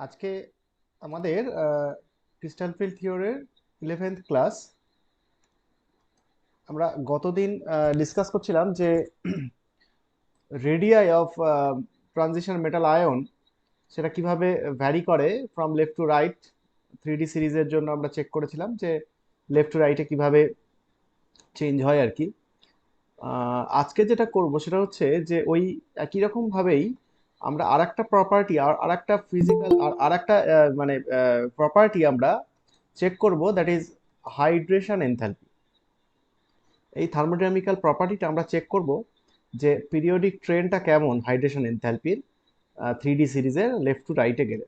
আজকে আমাদের crystal field থিওরির 11th ক্লাস। আমরা গতদিন ডিসকাস করছিলাম যে radii of transition metal ion সেটা কিভাবে ভ্যারি করে from left to right. 3D সিরিজের জন্য আমরা চেক করেছিলাম যে লেফট টু রাইটে কিভাবে চেঞ্জ হয় আর কি। আজকে যেটা করব সেটা হচ্ছে যে ওই একই রকম ভাবেই আমরা আরেকটা প্রপার্টি আর আরেকটা ফিজিক্যাল আর আরেকটা মানে প্রপার্টি আমরা চেক করব, দ্যাট ইজ হাইড্রেশন এনথালপি। এই থার্মোডাইনামিক্যাল প্রপার্টিটা আমরা চেক করব যে পিরিয়ডিক ট্রেনটা কেমন হাইড্রেশন এনথালপির 3D সিরিজের লেফট টু রাইটে গেলে।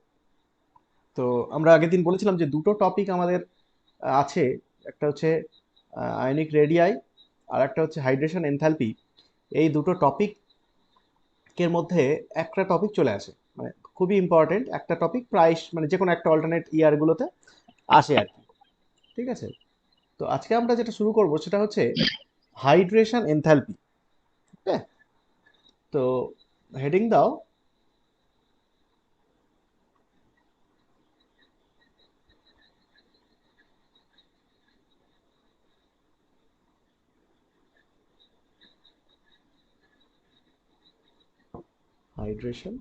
তো আমরা আগের দিন বলেছিলাম যে দুটো টপিক আমাদের আছে, একটা হচ্ছে আয়নিক রেডিয়াই আর একটা হচ্ছে হাইড্রেশন এনথালপি। এই দুটো টপিকের মধ্যে একটা টপিক চলে আসে, মানে খুবই ইম্পর্টেন্ট একটা টপিক, প্রায় মানে যে কোনো একটা অল্টারনেট ইয়ারগুলোতে আসে আর কি। ঠিক আছে, তো আজকে আমরা যেটা শুরু করব সেটা হচ্ছে হাইড্রেশন এনথালপি। হ্যাঁ, তো হেডিং দাও। Hydration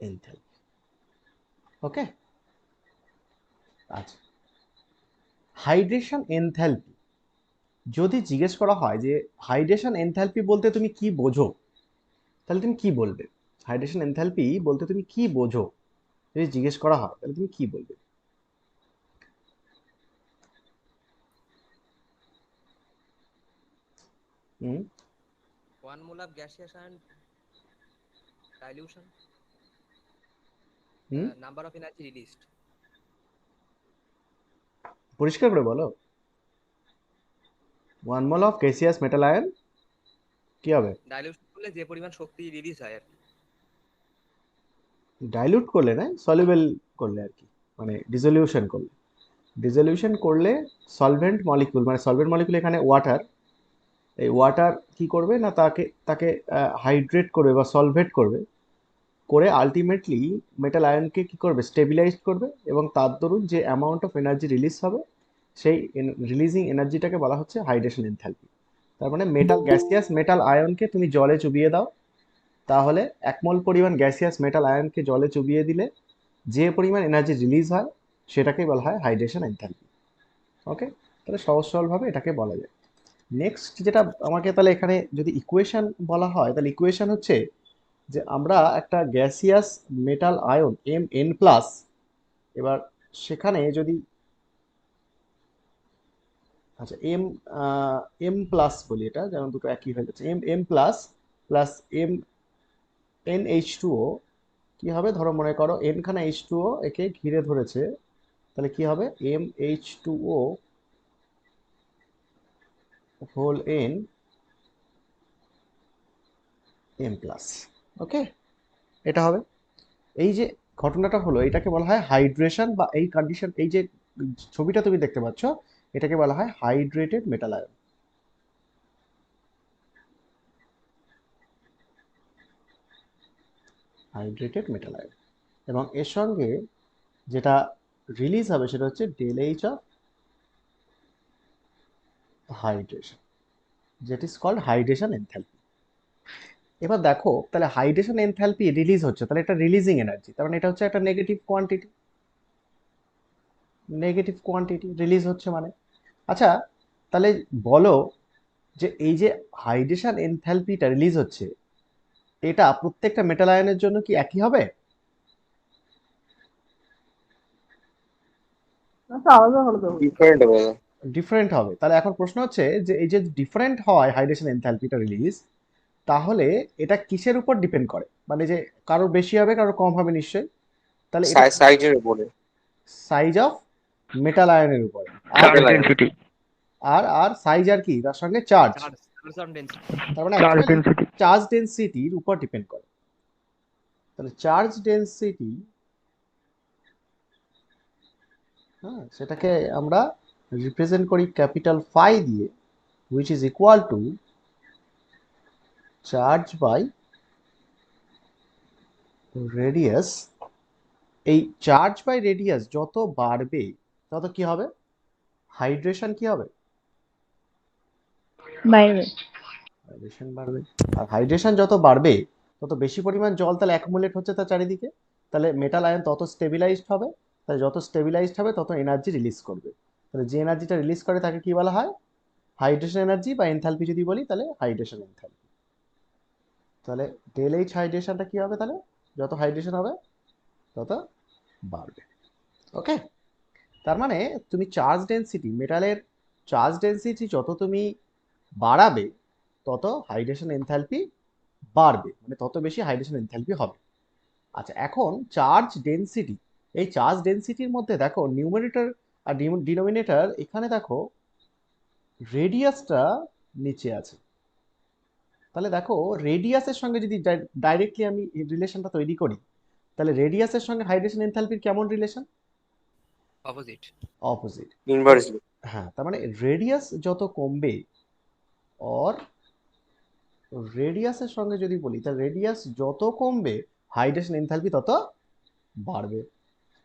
enthalpy. ওকে, আচ্ছা, হাইড্রেশন এনথালপি যদি জিজ্ঞেস করা হয় যে হাইড্রেশন এনথালপি বলতে তুমি কি বোঝো, তাহলে তুমি কি বলবে? হাইড্রেশন এনথালপি বলতে তুমি কি বোঝো যদি জিজ্ঞেস করা হয়, তাহলে তুমি কি বলবে? হুম। 1 mole of gaseous and dilution, hmm, number of energy released. পরিষ্কার করে বলো। 1 mole of gaseous metal ion কি হবে? ডাইলিউশন করলে যে পরিমাণ শক্তি রিলিজ হয় আর কি। ডাইলুট করলে না, সলিউবল করলে আর কি, মানে ডিসলিউশন করলে। ডিসলিউশন করলে সলভেন্ট মলিকুল, মানে সলভেন্ট মলিকুল এখানে ওয়াটার, এই ওয়াটার কি করবে না, তাকে তাকে হাইড্রেট করবে বা সলভেট করবে, করে আলটিমেটলি মেটাল আয়নকে কি করবে, স্টেবিলাইজ করবে, এবং তার দরুন যে অ্যামাউন্ট অফ এনার্জি রিলিজ হবে সেই রিলিজিং এনার্জিটাকে বলা হচ্ছে হাইড্রেশন এনথালপি। তার মানে মেটাল গ্যাসিয়াস মেটাল আয়নকে তুমি জলে চুবিয়ে দাও, তাহলে 1 মোল পরিমাণ গ্যাসিয়াস মেটাল আয়নকে জলে চুবিয়ে দিলে যে পরিমাণ এনার্জি রিলিজ হয় সেটাকেই বলা হয় হাইড্রেশন এনথালপি। ওকে, তাহলে সহজ সরলভাবে এটাকে বলা যায়। নেক্সট যেটা আমাকে তাহলে এখানে যদি ইকুয়েশন বলা হয়, তাহলে ইকুয়েশন হচ্ছে যে আমরা একটা গ্যাসিয়াস মেটাল আয়ন Mn+, এবার সেখানে যদি, আচ্ছা M প্লাস বলি, এটা যেমন দুটো একই হয়ে যাচ্ছে, M প্লাস প্লাস NH2O কি হবে, ধরো মনে করো N খানা H2O একে ঘিরে ধরেছে, তাহলে কি হবে, MH2O হোল N M+। ওকে, এটা হবে। এই যে ঘটনাটা হলো এটাকে বলা হয় হাইড্রেশন, বা এই কন্ডিশন, এই যে ছবিটা তুমি দেখতে পাচ্ছ এটাকে বলা হয় hydrated metal ion. Hydrated metal ion, এবং এর সঙ্গে যেটা রিলিজ হবে সেটা হচ্ছে ডেল এইচ অফ হাইড্রেশন, যেট ইজ কল্ড হাইড্রেশন এনথ্যালপি। এবার দেখো তাহলে হাইড্রেশন এনথ্যালপি রিলিজ হচ্ছে, তাহলে এটা রিলিজিং এনার্জি, তার মানে এটা হচ্ছে একটা negative quantity. Negative quantity release হচ্ছে মানে, আচ্ছা তাহলে বলো যে এই যে হাইড্রেশন এনথ্যালপিটা রিলিজ হচ্ছে, এটা প্রত্যেকটা মেটাল আয়নের জন্য কি একই হবে? ডিফারেন্ট হবে। ডিফারেন্ট হবে। তাহলে এখন প্রশ্ন হচ্ছে যে এই যে ডিফারেন্ট হয় হাইড্রেশন এনথ্যালপিটা রিলিজ, তাহলে এটা কিসের উপর ডিপেন্ড করে, মানে যে কারোর বেশি হবে কারোর কম হবে নিশ্চয়ই, তাহলে এটা সাইজের উপরে। সাইজ অফ মেটাল আয়নের উপরে। আর চার্জ ডেনসিটি। আর আর সাইজ আর কি, তার সঙ্গে চার্জ। Charge on density. তার মানে অ্যাকচুয়ালি চার্জ ডেনসিটির উপর ডিপেন্ড করে। তাহলে চার্জ ডেনসিটি, হ্যাঁ, সেটাকে আমরা রিপ্রেজেন্ট করি ক্যাপিটাল ফাই দিয়ে, which is equal to charge by radius এই চার্জ বাই রেডিয়াস যত বাড়বে তত কি হবে? হাইড্রেশন কি হবে? বাইরে হাইড্রেশন বাড়বে। আর হাইড্রেশন যত বাড়বে তত বেশি পরিমাণ জল তাহলে অ্যাকুমুলেট হচ্ছে তার চারিদিকে, তাহলে মেটাল আয়ন তত স্টেবিলাইজড হবে, তাহলে যত স্টেবিলাইজড হবে তত এনার্জি রিলিজ করবে, তাহলে যে এনার্জিটা রিলিজ করে তাকে কি বলা হয়? হাইড্রেশন এনার্জি বা এনথালপি যদি বলি তাহলে হাইড্রেশন এনথালপি। তাহলে ডেল এইচ হাইড্রেশনটা কি হবে? তাহলে যত হাইড্রেশন হবে তত বাড়বে। ওকে, তার মানে তুমি চার্জ ডেনসিটি, মেটালের চার্জ ডেনসিটি যত তুমি বাড়াবে তত হাইড্রেশন এনথালপি বাড়বে, মানে তত বেশি হাইড্রেশন এনথালপি হবে। আচ্ছা, এখন চার্জ ডেনসিটি, এই চার্জ ডেনসিটির মধ্যে দেখো নিউমারেটর আর ডিনোমিনেটর, এখানে দেখো রেডিয়াসটা নিচে আছে, তাহলে দেখো রেডিয়াসের সঙ্গে যদি ডাইরেক্টলি আমি রিলেশনটা তৈরি করি, তাহলে রেডিয়াসের সঙ্গে হাইড্রেশন এনথালপির কেমন রিলেশন? অপোজিট। অপোজিট। ইনভার্সলি। হ্যাঁ, তার মানে রেডিয়াস যত কমবে, অর রেডিয়াসের সঙ্গে যদি বলি তাহলে রেডিয়াস যত কমবে হাইড্রেশন এনথালপি তত বাড়বে,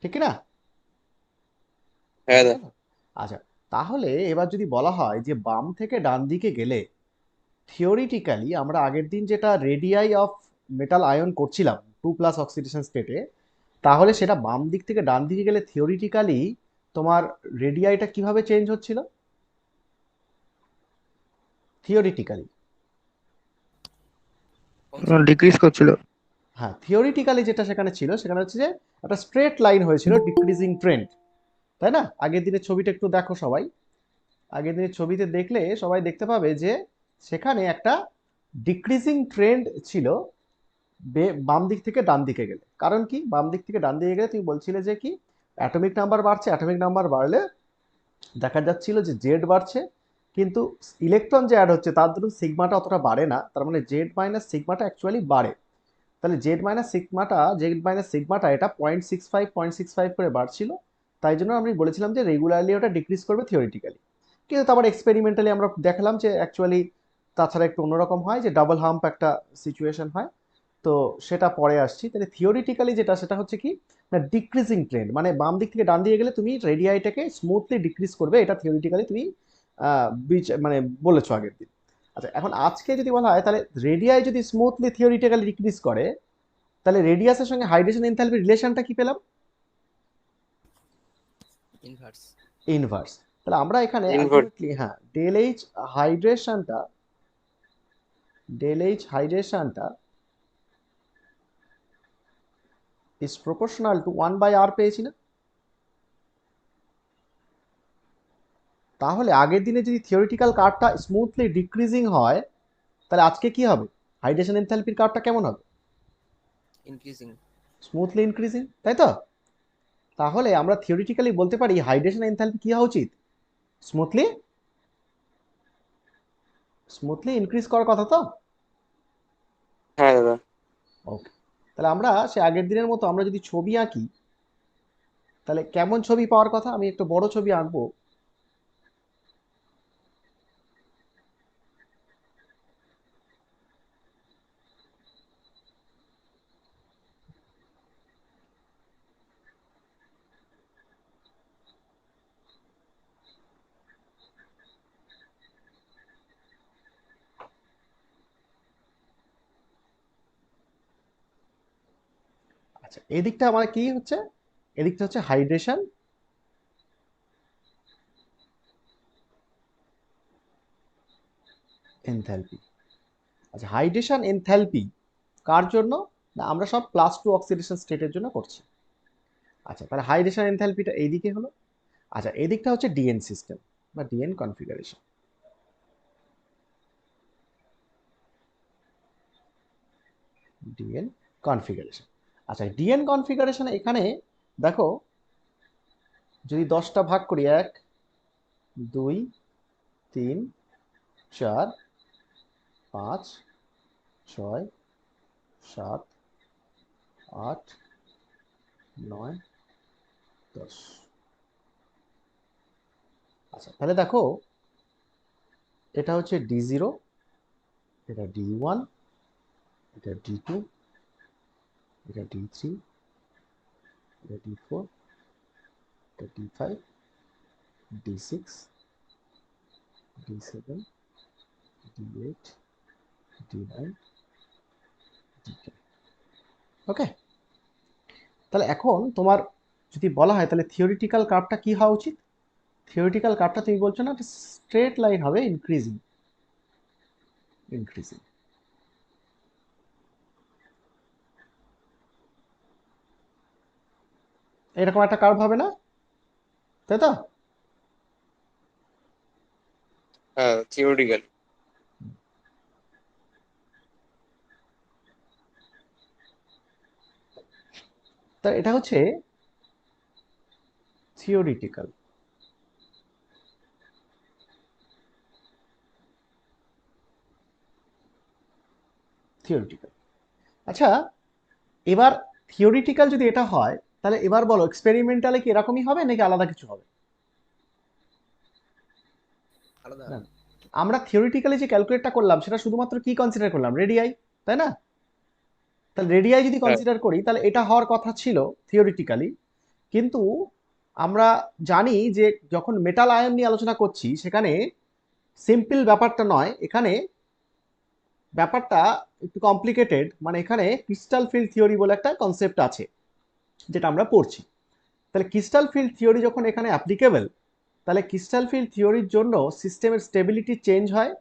ঠিক কি না? হ্যাঁ দা। আচ্ছা, তাহলে এবার যদি বলা হয় যে বাম থেকে ডান দিকে গেলে থিওরিটিক্যালি আমরা আগের দিন যেটা রেডিয়াই অফ মেটাল আয়ন করছিলাম 2+ অক্সিডেশন স্টেটে, তাহলে সেটা বাম দিক থেকে ডান দিকে গেলে থিওরিটিক্যালি তোমার রেডিয়াইটা কিভাবে চেঞ্জ হচ্ছিল? থিওরিটিক্যালি, ডিক্রিজ করছিল। হ্যাঁ, থিওরিটিক্যালি যেটা সেখানে ছিল সেখানে হচ্ছে যে একটা স্ট্রেট লাইন হয়েছিল, ডিক্রিজিং ট্রেন্ড, তাই না? আগের দিনের ছবিটা একটু দেখো সবাই, আগের দিনের ছবিতে দেখলে সবাই দেখতে পাবে যে সেখানে একটা ডিক্রিজিং ট্রেন্ড ছিল বাম দিক থেকে ডান দিকে গেলে। কারণ কি? বাম দিক থেকে ডান দিকে গেলে তুমি বলছিলে যে কি অ্যাটমিক নাম্বার বাড়ছে, অ্যাটমিক নাম্বার বাড়লে দেখা যাচ্ছিল যে জেড বাড়ছে, কিন্তু ইলেকট্রন যে অ্যাড হচ্ছে তার ধরুন সিগমাটা অতটা বাড়ে না, তার মানে জেড মাইনাস সিগমাটা অ্যাকচুয়ালি বাড়ে। তাহলে জেড মাইনাস সিগমাটা এটা 0.65 করে বাড়ছিল, তাই জন্য আমি বলেছিলাম যে রেগুলারলি ওটা ডিক্রিজ করবে থিওরিটিক্যালি। কিন্তু তারপর এক্সপেরিমেন্টালি আমরা দেখালাম যে অ্যাকচুয়ালি তাছাড়া একটু অন্যরকম হয়, যে ডাবল হাম্প একটা সিচুয়েশন হয়। তো সেটা পরে আসছি। তাহলে থিওরিটিক্যালি যেটা সেটা হচ্ছে কি না, ডিক্রিজিং ট্রেন্ড, মানে বাম দিক থেকে ডান দিকে গেলে তুমি রেডিয়াইটাকে স্মুথলি ডিক্রিজ করবে, এটা থিওরিটিক্যালি তুমি মানে বলেছো আগের দিন। আচ্ছা, এখন আজকে যদি বলা হয় তাহলে রেডিয়াই যদি স্মুথলি থিওরিটিক্যালি ডিক্রিজ করে, তাহলে রেডিয়াসের সঙ্গে হাইড্রেশন এনথালপির রিলেশনটা কি পেলাম? ইনভার্স। ইনভার্স। তাহলে আমরা এখানে ইনভার্স। আলটিমেটলি, হ্যাঁ, ডেল এইচ হাইড্রেশনটা ইজ প্রপোর্শনাল টু 1/r পেয়েছি না? তাহলে আগের দিনে যদি থিওরিটিক্যাল কার্ভটা স্মুথলি ডিক্রিজিং হয়, তাহলে আজকে কি হবে? হাইড্রেশন এনথালপির কার্ভটা কেমন হবে? ইনক্রিজিং। স্মুথলি ইনক্রিজিং, তাই তো? তাহলে আমরা থিওরিটিক্যালি বলতে পারি হাইড্রেশন এনথালপি কি হওয়া উচিত? স্মুথলি স্মুথলি ইনক্রিজ করার কথা তো? হ্যাঁ দাদা। ওকে, তাহলে আমরা সে আগের দিনের মতো আমরা যদি ছবি আঁকি, তাহলে কেমন ছবি পাওয়ার কথা? আমি একটু বড় ছবি আঁকবো। আচ্ছা, এদিকটা আমার কি হচ্ছে? এদিকটা হচ্ছে হাইড্রেশন এনথালপি। আচ্ছা, হাইড্রেশন এনথালপি কার জন্য? না, আমরা সব +2 অক্সিডেশন স্টেটের জন্য করছি। আচ্ছা, তাহলে হাইড্রেশন এনথালপিটা এইদিকে হলো। আচ্ছা, এদিকটা হচ্ছে ডিএন সিস্টেম বা ডিএন কনফিগারেশন। D N configuration. আচ্ছা, ডিএন কনফিগারেশন এখানে দেখো, যদি 10টা ভাগ করি, 1 2 3 4 5 6 7 8 9 10। আচ্ছা, তাহলে দেখো এটা হচ্ছে D0, এটা D1, এটা D2, এটা D3, এটা D4, এটা D5, D6, D7, D8, D9, D10। ওকে, তাহলে এখন তোমার যদি বলা হয় তাহলে থিওরিটিক্যাল কার্ভটা কি হওয়া উচিত? থিওরিটিক্যাল কার্ভটা তুমি বলছো না স্ট্রেট লাইন হবে, ইনক্রিজিং ইনক্রিজিং। এরকম একটা কার্ভ হবে না, তাই তো? হ্যাঁ, থিওরিটিক্যাল। তা এটা হচ্ছে থিওরিটিক্যাল। থিওরিটিক্যাল। আচ্ছা, এবার থিওরিটিক্যাল যদি এটা হয় তাহলে এবার বলো এক্সপেরিমেন্টালে কি এরকমই হবে নাকি আলাদা কিছু হবে? আলাদা। না, আমরা থিওরিটিক্যালি যে ক্যালকুলেটটা করলাম সেটা শুধুমাত্র কি কনসিডার করলাম? রেডিয়াই, তাই না? তাহলে রেডিয়াই যদি হ্যাঁ, কনসিডার করি তাহলে এটা হওয়ার কথা ছিল থিওরিটিক্যালি, কিন্তু আমরা জানি যে যখন মেটাল আয়ন নিয়ে আলোচনা করছি সেখানে সিম্পল ব্যাপারটা নয়, এখানে ব্যাপারটা একটু কমপ্লিকেটেড। মানে এখানে ক্রিস্টাল ফিল্ড থিওরি বলে একটা কনসেপ্ট আছে যেটা আমরা পড়ছি। তাহলে ক্রিস্টাল ফিল্ড থিওরি যখন এখানে অ্যাপ্লিকেবল, তাহলে ক্রিস্টাল ফিল্ড থিওরির জন্য সিস্টেমের স্টেবিলিটি চেঞ্জ হয়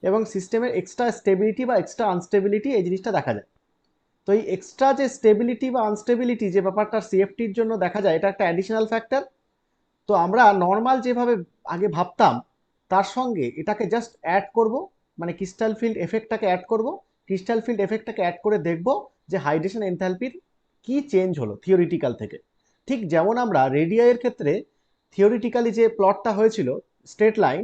এবং সিস্টেমের এক্সট্রা স্টেবিলিটি বা এক্সট্রা আনস্টেবিলিটি এই জিনিসটা দেখা যায়। তো এই এক্সট্রা যে স্টেবিলিটি বা আনস্টেবিলিটি যে ব্যাপারটা সিএফটির জন্য দেখা যায়, এটা একটা অ্যাডিশনাল ফ্যাক্টর। তো আমরা নর্মাল যেভাবে আগে ভাবতাম তার সঙ্গে এটাকে জাস্ট অ্যাড করব, মানে ক্রিস্টাল ফিল্ড এফেক্টটাকে অ্যাড করব। ক্রিস্টাল ফিল্ড এফেক্টটাকে অ্যাড করে দেখব যে হাইড্রেশন এনথালপির কি চেঞ্জ হলো থিওরিটিক্যাল থেকে। ঠিক যেমন আমরা রেডিয়াইয়ের ক্ষেত্রে থিওরিটিক্যালি যে প্লটটা হয়েছিল স্ট্রেট লাইন,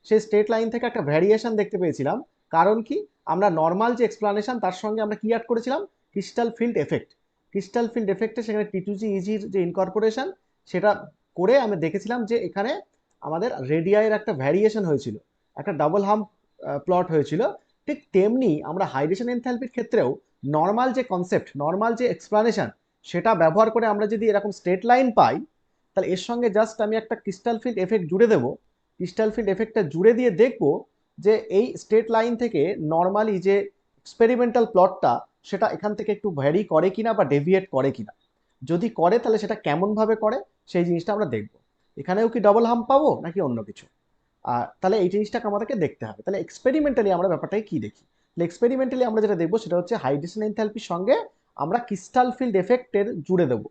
সেই স্ট্রেট লাইন থেকে একটা ভ্যারিয়েশন দেখতে পেয়েছিলাম। কারণ কি, আমরা নর্মাল যে এক্সপ্লানেশন তার সঙ্গে আমরা কি অ্যাড করেছিলাম? Crystal field effect. Crystal field এফেক্টে সেখানে টি2জি ইজির যে ইনকর্পোরেশন সেটা করে আমি দেখেছিলাম যে এখানে আমাদের রেডিয়াইয়ের একটা ভ্যারিয়েশন হয়েছিল, একটা ডাবল হাম্প প্লট হয়েছিল। ঠিক তেমনি আমরা হাইড্রেশন এনথালপির ক্ষেত্রেও নর্মাল যে কনসেপ্ট, নর্মাল যে এক্সপ্লানেশন সেটা ব্যবহার করে আমরা যদি এরকম স্ট্রেট লাইন পাই, তাহলে এর সঙ্গে জাস্ট আমি একটা ক্রিস্টাল ফিল্ড এফেক্ট জুড়ে দেবো। ক্রিস্টাল ফিল্ড এফেক্টটা জুড়ে দিয়ে দেখবো যে এই স্ট্রেট লাইন থেকে নর্মালি যে এক্সপেরিমেন্টাল প্লটটা সেটা এখান থেকে একটু ভ্যারি করে কিনা বা ডেভিয়েট করে কিনা। যদি করে তাহলে সেটা কেমনভাবে করে সেই জিনিসটা আমরা দেখব। এখানেও কি ডবল হাম্প পাবো নাকি অন্য কিছু? তাহলে এই জিনিসটাকে আমাদেরকে দেখতে হবে। তাহলে এক্সপেরিমেন্টালি আমরা ব্যাপারটাকে কি দেখি? তাহলে এক্সপেরিমেন্টালি আমরা যেটা দেখবো সেটা হচ্ছে হাইড্রেশন এনথালপির সঙ্গে আমরা ক্রিস্টাল ফিল্ড এফেক্টের জুড়ে দেবো।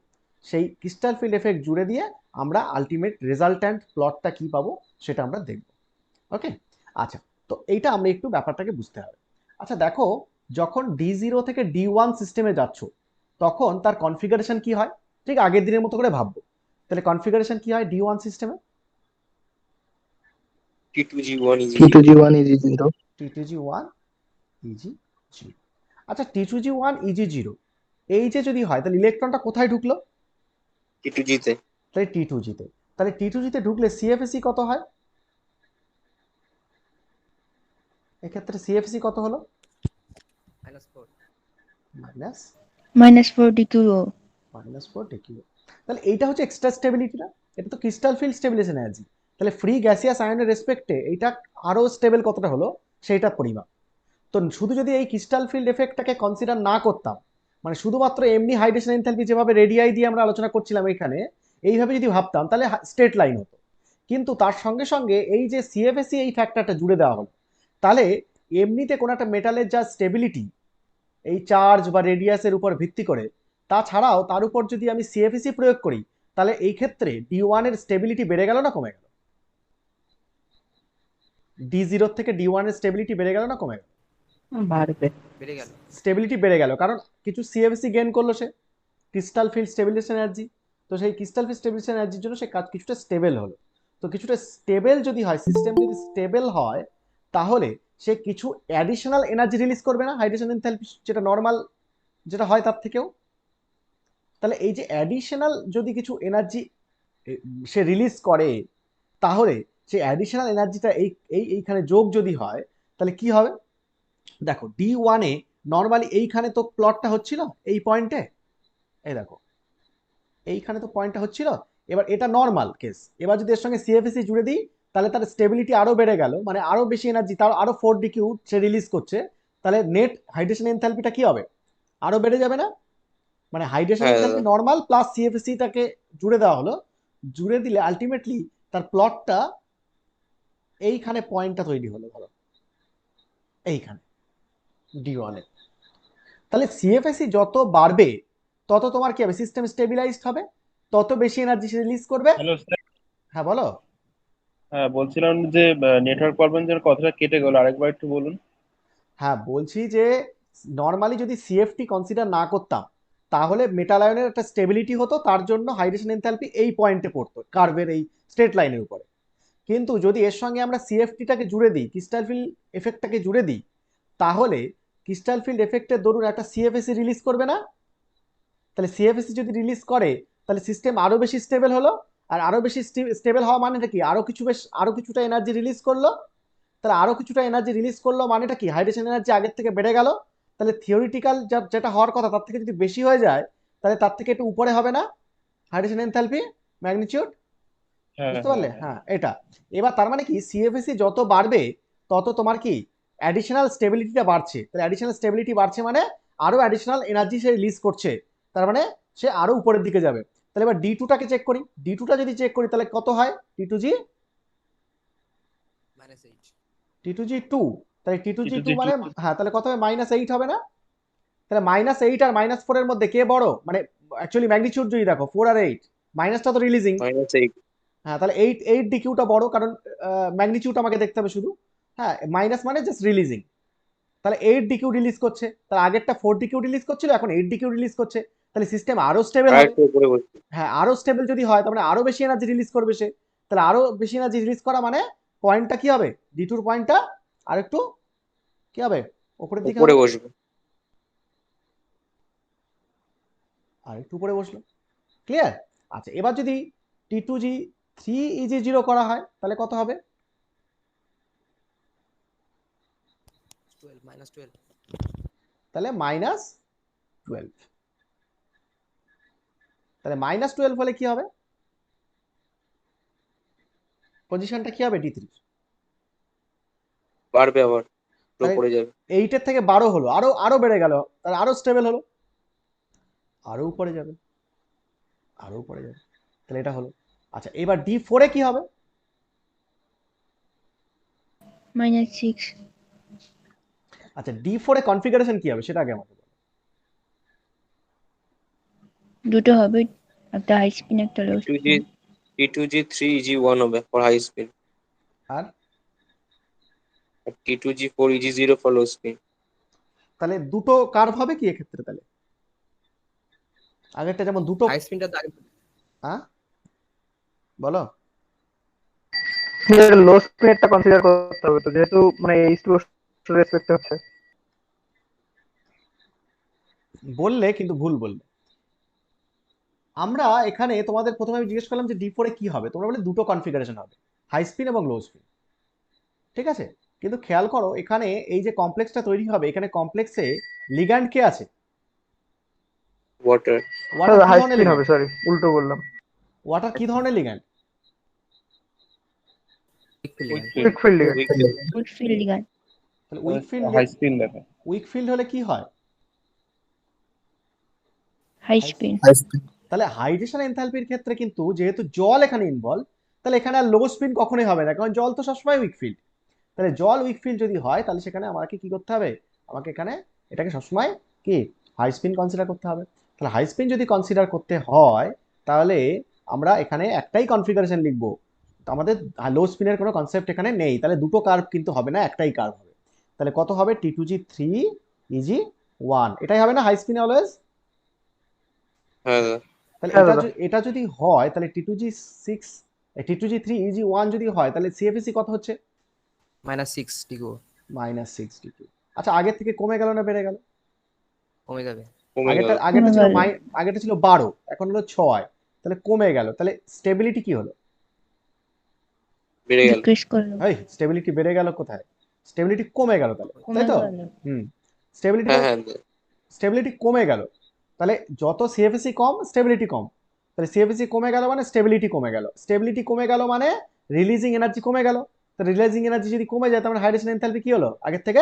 সেই ক্রিস্টাল ফিল্ড এফেক্ট জুড়ে দিয়ে আমরা আলটিমেট রেজাল্ট্যান্ট প্লটটা কি পাবো সেটা আমরা দেখব। ওকে, আচ্ছা, তো এইটা আমরা একটু ব্যাপারটাকে বুঝতে হবে। আচ্ছা দেখো, যখন D0 থেকে D1 সিস্টেমে যাচ্ছ তখন তার কনফিগারেশন কি হয়? ঠিক আগের দিনের মতো করে ভাববো। তাহলে কনফিগারেশন কি হয় D1 সিস্টেমে? T2G1 EG0। T2G1 EG0। T2G1 EG0। আচ্ছা, T2G1 EG0 এই যে যদি হয় তাহলে ইলেকট্রনটা কোথায় ঢুকলো? T2G-তে। তাহলে T2G-তে। তাহলে T2G-তে ঢুকলে সিএফএসি কত হয়? এক্ষেত্রে সিএফসি কত হলো? -4। Minus -4 DQO। -4 ডিকিউ। তাহলে এইটা হচ্ছে এক্সট্রা স্টেবিলিটি না? এটা তো ক্রিস্টাল ফিল্ড স্টেবিলাইজেশন এনার্জি। তাহলে ফ্রি গ্যাসিয়াস আয়নের রেসপেক্টে এইটা আরো স্টেবল কতটা হলো সেইটা পরিমাপ। তো শুধু যদি এই ক্রিস্টাল ফিল্ড এফেক্টটাকে কনসিডার না করতাম, মানে শুধুমাত্র এমনি হাইড্রেশন এনথালপি যেভাবে রেডিয়াই দিয়ে আমরা আলোচনা করছিলাম এখানে, এইভাবে যদি ভাবতাম তাহলে স্ট্রেট লাইন হতো। কিন্তু তার সঙ্গে সঙ্গে এই যে সিএফএসি এই ফ্যাক্টরটা জুড়ে দেওয়া হলো, তাহলে এমনিতে কোনো একটা মেটালের যা স্টেবিলিটি এই চার্জ বা রেডিয়াসের উপর ভিত্তি করে, তাছাড়াও তার উপর যদি আমি সিএফএসি প্রয়োগ করি তাহলে এই ক্ষেত্রে D1 এর স্টেবিলিটি বেড়ে গেল না কমে গেল? D0 থেকে D1 এর স্টেবিলিটি বেড়ে গেল না কমে গেল? বাড়বে। বেড়ে গেল। স্টেবিলিটি বেড়ে গেল, কারণ কিছু সিএফএসি গেইন করলো সে, ক্রিস্টাল ফিল্ড স্টেবিলাইজেশন এনার্জি। তো সেই ক্রিস্টাল ফিল্ড স্টেবিলাইজেশন এনার্জির জন্য সে কাজ কিছুটা স্টেবল হলো। তো কিছুটা স্টেবল যদি হয়, সিস্টেম যদি স্টেবল হয়, তাহলে সে কিছু অ্যাডিশনাল এনার্জি রিলিজ করবে না হাইড্রোজেন এনথালপি যেটা নর্মাল যেটা হয় তার থেকেও? তাহলে এই যে অ্যাডিশনাল যদি কিছু এনার্জি সে রিলিজ করে, তাহলে সেই অ্যাডিশনাল এনার্জিটা এইখানে যোগ যদি হয় তাহলে কি হবে? দেখো D1-এ নর্মালি এইখানে তো প্লটটা হচ্ছিল এই পয়েন্টে, এই দেখো এইখানে তো পয়েন্টটা হচ্ছিল। এবার এটা নর্মাল কেস, এবার যদি এর সঙ্গে সিএফএসি জুড়ে দিই তাহলে তার স্টেবিলিটি আরো বেড়ে গেল, মানে আরো বেশি এনার্জি, তার আরো 4 ডিকিউ সে রিলিজ করছে, তাহলে নেট হাইড্রেশন এনথালপিটা কি হবে, আরো বেড়ে যাবে না? মানে হাইড্রেশন হ্যাঁ এনথালপি দাদা নর্মাল প্লাস সিএফএসি তাকে জুড়ে দেওয়া হলো, জুড়ে দিলে আলটিমেটলি তার প্লটটা এইখানে পয়েন্টটা তৈরি হলো, ধরো এইখানে D1 এ। তাহলে সিএফএসি যত বাড়বে তত তোমার কি হবে, সিস্টেম স্টেবিলাইজড হবে, তত বেশি এনার্জি রিলিজ করবে। Hello sir. হ্যাঁ বলো। হ্যাঁ, বলছিলাম যে নেটওয়ার্ক প্রবলেম কথাটা কেটে গেল, আরেকবার একটু বলুন। হ্যাঁ বলছি যে নর্মালি যদি সিএফটি কনসিডার না করতাম তাহলে মেটাল আয়নের একটা স্টেবিলিটি হতো, তার জন্য হাইড্রেশন এনথালপি এই পয়েন্টে পড়তো কার্ভের এই স্ট্রেট লাইনের উপরে। কিন্তু যদি এর সঙ্গে আমরা সিএফটিটাকে জুড়ে দিই, ক্রিস্টাল ফিল্ড এফেক্টটাকে জুড়ে দিই, তাহলে ক্রিস্টাল ফিল্ড এফেক্টের দরুন একটা সিএফএসি রিলিজ করবে না? তাহলে সিএফএসি যদি রিলিজ করে তাহলে সিস্টেম আরো বেশি স্টেবল হলো, আর আরো বেশি স্টেবল হওয়া মানেটা কি, আরো কিছুটা এনার্জি রিলিজ করলো। তাহলে আরো কিছুটা এনার্জি রিলিজ করলো মানেটা কি, হাইড্রেশন এনার্জি আগের থেকে বেড়ে গেল। তাহলে থিওরিটিক্যাল যেটা হওয়ার কথা তার থেকে যদি বেশি হয়ে যায় তাহলে তার থেকে একটু উপরে হবে না হাইড্রেশন এনথালপি ম্যাগনিটিউড? হ্যাঁ বুঝতে হ্যাঁ পারলে? হ্যাঁ। হ্যাঁ এটা। এবার তার মানে কি, সিএফএসি যত বাড়বে তত তোমার কি অ্যাডিশনাল স্টেবিলিটিটা বাড়ছে, তাহলে অ্যাডিশনাল স্টেবিলিটি বাড়ছে মানে আরো অ্যাডিশনাল এনার্জি সে রিলিজ করছে, তার মানে সে আরো উপরের দিকে যাবে। তাহলে এবার D2টাকে চেক করি, D2টা যদি চেক করি তাহলে কত হয়, T2G -8 T2G2, তাহলে T2G2 T2G2 মানে হ্যাঁ তাহলে কত হবে, -8 হবে না? তাহলে -8 আর -4 এর মধ্যে কে বড়, মানে অ্যাকচুয়ালি ম্যাগনিটিউড যদি দেখো 4 আর 8, মাইনাসটা তো রিলিজিং। -8 হ্যাঁ তাহলে 8 ডিকিউটা বড়, কারণ ম্যাগনিটিউড আমাকে দেখতে হবে শুধু। হ্যাঁ মাইনাস মানে জাস্ট রিলিজিং, তাহলে 8 ডিকিউ রিলিজ করছে, তার আগেরটা 4 ডিকিউ রিলিজ করছিল, এখন 8 ডিকিউ রিলিজ করছে, তাহলে সিস্টেম আরো স্টেবল আর হবে। একটু উপরে বসবে। হ্যাঁ আরো স্টেবল যদি হয় তার মানে আরো বেশি এনার্জি রিলিজ করবে সে, তাহলে আরো বেশি এনার্জি রিলিজ করা মানে পয়েন্টটা কি হবে, D2 পয়েন্টটা আর একটু কি হবে, উপরের দিকে উপরে হবে, বসবে। আর একটু উপরে বসলো। ক্লিয়ার? আচ্ছা এবার যদি T2G3 করা হয় তাহলে কত হবে, 12 -12 তাহলে -12, তাহলে -12 হলে কি হবে, পজিশনটা কি হবে D3? বাড়বে আবার, তাহলে উপরে যাবে। 8-এর থেকে 12 হলো, আরো আরো বেড়ে গেল, তাহলে আরো স্টেবল হলো, আরো উপরে যাবে, আরো উপরে যাবে, তাহলে এটা হলো। আচ্ছা এবার D4-এ কি হবে, -6. আচ্ছা D4-এ কনফিগারেশন কি হবে সেটা আগে আমাকে বলো। দুটো হবে, একটা হাই স্পিন একটা লো T2G স্পিন। T2G3 EG1 হবে ফর হাই স্পিড, আর আর T2G4 EG0 for low speed. তাহলে দুটো কার্ভ হবে কি এক্ষেত্রে, তাহলে আগেরটা যেমন দুটো, হাই স্পিনটা তো আগে হ্যাঁ বলো। লো স্পিনটা কনসিডার করতে হবে তো, যেহেতু মানে এইচ2 রেসপেক্ট হচ্ছে। বললে কিন্তু ভুল বললে। আমরা এখানে তোমাদের প্রথমে আমি জিজ্ঞেস করলাম যে D4-এ কি হবে, তোমরা বলে দুটো কনফিগারেশন হবে, হাই স্পিন এবং লো স্পিন, ঠিক আছে। কিন্তু খেয়াল করো এখানে এই যে কমপ্লেক্সটা তৈরি হবে, এখানে কমপ্লেক্সে লিগ্যান্ড কে আছে, ওয়াটার। ওয়াটার কি হাই ধরনের স্পিন লিগ্যান্ড, হবে, সরি উল্টো বললাম। ওয়াটার কি ধরনের ligand, quick field weak field গান। তাহলে উইক ফিল্ড, হাই স্পিন দেখো। উইক ফিল্ড হলে কি হয়, হাই স্পিন। তাহলে হাইড্রেশন এনথালপির ক্ষেত্রে কিন্তু যেহেতু জল এখানে ইনভলভ, তাহলে এখানে আর লো স্পিন কখনোই হবে না, কারণ জল তো সবসময় উইক ফিল্ড। তাহলে জল উইক ফিল্ড যদি হয় তাহলে সেখানে আমাকে কি করতে হবে, আমাকে এখানে এটাকে সবসময় কি হাই স্পিন কনসিডার করতে হবে। তাহলে হাই স্পিন যদি কনসিডার করতে হয় তাহলে আমরা এখানে একটাই কনফিগারেশন লিখবো, তো আমাদের লো স্পিনের কোনো কনসেপ্ট এখানে নেই, তাহলে দুটো কার্ভ কিন্তু হবে না, একটাই কার্ভ হবে। তাহলে কত হবে, T2G3 EG1, এটাই হবে না হাই স্পিন অলওয়েজ। হ্যাঁ দাদা। তাহলে হ্যাঁ এটা দাদা। এটা যদি হয় তাহলে T2G3 EG1 যদি হয় তাহলে সিএফএসি কত হচ্ছে, -6 ডিগ্রি -6 ডিগ্রি। আচ্ছা আগের থেকে কমে গেল না বেড়ে গেল, কমে যাবে। কমে আগেরটা গেল। আগেরটা ছিল কমে গেল। আগেরটা ছিল 12, এখন হলো 6, তাহলে কমে গেল, তাহলে স্টেবিলিটি কি হলো, বেড়ে গেল। ডিক্রিজ করলো। এই স্টেবিলিটি বেড়ে গেল কোথায়, স্টেবিলিটি কমে গেল তাহলে, কমে তাই তো। গেল। হুম, স্টেবিলিটি হ্যাঁ হ্যাঁ দাদা। স্টেবিলিটি কমে গেল, তাহলে যত সিএফএসি কম স্টেবিলিটি কম, তাহলে সিএফসি কমে গেল মানে স্টেবিলিটি কমে গেল, স্টেবিলিটি কমে গেল মানে রিলিজিং এনার্জি কমে গেল। তো রিলিজিং এনার্জি যদি কমে যায় তার মানে হাইড্রেশন এনথালপি কি হলো, আগের থেকে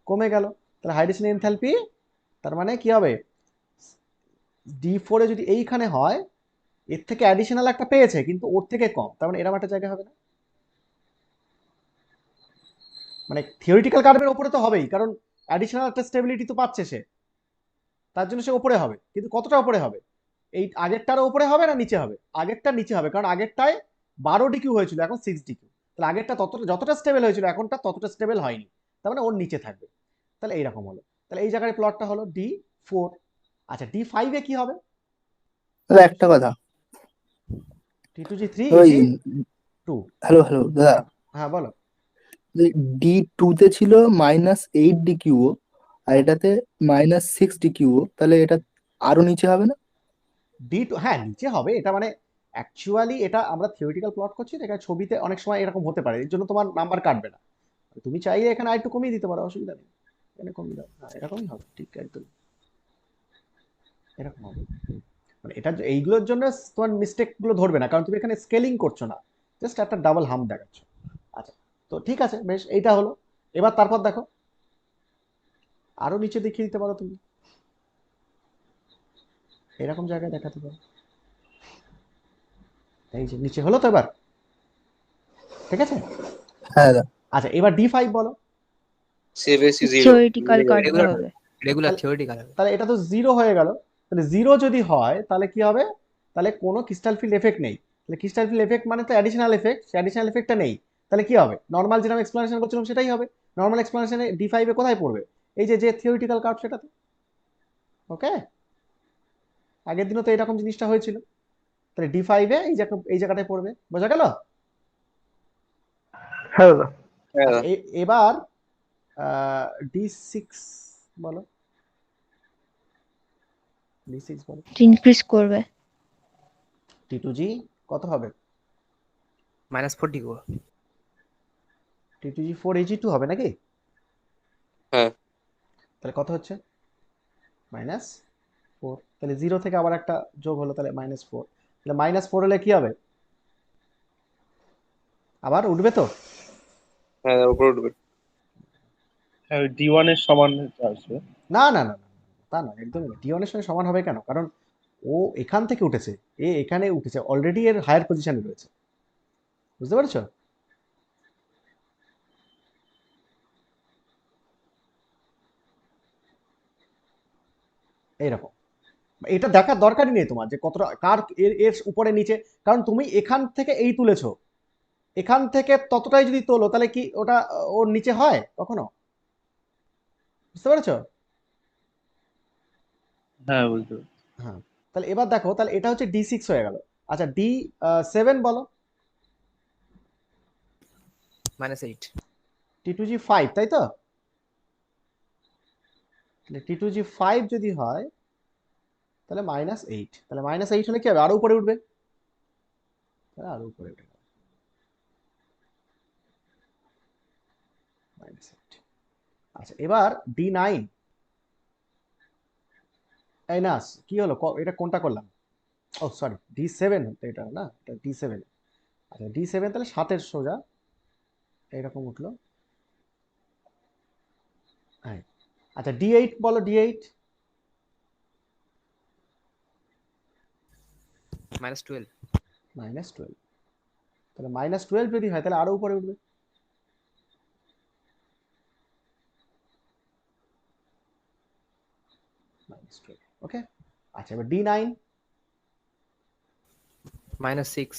কমে গেল। তাহলে হাইড্রেশন এনথালপি তার মানে কি হবে, D4 এ যদি এইখানে হয় এর থেকে অ্যাডিশনাল একটা পেয়েছে কিন্তু ওর থেকে কম, তার মানে এরকম একটা জায়গা হবে না? মানে থিওরিটিক্যাল কার্ভের ওপরে তো হবেই, কারণ অ্যাডিশনাল একটা স্টেবিলিটি তো পাচ্ছে সে, তার জন্য সে ওপরে হবে। কিন্তু কতটা ওপরে হবে, এই আগেরটার ওপরে হবে না নিচে হবে? আগেরটা নিচে হবে, কারণ আগেরটায় 12 ডিকিউ হয়েছিল, এখন 6 ডিকিউ। তাহলে আগেরটা ততটা যতটা স্টেবল হয়েছিল এখনটা ততটা স্টেবল হয়নি, তার মানে ওর নিচে থাকবে। তাহলে এইরকম হলো। তাহলে এই জায়গায় প্লটটা হলো D4। আচ্ছা D5-এ কি হবে? দাদা একটা কথা, T2G3 ওই EG2। হ্যালো হ্যালো দাদা, হ্যাঁ বলো। D2 তে ছিল -8 DQO আর হ্যাঁ এটাতে -6 DQO, তাহলে এটা আরো নিচে হবে না? D2 হ্যাঁ নিচে হবে, এটা মানে অ্যাকচুয়ালি এটা আমরা থিওরিটিক্যাল প্লট করছি, এটা ছবিতে অনেক সময় এরকম হতে পারে, এর জন্য তোমার নাম্বার কাটবে না। তুমি চাইলে এখানে আরেকটু কমিয়ে দিতে পারো, অসুবিধা নেই। এখানে কমিয়ে দাও, হ্যাঁ এরকমই হবে, ঠিক একদম এরকম হবে। মানে এটা এইগুলোর জন্য তোমার মিস্টেক গুলো ধরবে না, কারণ তুমি এখানে স্কেলিং করছো না, জাস্ট একটা ডাবল হাম দেখাচ্ছ। আচ্ছা, তো ঠিক আছে, বেশ, এইটা হলো। এবার তারপর দেখো আরো নিচে দেখিয়ে দিতে পারো তুমি, এরকম জায়গায় দেখাতে পারো। এই যে নিচে হলো তো এবার, ঠিক আছে। হ্যাঁ দাদা। আচ্ছা এবার D5 বলো। CFSC 0 থিওরিটিক্যাল কার্ভে রেগুলার হবে। রেগুলার তাহলে থিওরিটিক্যাল হবে। তাহলে এটা তো জিরো হয়ে গেল। তাহলে জিরো যদি হয় তাহলে কি হবে, তাহলে কোনো ক্রিস্টাল ফিল্ড এফেক্ট নেই। তাহলে ক্রিস্টাল ফিল্ড এফেক্ট মানে তো অ্যাডিশনাল এফেক্ট, সেই অ্যাডিশনাল এফেক্টটা নেই। তাহলে কি হবে, নর্মাল যেরকম এক্সপ্লানেশন করছিলাম সেটাই হবে। নর্মাল এক্সপ্লানেশনে D5-এ কোথায় পড়বে, এই যে যে থিওরিটিক্যাল কার্ভ সেটাতে। ওকে, আগের দিনও তো এরকম জিনিসটা হয়েছিল। তাহলে D5-এ এই জায়গাটায় পড়বে, বোঝা গেল? হ্যাঁ দাদা। হ্যাঁ আচ্ছা এবার D6 বলো, D6 বলো। ইনক্রিজ করবে। T2G কত হবে? -4 ডিগ্রি। T2G4 AG2 হবে নাকি? হ্যাঁ তাহলে কত হচ্ছে, -4। তাহলে 0 থেকে আবার একটা যোগ হলো, তাহলে -4। তাহলে -4 হলে কি হবে, আবার উঠবে তো? হ্যাঁ উপরে উঠবে। হ্যাঁ ওই D1 এর সমান আসবে। না না না না, তা না, একদমই না। D1 এর সঙ্গে সমান হবে কেন, কারণ ও এখান থেকে উঠেছে, এ এখানে উঠেছে, অলরেডি এর হায়ার পজিশনে রয়েছে, বুঝতে পারছো? এইরকম, এটা দেখার দরকারই নেই তোমার যে কতটা কার এর এর উপরে নিচে, কারণ তুমি এখান থেকে এই তুলেছো, এখান থেকে ততটাই যদি তোলো তাহলে কি ওটা ওর নিচে হয় কখনো, বুঝতে পেরেছো? হ্যাঁ বুঝতে পারছি। হ্যাঁ, তাহলে এবার দেখো, তাহলে এটা হচ্ছে D6 হয়ে গেল। আচ্ছা D7 বলো। -8। T2G5 তাই তো? তাহলে T2G5 যদি হয় তাহলে -8, তাহলে -8 হলে কি হবে, আরো উপরে উঠবে, তাহলে আরো উপরে উঠে গেল, -8। আচ্ছা এবার D9, এই না কি হলো, এটা কোনটা করলাম, ও সরি D7 হতো এটা না, এটা D7। আচ্ছা D7 তাহলে 7-এর সোজা এইরকম উঠলো। হ্যাঁ, আচ্ছা D8 বলো, D8। -12। -12, তাহলে -12 যদি হয় তাহলে আরো উপরে উঠবে, -12। ওকে, আচ্ছা এবার D9। -6।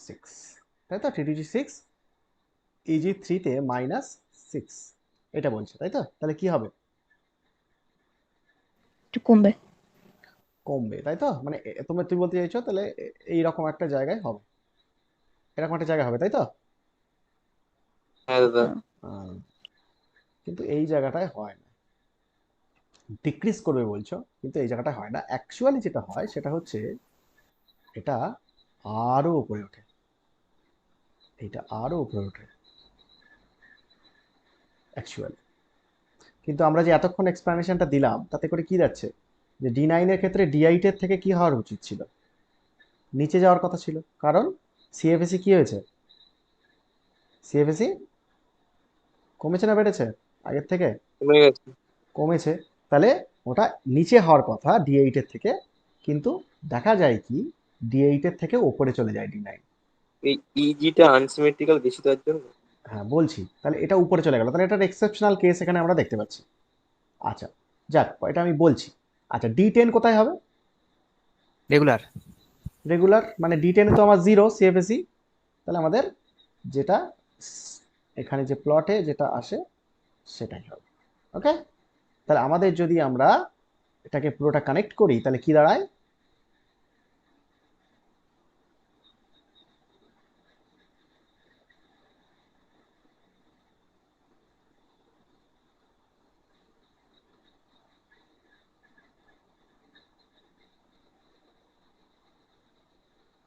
-6, তাই তো? T2G6 EG3-তে -6 এটা বলছে, তাই তো? তাহলে কি হবে, একটু কমবে। কমবে, তাই তো? মানে তুমি বলতে চাইছো তাহলে এইরকম একটা জায়গায় হবে, এরকম একটা জায়গা হবে, তাই তো? হ্যাঁ দাদা। হ্যাঁ। আহ, কিন্তু এই জায়গাটায় হয় না, ডিক্রিজ করবে বলছো, কিন্তু এই জায়গাটা হয় না। অ্যাকচুয়ালি যেটা হয় সেটা হচ্ছে এটা আরো উপরে ওঠে, এটা আরো উপরে ওঠে, অ্যাকচুয়ালি। কিন্তু আমরা যে এতক্ষণ এক্সপ্লানেশনটা দিলাম তাতে করে কি যাচ্ছে, যে D9 এর ক্ষেত্রে D8 এর থেকে কি হওয়ার উচিত ছিল, নিচে যাওয়ার কথা ছিল, কারণ CFSE কি হয়েছে, CFSE কমেছে না বেড়েছে আগের থেকে? কমে গেছে। কমেছে। তাহলে ওটা নিচে হওয়ার কথা D8 এর থেকে, কিন্তু দেখা যায় কি D8 এর থেকে ওপরে চলে যায় D9। এই ইজিটা আনসিমেট্রিক্যাল বেশি তার জন্য। হ্যাঁ বলছি, তাহলে এটা উপরে চলে গেল, তাহলে এটার এক্সেপশনাল কেস এখানে আমরা দেখতে পাচ্ছি। আচ্ছা যাক, এটা আমি বলছি। আচ্ছা D10 কোথায় হবে? রেগুলার। রেগুলার মানে D10 এ তো আমার 0 CFSE, তাহলে আমাদের যেটা এখানে যে প্লটে যেটা আসে সেটাই হবে। ওকে, তাহলে আমাদের যদি আমরা এটাকে পুরোটা কানেক্ট করি তাহলে কি দাঁড়ায়,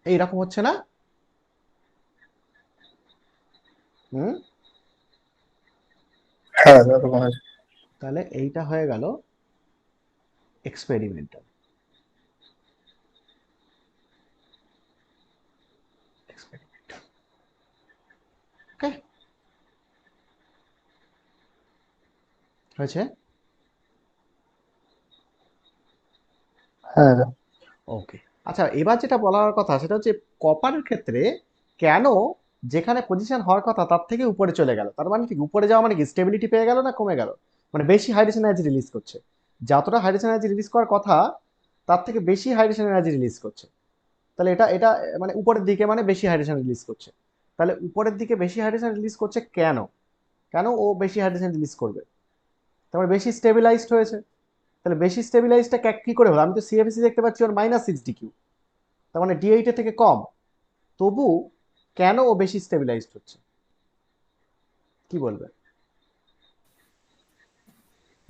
এইরকম হচ্ছে না? হুম, হ্যাঁ এরকম হয়। তাহলে এইটা হয়ে গেল এক্সপেরিমেন্টাল। ওকে, হয়েছে? হ্যাঁ ওকে। আচ্ছা এবার যেটা বলার কথা সেটা হচ্ছে কপারের ক্ষেত্রে কেন যেখানে পজিশন হওয়ার কথা তার থেকে উপরে চলে গেল, তার মানে কি উপরে যাওয়া মানে কি স্টেবিলিটি পেয়ে গেল না কমে গেল, মানে বেশি হাইড্রেশন এনার্জি রিলিজ করছে, যতটা হাইড্রেশন এনার্জি রিলিজ করার কথা তার থেকে বেশি হাইড্রেশন এনার্জি রিলিজ করছে। তাহলে এটা এটা মানে উপরের দিকে মানে বেশি হাইড্রেশন রিলিজ করছে। তাহলে উপরের দিকে বেশি হাইড্রেশন রিলিজ করছে কেন, কেন ও বেশি হাইড্রেশন রিলিজ করবে, তারপরে বেশি স্টেবিলাইজড হয়েছে। তাহলে বেশি স্টেবিলাইজটা কি করে হলো, আমি তো CFSE দেখতে পাচ্ছি ওর -6 DQ, তার মানে D8 এর থেকে কম, তবু কেন ও বেশি স্টেবিলাইজড হচ্ছে, কি বলবে?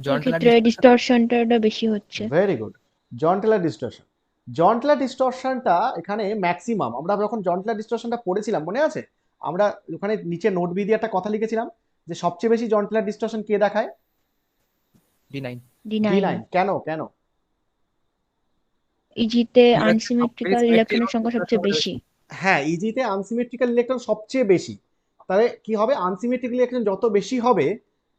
জন টেলার এক্ষেত্রে ডিস্টরশনটা বেশি হচ্ছে। ভেরি গুড, জন টেলার ডিস্টরশন। জন টেলার ডিস্টরশনটা এখানে ম্যাক্সিমাম, আমরা যখন জন টেলার ডিস্টরশনটা পড়েছিলাম মনে আছে, আমরা ওখানে নিচে নোট বি দিয়ে একটা কথা লিখেছিলাম যে সবচেয়ে বেশি জন টেলার ডিস্টরশন কে দেখায়? D9। D9। কেন কেন? ইজিতে আনসিমেট্রিক্যাল ইলেকট্রনের সংখ্যা সবচেয়ে বেশি। হ্যাঁ ইজিতে আনসিমেট্রিক্যাল ইলেকট্রন সবচেয়ে বেশি, তাহলে কি হবে, আনসিমেট্রিক্যাল ইলেকট্রন যত বেশি হবে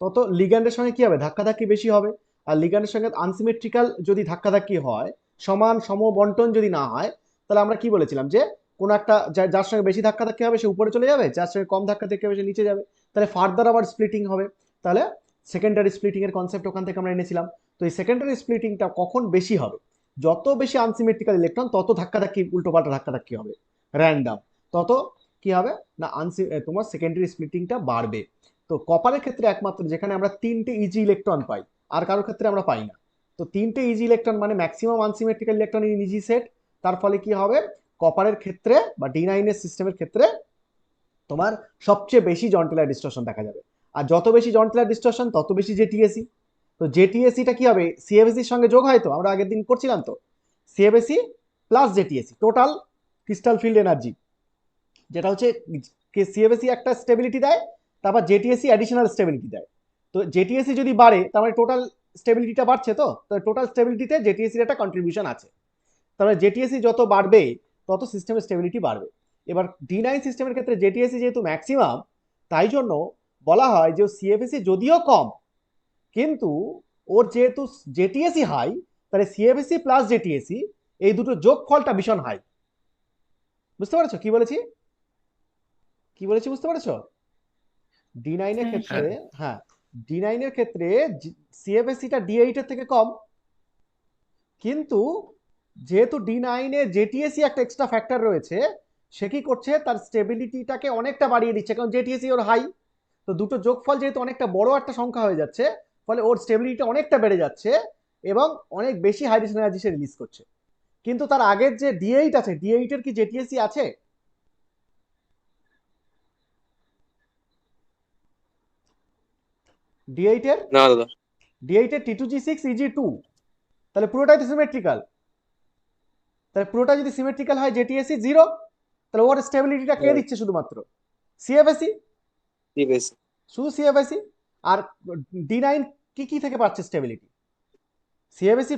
তত লিগ্যান্ডের সঙ্গে কি হবে, ধাক্কাধাক্কি বেশি হবে। আর লিগ্যান্ডের সঙ্গে আনসিমেট্রিক্যাল যদি ধাক্কাধাক্কি হয়, সমান সম বন্টন যদি না হয়, তাহলে আমরা কি বলেছিলাম যে কোনো একটা যার সঙ্গে বেশি ধাক্কাধাক্কি হবে সে উপরে চলে যাবে, যার সঙ্গে কম ধাক্কাধাক্কি হবে সে নিচে যাবে, তাহলে ফার্দার আবার স্প্লিটিং হবে। তাহলে সেকেন্ডারি স্প্লিটিং এর কনসেপ্ট ওখান থেকে আমরা এনেছিলাম। তো এই সেকেন্ডারি স্প্লিটিংটা কখন বেশি হবে, যত বেশি আনসিমেট্রিক্যাল ইলেকট্রন তত ধাক্কাধাক্কি উল্টোপাল্টা ধাক্কাধাক্কি হবে র্যান্ডাম, তত কি হবে না তোমার সেকেন্ডারি স্প্লিটিংটা বাড়বে। তো কপারের ক্ষেত্রে একমাত্র যেখানে আমরা 3টে ইজি ইলেকট্রন পাই, আর কারোর ক্ষেত্রে আমরা পাই না। তো 3টে ইজি ইলেকট্রন মানে maximum unsymmetrical electron in easy set, তার ফলে কি হবে, কপারের ক্ষেত্রে বা D9 এর সিস্টেমের ক্ষেত্রে তোমার সবচেয়ে বেশি জন টেলার ডিস্টরশন দেখা যাবে। আর যত বেশি জন টেলার ডিস্টরশন তত বেশি জেটিএসি। তো জেটিএসিটা কি হবে, CFSEর সঙ্গে যোগ হয়, তো আমরা আগের দিন করছিলাম তো, CFSE plus JTAC total crystal field energy, যেটা হচ্ছে CFSE একটা স্টেবিলিটি দেয়, তারপর জেটিএসি অ্যাডিশনাল স্টেবিলিটি দেয়। তো জেটিএসি যদি বাড়ে তার মানে টোটাল স্টেবিলিটিটা বাড়ছে, তো টোটাল স্টেবিলিটিতে জেটিএসির একটা কন্ট্রিবিউশন আছে। তাহলে জেটিএসি যত বাড়বে তত সিস্টেমের স্টেবিলিটি বাড়বে। এবার D9 সিস্টেমের ক্ষেত্রে জেটিএসি যেহেতু ম্যাক্সিমাম, তাই জন্য বলা হয় যে CFSE যদিও কম, কিন্তু ওর যেহেতু জেটিএসি হাই, তাহলে CFSE প্লাস জেটিএসি এই দুটো যোগফলটা ভীষণ হাই। বুঝতে পারছো কি বলেছি, কি বলেছি বুঝতে পারছো? D9 এর ক্ষেত্রে, হ্যাঁ D9 এর ক্ষেত্রে CFSEটা D8 এর থেকে কম, কিন্তু যেহেতু D9 এ জেটিএসি একটা এক্সট্রা ফ্যাক্টর রয়েছে, সে কি করছে, তার স্টেবিলিটিটাকে অনেকটা বাড়িয়ে দিচ্ছে, কারণ জেটিএসি ওর হাই। তো দুটো যোগফল যেহেতু অনেকটা বড় একটা সংখ্যা হয়ে যাচ্ছে, ফলে ওর স্টেবিলিটিটা অনেকটা বেড়ে যাচ্ছে এবং অনেক বেশি হাইড্রেশন এনার্জি সে রিলিজ করছে। কিন্তু তার আগের যে D8 আছে, D8 এর কি জেটিএসি আছে? D8 এর না দাদা। D8 এর T2G6 EG2, তাহলে পুরোটাই তো সিমেট্রিক্যাল। তাহলে পুরোটা যদি সিমেট্রিক্যাল হয় জেটিএসি 0, তাহলে ওর স্টেবিলিটিটা কে দিচ্ছে শুধুমাত্র? CFSE, CFSE। শুধু CFSE। আর D9 কি থেকে পাচ্ছে stability? CFSE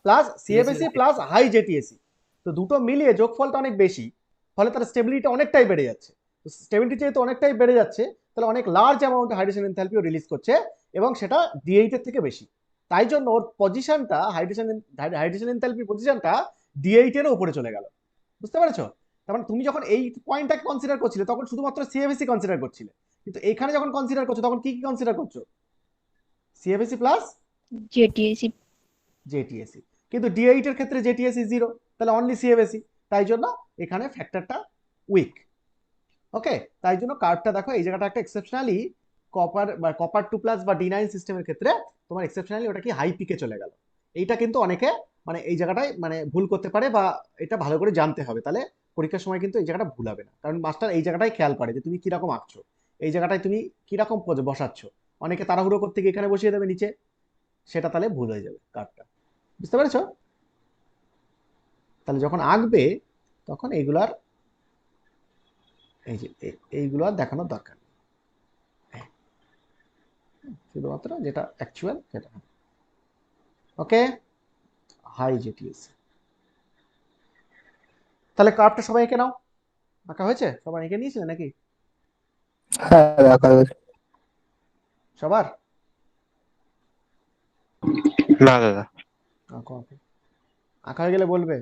plus JTSE plus high JTSE, তো দুটো মিলিয়ে যোগফলটা অনেক বেশি, ফলে তার স্টেবিলিটি অনেকটাই বেড়ে যাচ্ছে। তো স্টেবিলিটি যেহেতু অনেকটাই বেড়ে যাচ্ছে, তাহলে অনেক লার্জ অ্যামাউন্ট হাইড্রোজেন এনথালপিও রিলিজ করছে, এবং সেটা D8 এর থেকে বেশি। তাই জন্য ওর পজিশনটা হাইড্রোজেন এনথালপি পজিশনটা D8 এর উপরে চলে গেল। বুঝতে পেরেছো? তার মানে তুমি যখন এই পয়েন্টটাকে কনসিডার করছিলে তখন শুধুমাত্র CFSE কনসিডার করছিলে, কিন্তু এখানে যখন কনসিডার করছো তখন কি কনসিডার করছো? CFSE প্লাস JTSE JTSE, কিন্তু D8 এর ক্ষেত্রে JTSE 0, তাহলে অনলি CFSE, তাই জন্য এখানে ফ্যাক্টরটা উইক। ওকে, তাই জন্য কার্ভটা দেখো এই জায়গাটা একটা এক্সেপশনালি কপার 2+ বা D9 সিস্টেমের ক্ষেত্রে তোমার এক্সেপশনালি ওটা কি হাই পিকে চলে গেল। এইটা কিন্তু অনেকে মানে এই জায়গাটায় মানে ভুল করতে পারে, বা এটা ভালো করে জানতে হবে, তাহলে পরীক্ষার সময় কিন্তু এই জায়গাটা ভুল হবে না। কারণ মাস্টার এই জায়গাটাই খেয়াল করে যে তুমি কিরকম আঁকছো, এই জায়গাটায় তুমি কিরকম বসাচ্ছ। অনেকে তাড়াহুড়ো করতে গিয়ে এখানে বসিয়ে দেবে নিচে, সেটা তাহলে ভুল হয়ে যাবে কার্ভটা। বুঝতে পেরেছো? তাহলে যখন আঁকবে তখন এইগুলার এই যে এইগুলো আর দেখানোর দরকার নেই, শুধুমাত্র যেটা অ্যাকচুয়াল সেটা। ওকে, হাই JTSE। তাহলে কার্ভটা সবাই এঁকে নাও। আঁকা হয়েছে? সবাই এঁকে নিয়েছিলে নাকি হ্যাঁ রাখা হয়েছে। সবার? না দাদা। আঁকো আঁকো, আঁকা হয়ে গেলে বলবে।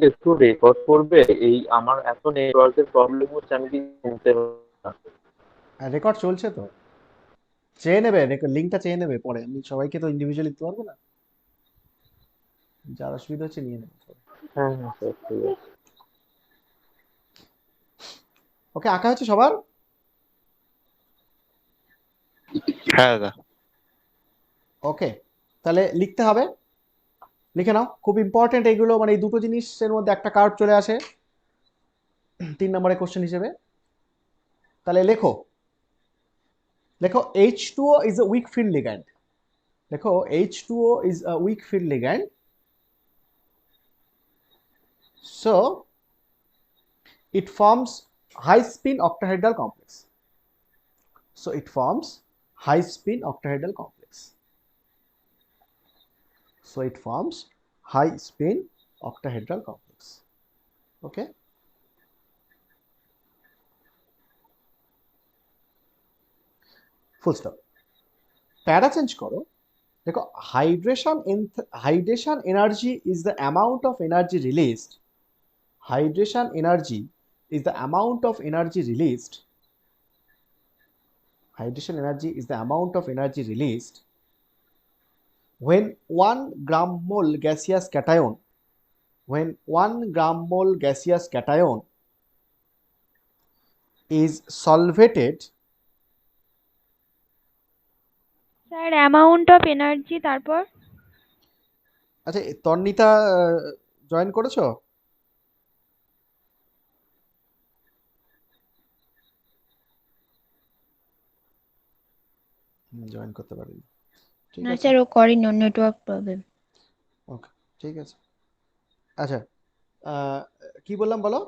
একটু রেকর্ড করবে, এই আমার এত নেটওয়ার্কের প্রবলেম হচ্ছে, আমি কি শুনতে পাচ্ছি না। রেকর্ড চলছে তো, চেয়ে নেবে, লিঙ্কটা চেয়ে নেবে পরে, আমি সবাইকে তো ইন্ডিভিজুয়ালি দিতে পারবো না, যার অসুবিধা হচ্ছে নিয়ে নেবে। হ্যাঁ হ্যাঁ স্যার, ঠিক আছে। ওকে, আঁকা হচ্ছে সবার? হ্যাঁ দাদা। ওকে, তাহলে লিখতে হবে, লিখে নাও। খুব ইম্পর্টেন্ট এইগুলো, মানে এই দুটো জিনিসের মধ্যে একটা কার্ভ চলে আসে 3 নম্বরের কোশ্চেন হিসেবে। তাহলে লেখো, দেখো H2O is a weak field ligand, দেখো H2O is a weak field ligand, so it forms high spin octahedral complex, so it forms high spin octahedral complex, so it forms high spin octahedral complex. Okay, full stop. প্যারা change করো, দেখো hydration energy is the amount of energy released, hydration energy is the amount of energy released, hydration energy is the amount of energy released when 1 gram mole gaseous cation, when 1 gram mole gaseous cation is solvated, sir amount of energy তারপর আচ্ছা তন্নিতা join করেছো? Join করতে পারিনি, ঠিক না আছে, sir ও করেনি, network problem. ওকে ঠিক আছে। আচ্ছা কি বললাম বলো?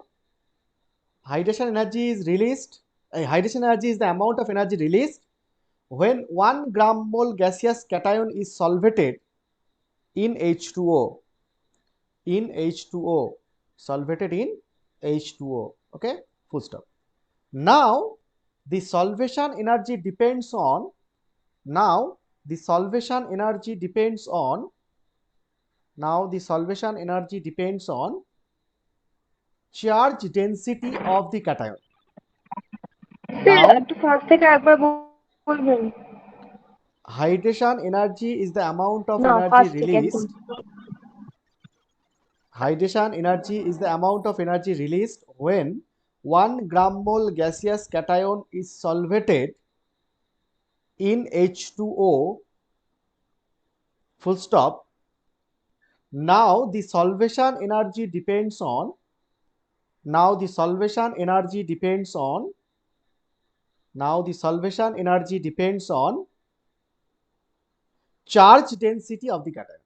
Hydration energy is released, hydration energy is the amount of energy released when 1 gram mole gaseous cation is solvated in H2O, in H2O, solvated in H2O. Okay, full stop. Now the solvation energy depends on, now the solvation energy depends on, now the solvation energy depends on charge density of the cation. Now একটু first থেকে একবার বলবেন। hydration energy is the amount of না energy first থেকে একদম। released, hydration energy is the amount of energy released when 1 gram mole gaseous cation is solvated in H2O, full stop. Now the solvation energy depends on, now the solvation energy depends on, now the solvation energy depends on charge density of the cation,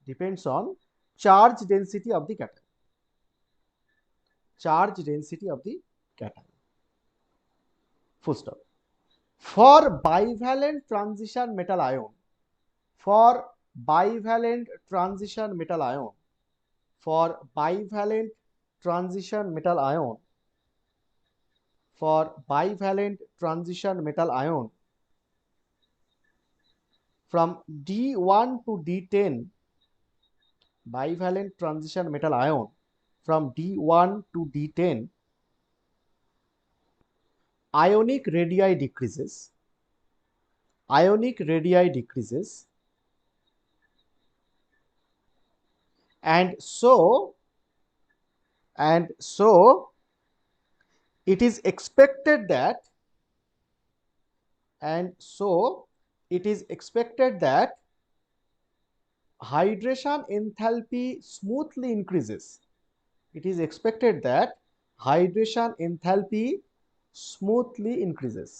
depends on charge density of the cation. charge density of the cation. Full stop. For bivalent transition metal ion, for bivalent transition metal ion, for bivalent transition metal ion, for bivalent transition metal ion, from D1 to D10, bivalent transition metal ion, from D1 to D10, ionic radii decreases, ionic radii decreases, and so it is expected that, and so it is expected that hydration enthalpy smoothly increases. It is expected that hydration enthalpy smoothly increases.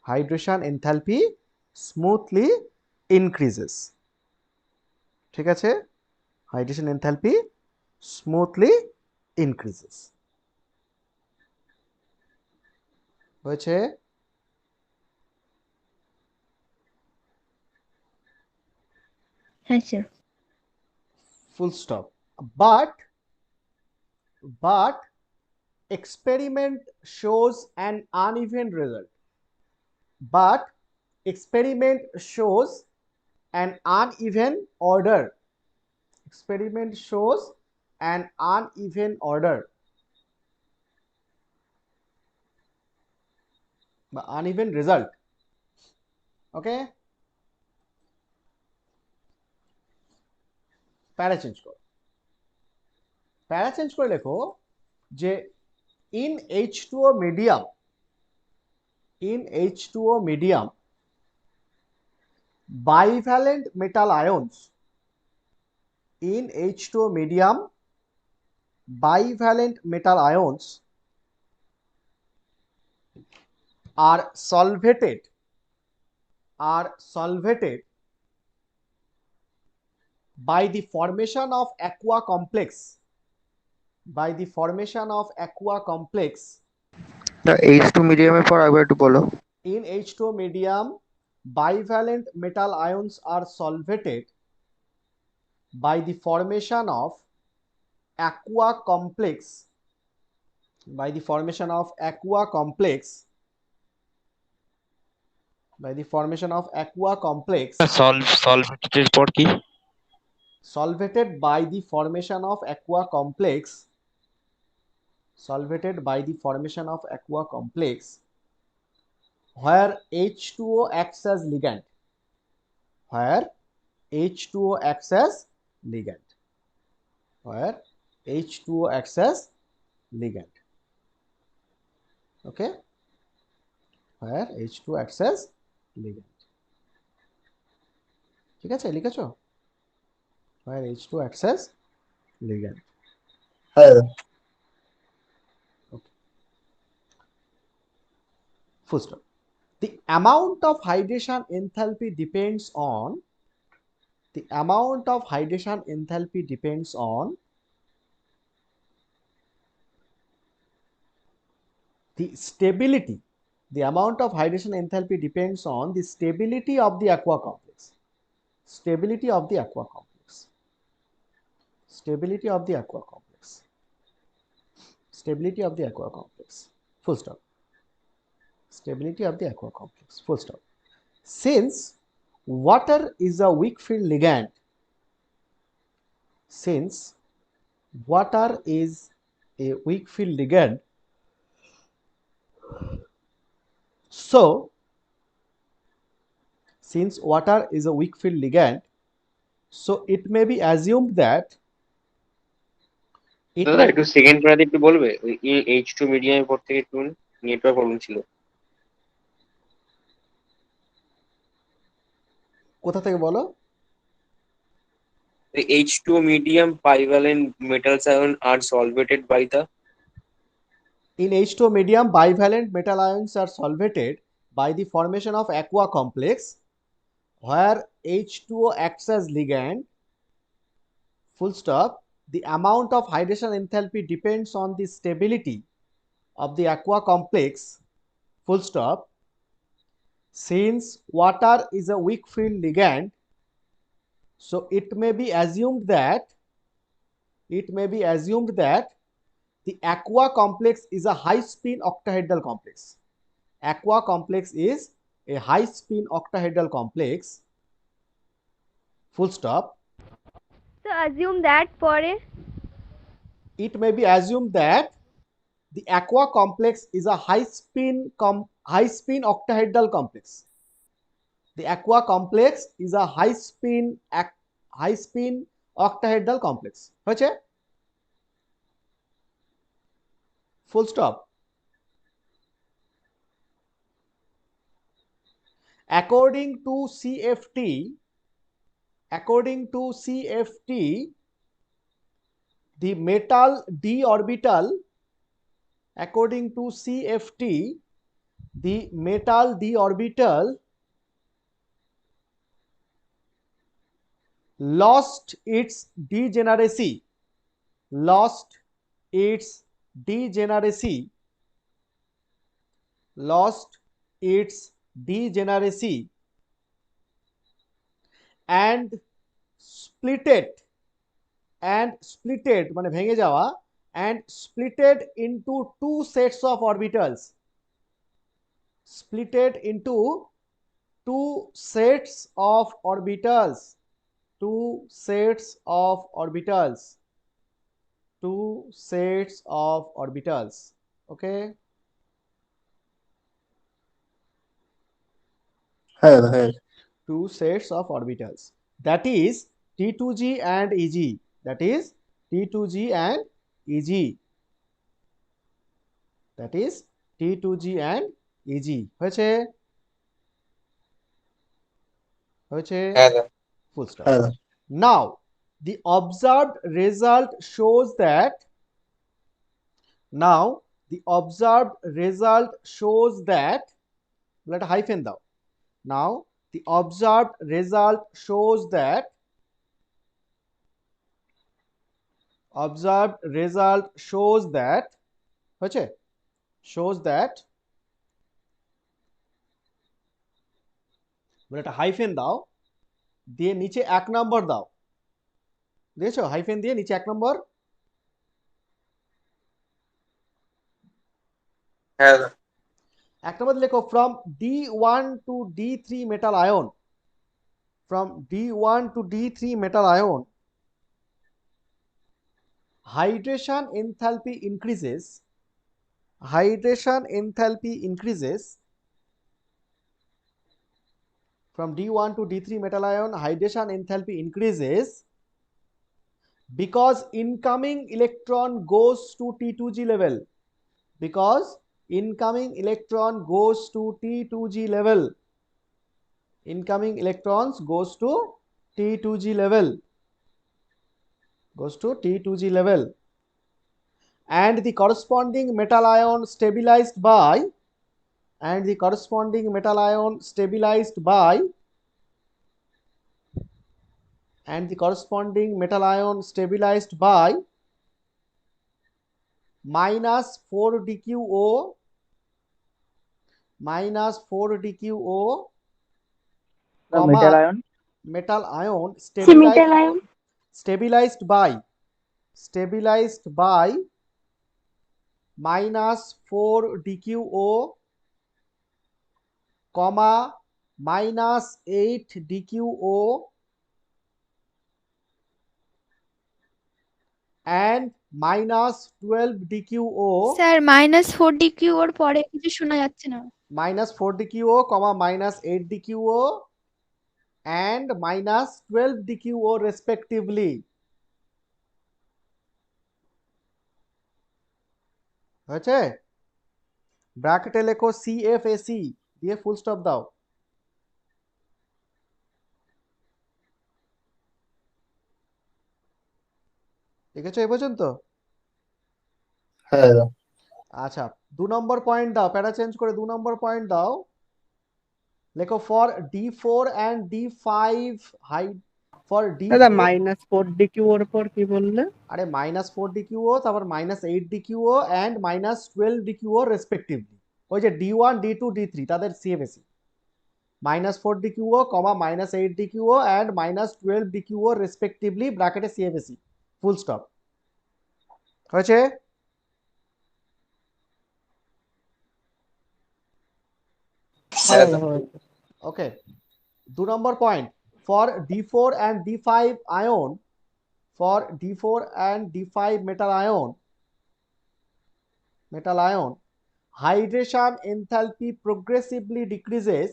Hydration enthalpy smoothly increases. ঠিক আছে? Hydration enthalpy smoothly increases. হয়েছে? হ্যাঁ sir. Full stop. But experiment shows an uneven result. But experiment shows an uneven order. Experiment shows an uneven order. Uneven result. Okay? প্যারা change করো, প্যারা change করে লেখো যে in H2O medium, in H2O medium, bivalent metal ions, in H2O medium, bivalent metal ions are solvated by the formation of aqua complex, by the formation of aqua complex. H2 মিডিয়ামের পর আবার একটু বলো। In H2O medium, bivalent metal ions are solvated by the formation of aqua complex, by the formation of aqua complex, by the formation of aqua complex, সলভেটের পর কি? solvated by the formation of aqua complex, solvated by the formation of aqua complex, where H2O acts as ligand, where H2O acts as ligand, where H2O acts as ligand. Okay, where H2O acts as ligand. ঠিক আছে, লিখেছো? Where H2 acts as ligand. হ্যাঁ। Okay. Full stop. The amount of hydration enthalpy depends on, the amount of hydration enthalpy depends on the stability. The amount of hydration enthalpy depends on the stability of the aqua complex. Stability of the aqua complex. Stability of the aqua complex. Stability of the aqua complex. Full stop. Stability of the aqua complex. Full stop. Since water is a weak field ligand, since water is a weak field ligand, so since water is a weak field ligand, so it may be assumed that it দাদা may, একটু second প্যারাতে একটু বলবে? ওই H2 মিডিয়ামের পর থেকে একটু network problem ছিল। কোথা থেকে বলো? The H2 medium bivalent metals ion are solvated by the, In H2O medium, bivalent metal ions are solvated by the formation of aqua complex, where H2O acts as ligand, full stop, the amount of hydration enthalpy depends on the stability of the aqua complex, full stop. Since water is a weak field ligand, so it may be assumed that the aqua complex is a high spin octahedral complex. Aqua complex is a high spin octahedral complex, full stop. So assume that পরে It may be assumed that the aqua complex is a high spin octahedral complex. The aqua complex is a high spin octahedral complex. হয়েছে? Full stop. According to CFT, the metal d orbital, according to CFT, the metal d orbital lost its degeneracy, and splitted মানে ভেঙে যাওয়া, and splitted into two sets of orbitals, two sets of orbitals. Okay, হ্যাঁ দাদা হ্যাঁ। two sets of orbitals, that is T2g and Eg, that is T2g and Eg, that is T2g and Eg. হয়েছে? হ্যাঁ দাদা। Full stop. হ্যাঁ দাদা। Now the observed result shows that let a hyphen দাও. Now the observed result shows that হয়েছে? shows that বলে একটা hyphen দাও, দিয়ে নিচে 1 নম্বর দাও, দিয়েছো? হাইফেন দিয়ে নিচে 1 নম্বর। হ্যাঁ দাদা। 1 নম্বর লেখো from D1 to D3 metal ion, from D1 to D3 metal ion, hydration enthalpy increases, from D1 to D3 metal ion, hydration enthalpy increases because incoming electron goes to T2g level, because incoming electron goes to T2g level, incoming electrons goes to T2g level, and the corresponding metal ion stabilized by minus 4 dQO, comma, metal ion metal ion সিমিটাল ion stabilized by minus 4 dQO, comma, minus 8 dQO and minus 12 dQO, sir -4 DQ ওর পরে কিছু শোনা যাচ্ছে না। minus 4 dQO, comma, minus 8 dQO and minus 12 dQO respectively. হয়েছে? ব্র্যাকেটে লেখো CFAC দিয়ে ফুল স্টপ দাও। লিখেছো এই পর্যন্ত? হ্যাঁ দাদা। আচ্ছা, 2 নম্বর পয়েন্ট দাও, প্যারা চেঞ্জ করে 2 নম্বর পয়েন্ট দাও। লেখো for D4 and D5 for D দাদা -4 DQ ওর পর কি বললে? আরে -4 DQO, তারপর -8 DQO অ্যান্ড -12 DQO রেসপেক্টিভলি। ওই যে D1 D2 D3 তাদের CFSE -4 DQO, -8 DQO and -12 DQO respectively ব্র্যাকেটে CFSE, ফুল স্টপ। হয়েছে? হ্যাঁ দাদা। Okay, 2 number point, for D4 and D5 ion, for D4 and D5 metal ion, hydration enthalpy progressively decreases.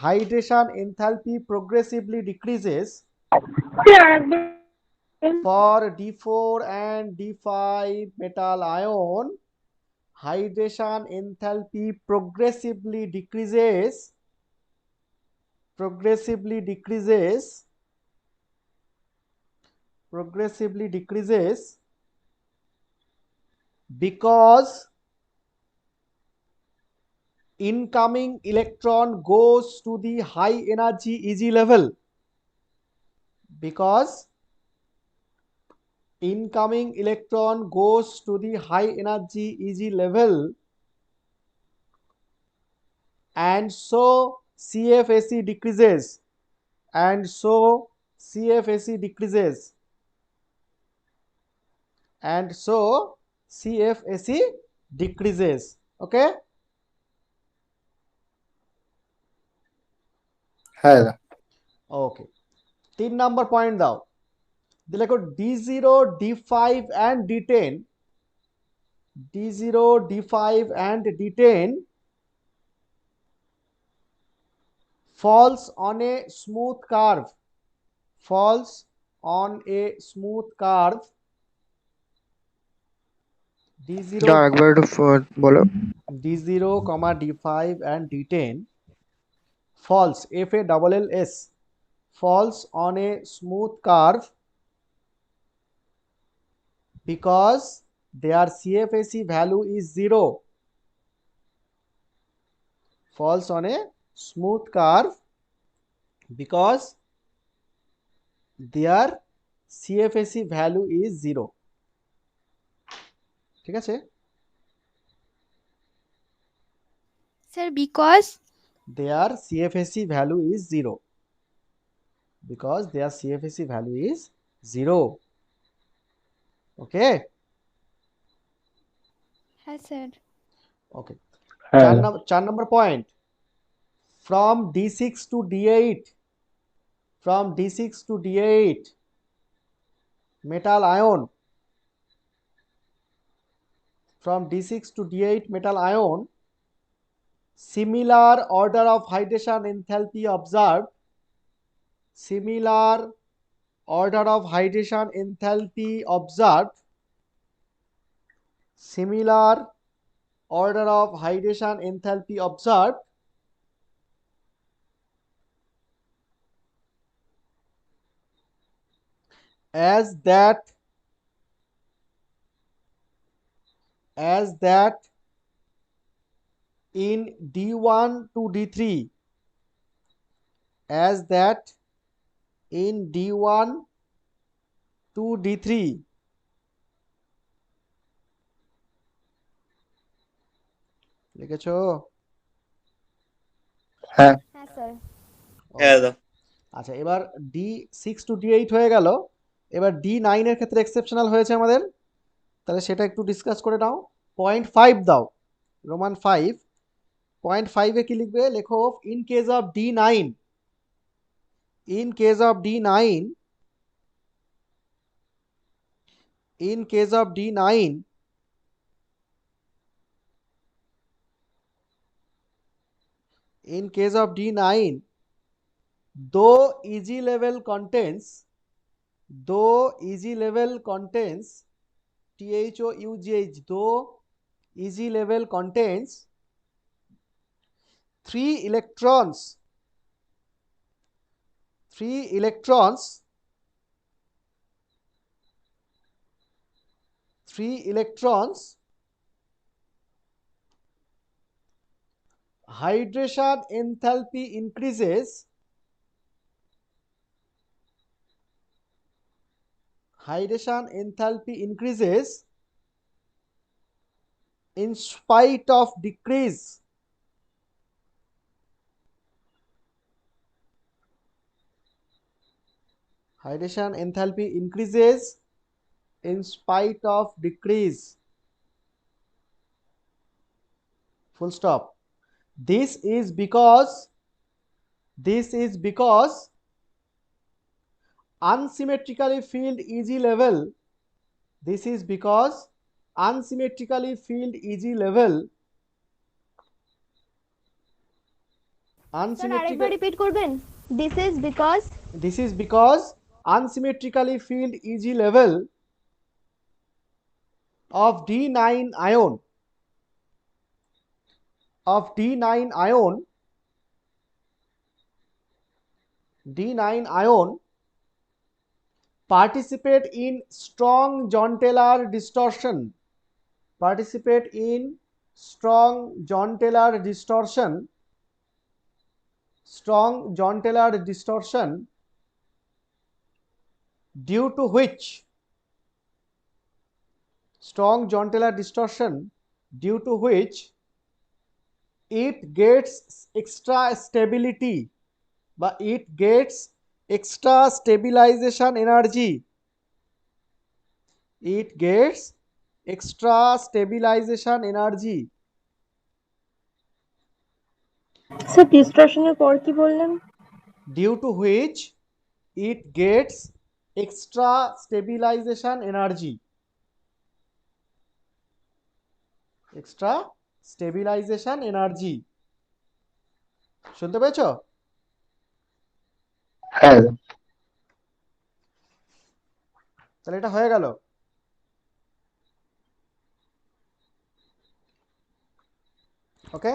Hydration enthalpy progressively decreases for D4 and D5 metal ion. Hydration enthalpy progressively decreases because incoming electron goes to the high energy Eg level. Because incoming electron goes to the high energy Eg level, and so CFSE decreases. And so CFSE decreases. And so CFSE decreases. Okay? হ্যাঁ দাদা। ওকে, 3 নম্বর point দাও। দেখো D0 D5 and D10, D0 D5 and D10 falls on a smooth curve, falls on a smooth curve. D0 একবার একটু বলো। D0, D5 and D10 falls, FALLS, falls on a smooth curve because their CFSE value is 0. Falls on a smooth curve because their CFSE value is 0. ঠিক আছে? Sir, because Their CFSE value is 0. Because their CFSE value is 0. Okay? yes, sir. Okay. হ্যাঁ 4 number point. From D6 to D8, from D6 to D8, metal ion, from D6 to D8 metal ion, similar order of hydration enthalpy observed, similar order of hydration enthalpy observed, similar order of hydration enthalpy observed as that in D1 to D3, as that in D1 to D3. লিখেছো? হ্যাঁ Yes, sir. হ্যাঁ দাদা। আচ্ছা, এবার D6 to D8 হয়ে গেল। এবার D9 এর ক্ষেত্রে এক্সেপশনাল হয়েছে আমাদের, তাহলে সেটা একটু ডিসকাস করে নাও। 0.5 দাও, রোমান 5। 0.5 এ কি লিখবে? লেখো in case of D9, in case of D9, in case of D9, in case of D9, though Eg level contains, though Eg level contains, THOUGH, though Eg level contains 3 electrons, 3 electrons, 3 electrons, hydration enthalpy increases, hydration enthalpy increases in spite of decrease hydration enthalpy increases in spite of decrease, full stop. This is because unsymmetrically filled Eg level, this is because unsymmetrically filled Eg level, আরেকবার repeat করবেন? this is because unsymmetrically filled Eg level of D9 ion participate in strong John Taylor distortion, due to which it gets extra stability বা it gets extra stabilization energy, sir ডিস্টরশনের পর কি বললেন? due to which it gets extra stabilization energy, শুনতে পেয়েছো? হ্যাঁ তাহলে এটা হয়ে গেল। ওকে,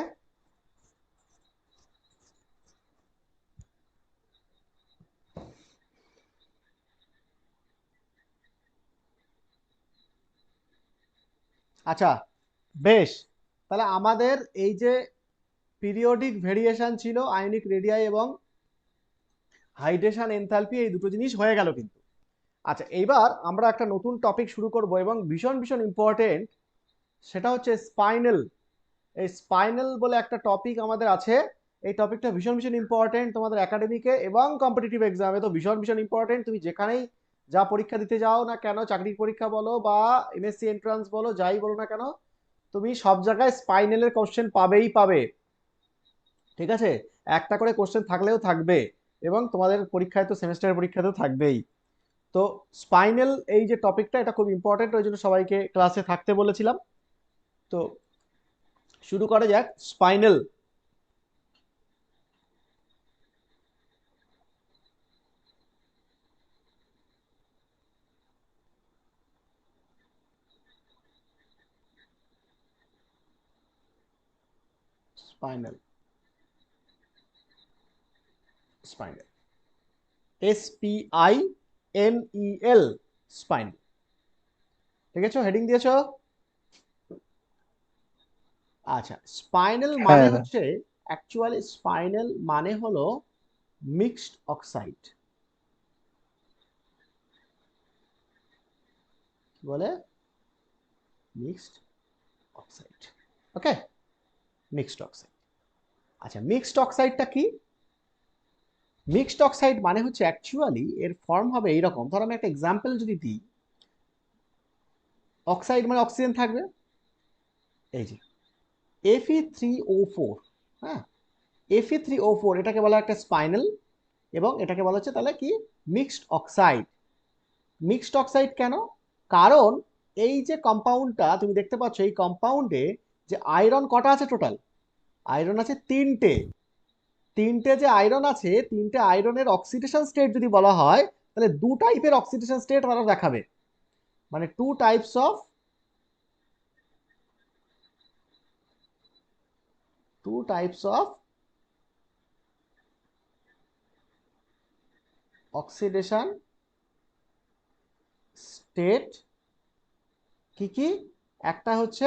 আচ্ছা বেশ, তাহলে আমাদের এই যে পিরিয়ডিক ভেরিয়েশন ছিল আয়নিক রেডিয়াই এবং হাইড্রেশন এনথালপি, এই দুটো জিনিস হয়ে গেল কিন্তু। আচ্ছা এইবার আমরা একটা নতুন টপিক শুরু করব এবং ভীষণ ভীষণ ইম্পর্টেন্ট, সেটা হচ্ছে স্পাইনাল। এই স্পাইনাল বলে একটা টপিক আমাদের আছে, এই টপিকটা ভীষণ ভীষণ ইম্পর্টেন্ট তোমাদের একাডেমিকে এবং কম্পিটিটিভ এক্সামে তো ভীষণ ভীষণ ইম্পর্টেন্ট। তুমি যেখানেই যা পরীক্ষা দিতে যাও না কেন, চাকরির পরীক্ষা বলো বা এমএসসি এন্ট্রান্স বলো, যাই বলো না কেন, তুমি সব জায়গায় স্পাইনালের কোশ্চেন পাবেই পাবে, ঠিক আছে? একটা করে কোশ্চেন থাকলেও থাকবে এবং তোমাদের পরীক্ষায় তো সেমিস্টারের পরীক্ষাতেও থাকবেই। তো স্পাইনাল এই যে টপিকটা, এটা খুব ইম্পর্টেন্ট, ওই জন্য সবাইকে ক্লাসে থাকতে বলেছিলাম। তো শুরু করা যাক। স্পাইনাল, স্পাইনাল SPINEL, স্পাইন, ঠিক আছে? হেডিং দিয়েছো? আচ্ছা, স্পাইনাল মানে হচ্ছে, অ্যাকচুয়ালি স্পাইনাল মানে হলো মিক্সড অক্সাইড। কি বলে? Mixed oxide. Okay, mixed oxide. আচ্ছা, মিক্সড অক্সাইডটা কি? মিক্সড অক্সাইড মানে হচ্ছে অ্যাকচুয়ালি এর ফর্ম হবে এইরকম। ধর আমি একটা এক্সাম্পল যদি দিই, অক্সাইড মানে অক্সিজেন থাকবে, এই যে Fe3O4, হ্যাঁ, Fe3O4 এটাকে বলা একটা স্পাইনাল এবং এটাকে বলা হচ্ছে তাহলে কি মিক্সড অক্সাইড। মিক্সড অক্সাইড কেন? কারণ এই যে কম্পাউন্ডটা তুমি দেখতে পাচ্ছ, এই কম্পাউন্ডে যে আয়রন কটা আছে টোটাল? আয়রন আছে তিনটে। তিনটে যে আয়রন আছে, তিনটে আয়রনের অক্সিডেশন স্টেট যদি বলা হয়, তাহলে দু টাইপের অক্সিডেশন স্টেট তারা দেখাবে, মানে two types of oxidation state. কি কি? একটা হচ্ছে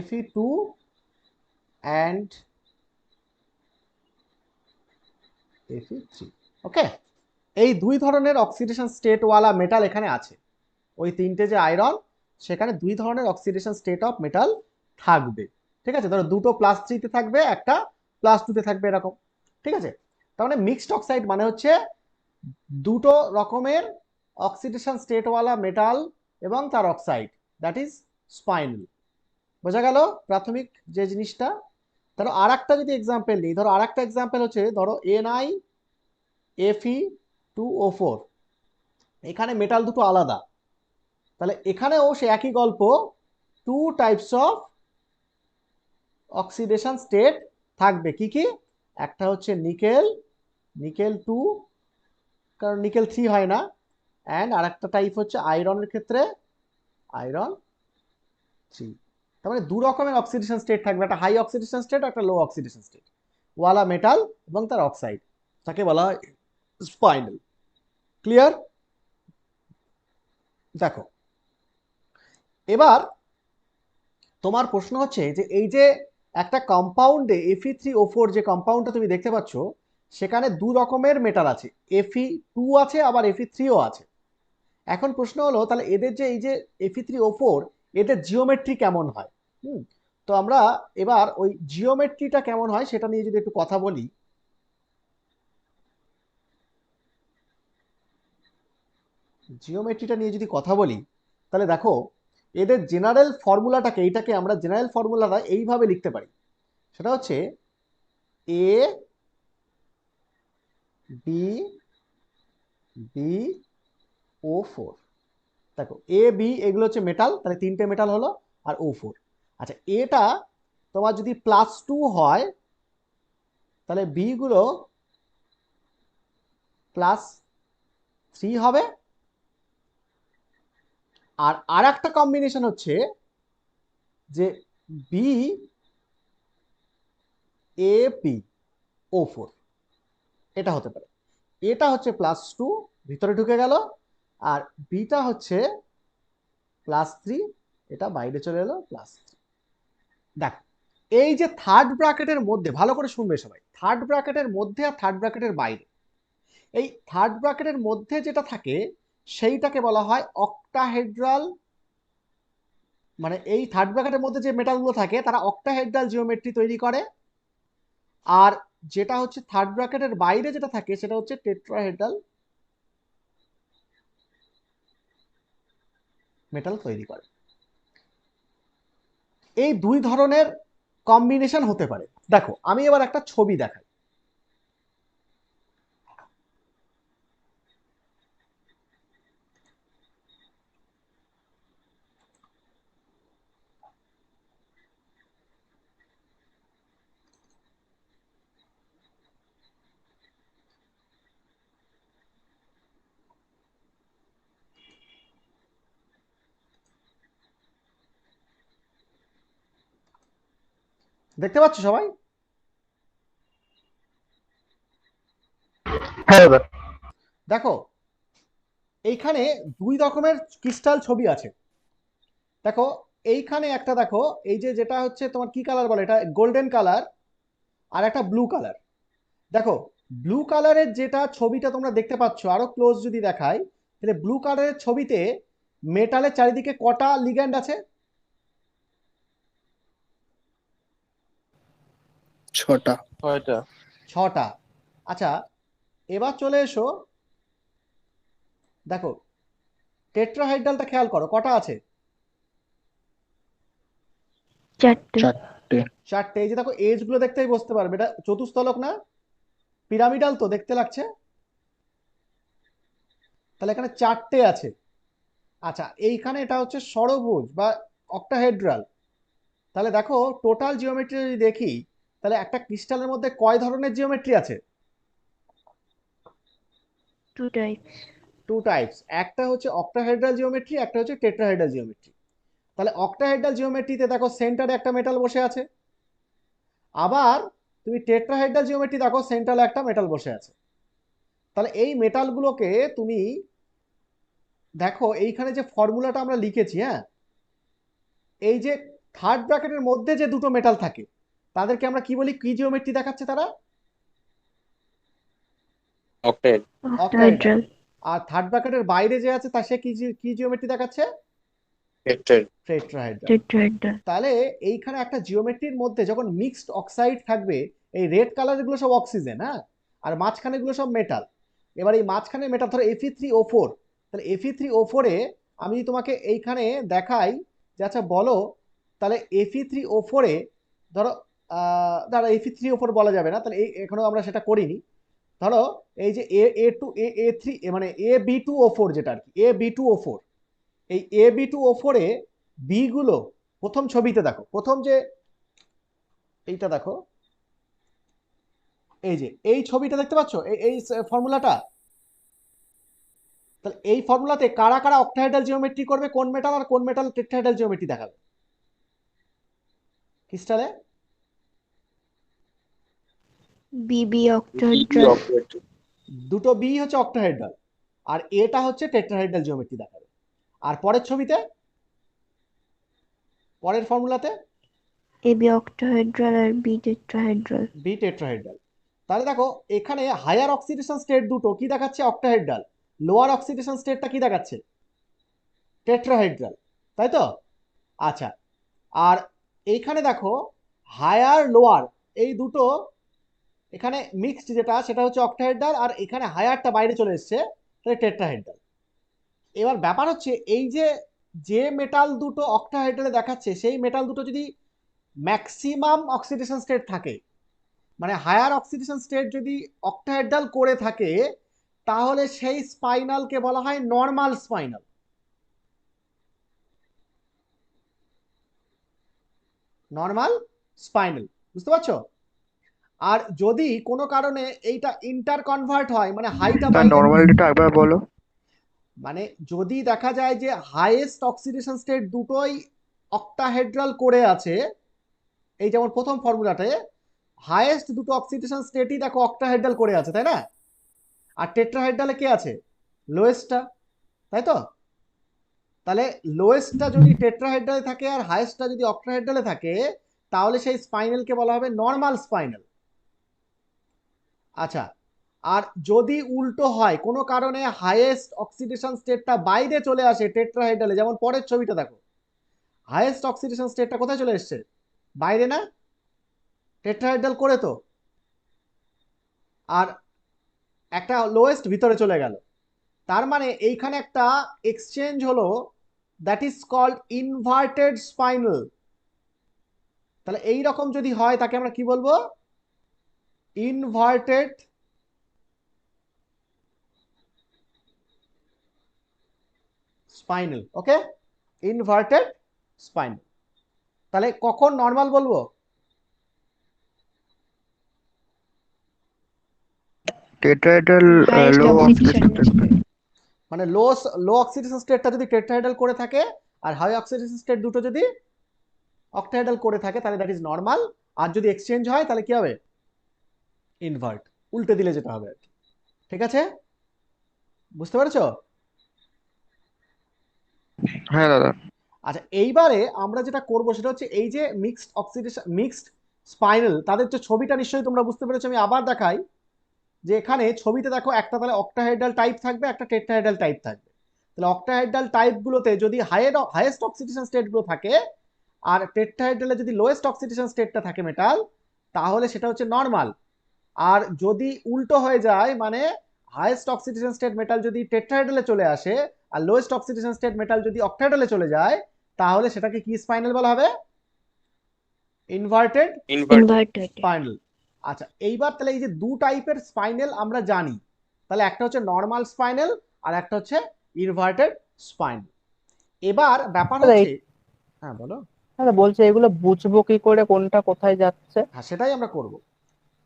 Fe2 and Fe3। ওকে, এই দুই ধরনের অক্সিডেশন স্টেট ওয়ালা মেটাল এখানে আছে। ওই তিনটে যে আয়রন, সেখানে দুই ধরনের অক্সিডেশন স্টেট অফ মেটাল থাকবে। ঠিক আছে, ধরো দুটো +3 থাকবে, একটা +2 থাকবে, এরকম। ঠিক আছে, তার মানে মিক্সড অক্সাইড মানে হচ্ছে দুটো রকমের অক্সিডেশন স্টেটওয়ালা মেটাল এবং তার অক্সাইড, দ্যাট ইজ স্পাইনাল। বোঝা গেল প্রাথমিক যে জিনিসটা। ধরো আর একটা যদি এক্সাম্পল নিই, ধরো আর একটা এক্সাম্পল হচ্ছে, ধরো NiFe2O4, এখানে মেটাল দুটো আলাদা, তাহলে এখানেও সে একই গল্প, 2 টাইপস অফ অক্সিডেশন স্টেট থাকবে। কি কি? একটা হচ্ছে নিকেল 2, কারণ নিকেল 3 হয় না, অ্যান্ড আর একটা টাইপ হচ্ছে আয়রনের ক্ষেত্রে আয়রন 3। তার মানে দু রকমের অক্সিডেশন স্টেট থাকবে, একটা হাই অক্সিডেশন স্টেট, একটা লো অক্সিডেশন স্টেট ওয়ালা মেটাল এবং তার অক্সাইড, তাকে বলা হয় স্পাইনাল। ক্লিয়ার? দেখো এবার তোমার প্রশ্ন হচ্ছে যে এই যে একটা কম্পাউন্ডে Fe3O4 যে কম্পাউন্ডটা তুমি দেখতে পাচ্ছ, সেখানে দু রকমের মেটাল আছে, Fe2 আছে আবার Fe3ও আছে। এখন প্রশ্ন হলো তাহলে এদের যে এই যে Fe3O4, এদের জিওমেট্রি কেমন হয়? তো আমরা এবার ওই জিওমেট্রিটা কেমন হয় সেটা নিয়ে যদি একটু কথা বলি। জিওমেট্রিটা নিয়ে যদি কথা বলি, তাহলে দেখো এদের জেনারেল ফর্মুলাটাকে, এইটাকে আমরা জেনারেল ফর্মুলাটা এইভাবে লিখতে পারি, সেটা হচ্ছে ABBO4। দেখো AB এগুলো হচ্ছে মেটাল, তাহলে তিনটে মেটাল হলো, আর O4। আচ্ছা, এটা তোমার যদি +2 হয়, তাহলে B গুলো +3 হবে। আর আরেকটা কম্বিনেশন হচ্ছে যে BAPO4, এটা হতে পারে। এটা হচ্ছে +2 ভিতরে ঢুকে গেল, আর বিটা হচ্ছে +3, এটা বাইরে চলে এলো +3। দেখ এই যে থার্ড ব্র্যাকেটের মধ্যে, ভালো করে শুনবে সবাই, থার্ড ব্র্যাকেটের মধ্যে আর থার্ড ব্র্যাকেটের বাইরে, এই থার্ড ব্র্যাকেটের মধ্যে যেটা থাকে সেইটাকে বলা হয় অক্টাহেড্রাল, মানে এই থার্ড ব্র্যাকেটের মধ্যে যে মেটালগুলো থাকে তারা অক্টাহেড্রাল জিওমেট্রি তৈরি করে, আর যেটা হচ্ছে থার্ড ব্র্যাকেটের বাইরে যেটা থাকে সেটা হচ্ছে টেট্রাহেড্রাল মেটাল তৈরি করে। এই দুই ধরনের কম্বিনেশন হতে পারে। দেখো আমি এবার একটা ছবি দেখাই। দেখতে পাচ্ছ সবাই? হ্যাঁ দাদা। দেখো এইখানে দুই রকমের ক্রিস্টাল ছবি আছে। দেখো এইখানে একটা, দেখো এই যে যেটা হচ্ছে তোমার কি কালার বলে, এটা গোল্ডেন কালার, আর একটা ব্লু কালার। দেখো ব্লু কালারের যেটা ছবিটা তোমরা দেখতে পাচ্ছ, আরো ক্লোজ যদি দেখাই, তাহলে ব্লু কালারের ছবিতে মেটালের চারিদিকে কটা লিগ্যান্ড আছে? 6টা। 6টা। 6টা। আচ্ছা এবার চলে এসো, দেখো টেট্রাহাইড্রালটা খেয়াল করো, কটা আছে? 4টে। 4টে। এই যে দেখো এজ গুলো দেখতেই বুঝতে পারবে এটা চতুস্তলক না, পিরামিডাল তো দেখতে লাগছে, তাহলে এখানে 4টে আছে। আচ্ছা এইখানে এটা হচ্ছে ষড়ভুজ বা অক্টাহেড্রাল। তাহলে দেখো টোটাল জিওমেট্রি যদি দেখি, তাহলে একটা ক্রিস্টালের মধ্যে কয় ধরনের জিওমেট্রি আছে? 2 টাইপস। 2 টাইপস, একটা হচ্ছে অক্টাহেড্রাল জিওমেট্রি, একটা হচ্ছে টেট্রাহেড্রাল জিওমেট্রি। তাহলে অক্টাহেড্রাল জিওমেট্রিতে দেখো সেন্টারে একটা মেটাল বসে আছে, আবার তুমি টেট্রাহেড্রাল জিওমেট্রি দেখো সেন্টারে একটা মেটাল বসে আছে। তাহলে এই মেটালগুলোকে তুমি দেখো, এইখানে যে ফর্মুলাটা আমরা লিখেছি, হ্যাঁ, এই যে থার্ড ব্র্যাকেটের মধ্যে যে দুটো মেটাল থাকে তাদেরকে আমরা কি বলি, কি জিওমেট্রি দেখাচ্ছে তারা? অক্টেট। অক্টাহেড্রাল। আর থার্ড ব্র্যাকেটের বাইরে যে আছে তা সে কি জিওমেট্রি দেখাচ্ছে? টেট্রাহেড। টেট্রাহেড্রাল। টেট্রাহেড্রাল। তাহলে এইখানে একটা জিওমেট্রির মধ্যে যখন মিক্সড অক্সাইড থাকবে, এই রেড কালার গুলো সব অক্সিজেন, হ্যাঁ, আর মাঝখানে গুলো সব মেটাল। এবার এই মাঝখানে মেটাল ধরো Fe3O4, তাহলে Fe3O4 এ আমি তোমাকে এইখানে দেখাই যে আচ্ছা বলো, তাহলে Fe3O4 এ ধরো দাঁড়া, Fe3O4 বলা যাবে না, তাহলে এখনো আমরা সেটা করিনি। ধরো এই যে A3 মানে AB2O4 যেটা আর কি, AB2O4, এই AB2O4 এ বি গুলো প্রথম ছবিতে দেখো, প্রথম যে এইটা দেখো, এই যে এই ছবিটা দেখতে পাচ্ছ, এই ফর্মুলাটা, তাহলে এই ফর্মুলাতে কারা কারা অক্টাহেড্রাল জিওমেট্রি করবে, কোন মেটাল আর কোন মেটাল টেট্রাহেড্রাল জিওমেট্রি দেখাবে ক্রিস্টালে? বিবি অক্টাহেড্রাল। দুটো বি হচ্ছে অক্টাহেড্রাল আর এটা হচ্ছে টেট্রাহেড্রাল জিওমেট্রি দেখাবে। আর পরের ছবিতে, পরের ফর্মুলাতে এবি অক্টাহেড্রাল আর বি টেট্রাহেড্রাল। B tetrahedral. তাহলে দেখো এখানে হায়ার অক্সিডেশন স্টেট দুটো কি দেখাচ্ছে? অক্টাহেড্রাল। লোয়ার অক্সিডেশন স্টেটটা কি দেখাচ্ছে? টেট্রাহেড্রাল, তাই তো? আচ্ছা, আর এইখানে দেখো হায়ার লোয়ার এই দুটো এখানে মিক্সড যেটা সেটা হচ্ছে অক্টাহেড্রাল, আর এখানে হায়ারটা বাইরে চলে এসছে, তাহলে টেট্রাহেড্রাল। এবার ব্যাপার হচ্ছে এই যে মেটাল দুটো অক্টাহেড্রালে দেখাচ্ছে, সেই মেটাল দুটো যদি ম্যাক্সিমাম অক্সিডেশন স্টেট থাকে, মানে হায়ার অক্সিডেশন স্টেট যদি অক্টাহেড্রাল করে থাকে, তাহলে সেই স্পাইনালকে বলা হয় নর্মাল স্পাইনাল। নর্মাল স্পাইনাল, বুঝতে পারছো? আর যদি কোনো কারণে এইটা ইন্টার কনভার্ট হয়, মানে হাইটা নর্মালিটা একবার বলো। মানে যদি দেখা যায় যে হাইয়েস্ট অক্সিডেশন স্টেট দুটোই অক্টাহেড্রাল করে আছে, এই যেমন প্রথম ফর্মুলাতে হাইয়েস্ট দুটো অক্সিডেশন স্টেটই দেখো অক্টাহেড্রাল করে আছে, তাই না? আর টেট্রাহেড্রালে কে আছে? লোয়েস্টটা, তাই তো? তাহলে লোয়েস্টটা যদি টেট্রাহেড্রালে থাকে আর হাইয়েস্টটা যদি অক্টাহেড্রালে থাকে, তাহলে সেই স্পাইনালকে বলা হবে নর্মাল স্পাইনাল। আচ্ছা, আর যদি উল্টো হয়, কোনো কারণে হাইয়েস্ট অক্সিডেশন স্টেটটা বাইরে চলে আসে টেট্রাহেড্রালে, যেমন পরের ছবিটা দেখো, হাইয়েস্ট অক্সিডেশন স্টেটটা কোথায় চলে এসছে? বাইরে না? টেট্রাহেড্রাল করে তো, আর একটা লোয়েস্ট ভিতরে চলে গেল, তার মানে এইখানে একটা এক্সচেঞ্জ হলো, that is called inverted spinel. তাহলে এই রকম যদি হয় তাকে আমরা কি বলবো? Inverted spinel. Okay, inverted spinel. তাহলে কখন নর্মাল বলবো? Tetrahedral highest low oxidation oxidation. মানে লো অক্সিডেশন স্টেটটা যদি টেট্রাহেড্রাল করে থাকে আর হাই অক্সিডেশন স্টেট দুটো যদি অক্টাহেড্রাল করে থাকে, তাহলে দ্যাট ইজ নর্মাল। আর যদি এক্সচেঞ্জ হয় তাহলে কি হবে? ইনভার্ট, উল্টে দিলে যেটা হবে আর কি। ঠিক আছে, বুঝতে পেরেছো? হ্যাঁ দাদা। আচ্ছা, এইবারে আমরা যেটা করব সেটা হচ্ছে এই যে মিক্সড অক্সিডেশন মিক্সড স্পাইনাল, তাদের যে ছবিটা নিশ্চয়ই তোমরা বুঝতে পেরেছো, আমি আবার দেখাই যে এখানে ছবিতে দেখো একটা তাহলে অক্টাহেড্রাল টাইপ থাকবে, একটা টেট্রাহেড্রাল টাইপ থাকবে। তাহলে অক্টাহেড্রাল টাইপগুলোতে যদি হাইয়েস্ট অক্সিডেশন স্টেটগুলো থাকে আর টেট্রাহেড্রালে যদি লোয়েস্ট অক্সিডেশন স্টেটটা থাকে মেটাল, তাহলে সেটা হচ্ছে নর্মাল। আর যদি উল্টো হয়ে যায়, মানে হাইয়েস্ট অক্সিডেশন স্টেট মেটাল যদি টেট্রাহেড্রালে চলে আসে আর লোয়েস্ট অক্সিডেশন স্টেট মেটাল যদি অক্টাহেড্রালে চলে যায়, তাহলে সেটাকে কি স্পাইনাল বলা হবে? Inverted inverted spinal. আচ্ছা, এইবার তাহলে এই যে দু টাইপের স্পাইনাল আমরা জানি, তাহলে একটা হচ্ছে নর্মাল স্পাইনাল আর একটা হচ্ছে ইনভার্টেড স্পাইনাল। এবার ব্যাপার হচ্ছে, হ্যাঁ বলো। দাদা বলছে এগুলো বুঝবো কি করে কোনটা কোথায় যাচ্ছে? হ্যাঁ, সেটাই আমরা করব,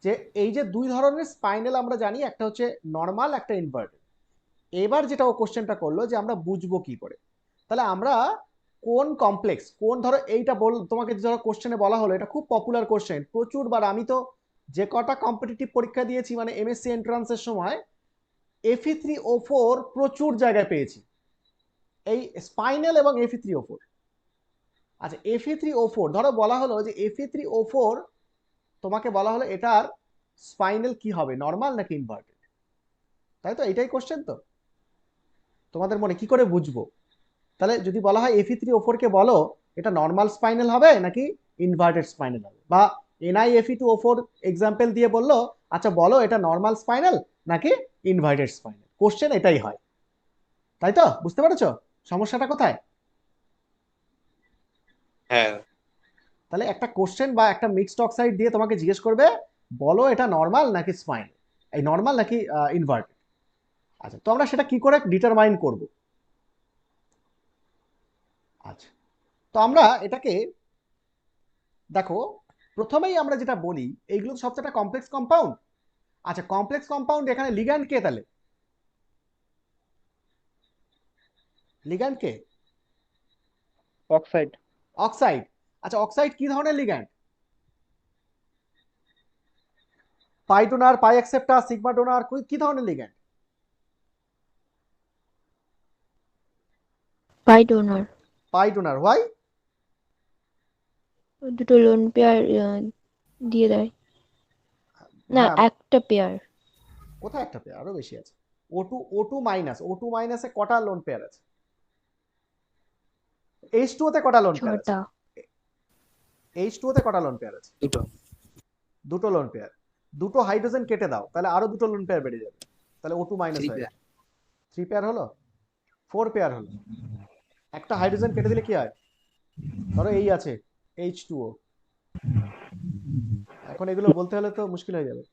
যে এই যে দুই ধরনের স্পাইনাল আমরা জানি, একটা হচ্ছে নর্মাল, একটা ইনভার্টেড। এবার যেটা ও কোশ্চেনটা করলো যে আমরা বুঝবো কি করে, তাহলে আমরা কোন কমপ্লেক্স, কোন ধরো এইটা তোমাকে ধরো কোশ্চেনে বলা হলো, এটা খুব পপুলার কোশ্চেন, প্রচুরবার আমি তো যে কটা কম্পিটিটিভ পরীক্ষা দিয়েছি, মানে এমএসসি এন্ট্রান্সের সময় Fe3O4 প্রচুর জায়গায় পেয়েছি, এই স্পাইনাল এবং Fe3O4। আচ্ছা, Fe3O4 ধরো বলা হলো যে Fe3O4 তোমাকে বলা হলো এটার স্পাইনাল কি হবে, নর্মাল নাকি ইনভার্টেড? তাই তো, এটাই কোশ্চেন তো। তোমাদের মনে কি করে বুঝবো? তাহলে যদি বলা হয় Fe3O4 কে বলো এটা নর্মাল স্পাইনাল হবে নাকি ইনভার্টেড স্পাইনাল হবে, বা NiFe2O4 এক্সাম্পল দিয়ে বললো আচ্ছা বলো এটা নর্মাল স্পাইনাল নাকি ইনভার্টেড স্পাইনাল, কোশ্চেন এটাই হয়। তাই তো, বুঝতে পেরেছো সমস্যাটা কোথায়? হ্যাঁ তাহলে একটা কোশ্চেন বা একটা মিক্সড অক্সাইড দিয়ে তোমাকে জিজ্ঞেস করবে বলো এটা নর্মাল নাকি স্পাইনাল, এই নর্মাল নাকি ইনভার্টেড। আচ্ছা, তো আমরা সেটা কি করে ডিটারমাইন করব? আচ্ছা, তো আমরা এটাকে দেখো, প্রথমেই আমরা যেটা বলি এইগুলো সবচেয়ে কমপ্লেক্স কম্পাউন্ড। আচ্ছা, কমপ্লেক্স কম্পাউন্ড এখানে লিগ্যান্ড কে? তাহলে লিগ্যান্ড কে? অক্সাইড। অক্সাইড। আচ্ছা, অক্সাইড কি ধরনের ligand? Pi donor, pi acceptor, sigma donor, কি ধরনের ligand? Pi donor. Pi donor. Why? দুটো লোন পেয়ার দিয়ে দেয় না, হ্যাঁ, একটা পেয়ার। কোথায় একটা পেয়ার? আরো বেশি আছে। O2 মাইনাস, O2 মাইনাসে কটা লোন পেয়ার আছে? H2O তে কটা লোন পেয়ার আছে? 6টা। H2O তে কটা লোন পেয়ার আছে? দুটো। দুটো লোন পেয়ার। দুটো হাইড্রোজেন কেটে দাও, তাহলে আরো দুটো লোন পেয়ার বেড়ে যাবে, তাহলে O2 মাইনাস 3 হয়ে পেয়ার। যাবে। 3 পেয়ার হলো, 4 পেয়ার হলো। একটা হাইড্রোজেন কেটে দিলে কি হয়? ধরো এই আছে H2O। এখন এগুলো বলতে হলে তো মুশকিল হয়ে যাবে।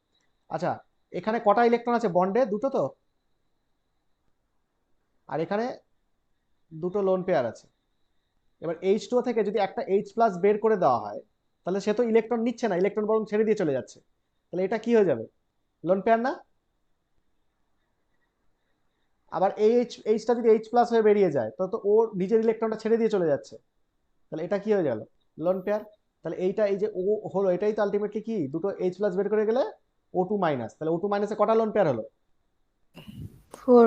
আচ্ছা, এখানে কটা ইলেকট্রন আছে বন্ডে? দুটো তো। আর এখানে দুটো লোন পেয়ার আছে। এবার H2O থেকে যদি একটা H+ বের করে দেওয়া হয় তাহলে সে তো ইলেকট্রন নিচ্ছে না, ইলেকট্রন বরং ছেড়ে দিয়ে চলে যাচ্ছে, তাহলে এটা কি হয়ে যাবে? লোন পেয়ার না? আবার এইচটা যদি H+ হয়ে বেরিয়ে যায় তো তো ও নিজের ইলেকট্রনটা ছেড়ে দিয়ে চলে যাচ্ছে, তাহলে এটা কি হয়ে গেল? Lone pair. তাহলে এইটা, এই যে ও হলো, এটাই তো আলটিমেটলি কি, দুটো H+ বের করে গেলে O2 মাইনাস, তাহলে O2 মাইনাসে কটা লোন পেয়ার হলো? 4,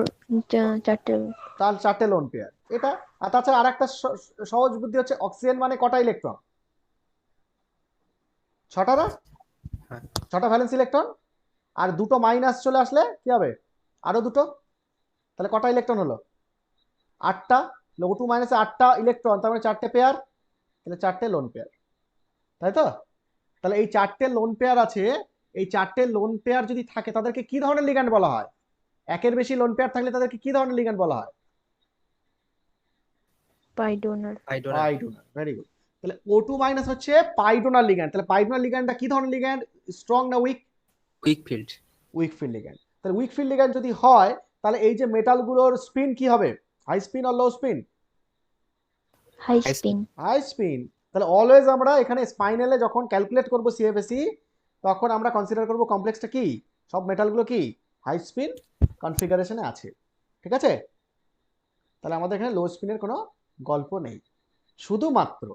4টে। তার 4টে লোন পেয়ার এটা। আর তাছাড়া আর একটা সহজ বুদ্ধি হচ্ছে অক্সিজেন মানে কটা ইলেকট্রন? 6টা না? হ্যাঁ। 6টা ভ্যালেন্স ইলেকট্রন। আর দুটো মাইনাস চলে আসলে কি হবে? আরো দুটো, তাহলে কটা ইলেকট্রন হলো? 8টা। O2 মাইনাসে 8টা ইলেকট্রন, তার মানে 4টে পেয়ার, তাহলে 4টে লোন পেয়ার। তাই তো? তাহলে এই 4টে লোন পেয়ার আছে, এই 4টে লোন পেয়ার যদি থাকে তাদেরকে কি ধরনের লিগ্যান্ড বলা হয়? একের বেশি লোন পেয়ার থাকলে তাদেরকে কি ধরনের লিগ্যান্ড বলা হয়? পাই donor. Pi donor. Pi donor. Very good. তাহলে O2 মাইনাস হচ্ছে পাই ডোনার লিগ্যান্ড। তাহলে পাই ডোনার লিগ্যান্ডটা কি ধরনের লিগ্যান্ড? স্ট্রং না weak? Weak field. Weak field ligand. তাহলে উইক ফিল্ড লিগ্যান্ড যদি হয় তাহলে এই যে মেটালগুলোর স্পিন কি হবে? হাই স্পিন আর low spin? High High spin. High spin. তাহলে অলওয়েজ আমরা এখানে স্পাইনালে যখন ক্যালকুলেট করব CFSE তখন আমরা কনসিডার করব কমপ্লেক্সটা কি, সব মেটালগুলো কি হাই স্পিন কনফিগারেশনে আছে। ঠিক আছে? তাহলে আমাদের এখানে লো স্পিনের কোনো গল্প নেই, শুধুমাত্র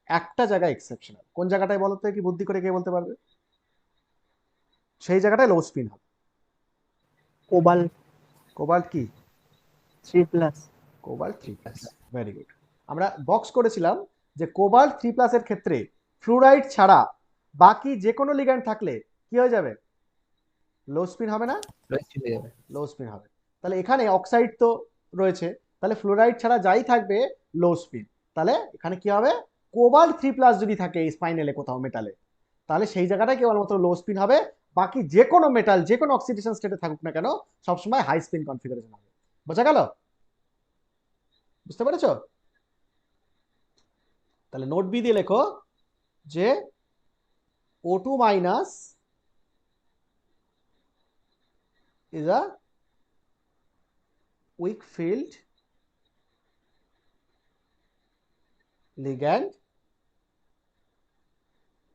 একটা জায়গায় এক্সেপশনাল। কোন জায়গাটায় বলতো, কি বুদ্ধি করে কে বলতে পারবে? সেই জায়গাটায় লো স্পিন হবে। কোবাল্ট কোবাল্ট কি? 3+। কোবাল্ট 3+। Very good. আমরা বক্স করেছিলাম যে কোবাল্ট 3+ এর ক্ষেত্রে ফ্লুরাইড ছাড়া বাকি যে কোনো লিগ্যান্ড থাকলে কি হয়ে যাবে? লো স্পিন হবে না? চলে যাবে। লো স্পিন হবে। তাহলে এখানে অক্সাইড তো রয়েছে, তাহলে ফ্লোরাইড ছাড়া যাই থাকবে লো স্পিন। তাহলে এখানে কি হবে? কোবাল্ট 3+ যদি থাকে এই স্পাইনালে কোথাও মেটালে, তাহলে সেই জায়গাটায় কেবলমাত্র লো স্পিন হবে, বাকি যে কোনো মেটাল যে কোনো অক্সিডেশন স্টেটে থাকুক না কেন সবসময় হাই স্পিন কনফিগারেশন হবে। বোঝা গেল? বুঝতে পেরেছো? তাহলে নোট বি দিয়ে লেখো যে O2 minus is a weak field ligand,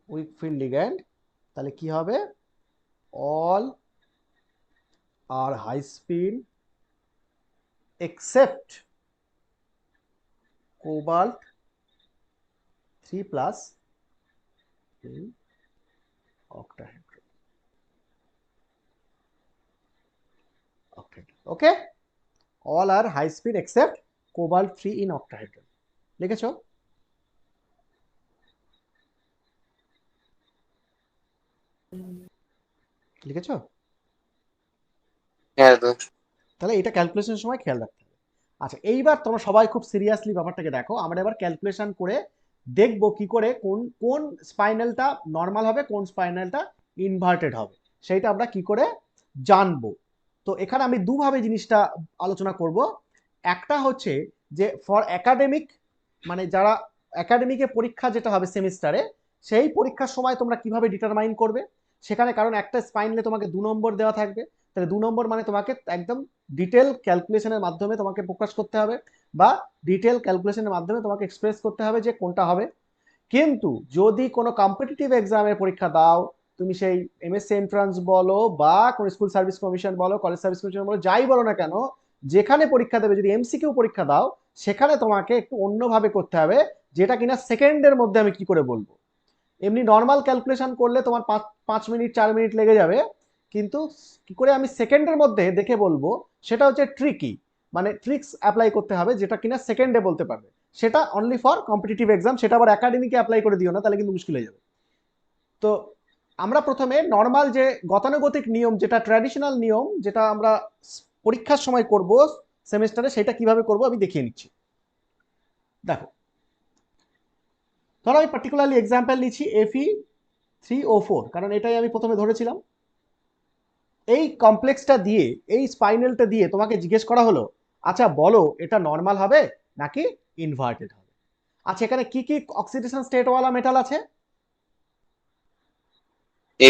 weak field ligand। তাহলে কি হবে? all are high spin except cobalt 3+ in octahedral। Okay, all are high spin except cobalt 3 in octahedral। লিখেছো? লিখেছো? হ্যাঁ তো তাহলে এটা ক্যালকুলেশনের সময় খেয়াল রাখতে হবে। আচ্ছা, এইবার তোমরা সবাই খুব সিরিয়াসলি ব্যাপারটাকে দেখো। আমরা এবার ক্যালকুলেশন করে দেখবো কি করে কোন কোন স্পাইনালটা নর্মাল হবে, কোন স্পাইনালটা ইনভার্টেড হবে, সেইটা আমরা কি করে জানবো। তো এখানে আমি দুভাবে জিনিসটা আলোচনা করব। একটা হচ্ছে যে ফর একাডেমিক, মানে যারা একাডেমিকে পরীক্ষা যেটা হবে সেমিস্টারে, সেই পরীক্ষার সময় তোমরা কিভাবে ডিটারমাইন করবে সেখানে, কারণ একটা স্পাইনলে তোমাকে 2 নম্বর দেওয়া থাকবে, তাহলে 2 নম্বর মানে তোমাকে একদম ডিটেল ক্যালকুলেশনের মাধ্যমে তোমাকে প্রকাশ করতে হবে বা ডিটেল ক্যালকুলেশনের মাধ্যমে তোমাকে এক্সপ্রেস করতে হবে যে কোনটা হবে। কিন্তু যদি কোনো কম্পিটিটিভ এক্সামের পরীক্ষা দাও, তুমি সেই এমএসসি এন্ট্রান্স বলো বা কোনো স্কুল সার্ভিস কমিশন বলো, কলেজ সার্ভিস কমিশন বলো, যাই বলো না কেন, যেখানে পরীক্ষা দেবে, যদি এমসিকিউ পরীক্ষা দাও, সেখানে তোমাকে একটু অন্যভাবে করতে হবে, যেটা কিনা সেকেন্ডের মধ্যে আমি কি করে বলবো। এমনি নর্মাল ক্যালকুলেশন করলে তোমার 5 মিনিট 4 মিনিট লেগে যাবে, কিন্তু কি করে আমি সেকেন্ডের মধ্যে দেখে বলবো সেটা হচ্ছে ট্রিকি, মানে ট্রিক্স অ্যাপ্লাই করতে হবে যেটা কিনা সেকেন্ডে বলতে পারবে। সেটা অনলি ফর কম্পিটিটিভ এক্সাম, সেটা আবার একাডেমিকে অ্যাপ্লাই করে দিও না, তাহলে কিন্তু মুশকিল হয়ে যাবে। তো আমরা প্রথমে নর্মাল যে গতানুগতিক নিয়ম, যেটা ট্র্যাডিশনাল নিয়ম, যেটা আমরা পরীক্ষার সময় করব সেমিস্টারে, সেটা কিভাবে করব আমি দেখিয়ে নিচ্ছি। দেখো, ধরো আমি পার্টিকুলারলি এক্সাম্পল নিচ্ছি Fe3O4, কারণ এটাই আমি প্রথমে ধরেছিলাম। এই কমপ্লেক্সটা দিয়ে, এই স্পাইনালটা দিয়ে তোমাকে জিজ্ঞেস করা হলো, আচ্ছা বলো এটা নর্মাল হবে নাকি ইনভার্টেড হবে। আচ্ছা, এখানে কি কি অক্সিডেশন স্টেটওয়ালা মেটাল আছে?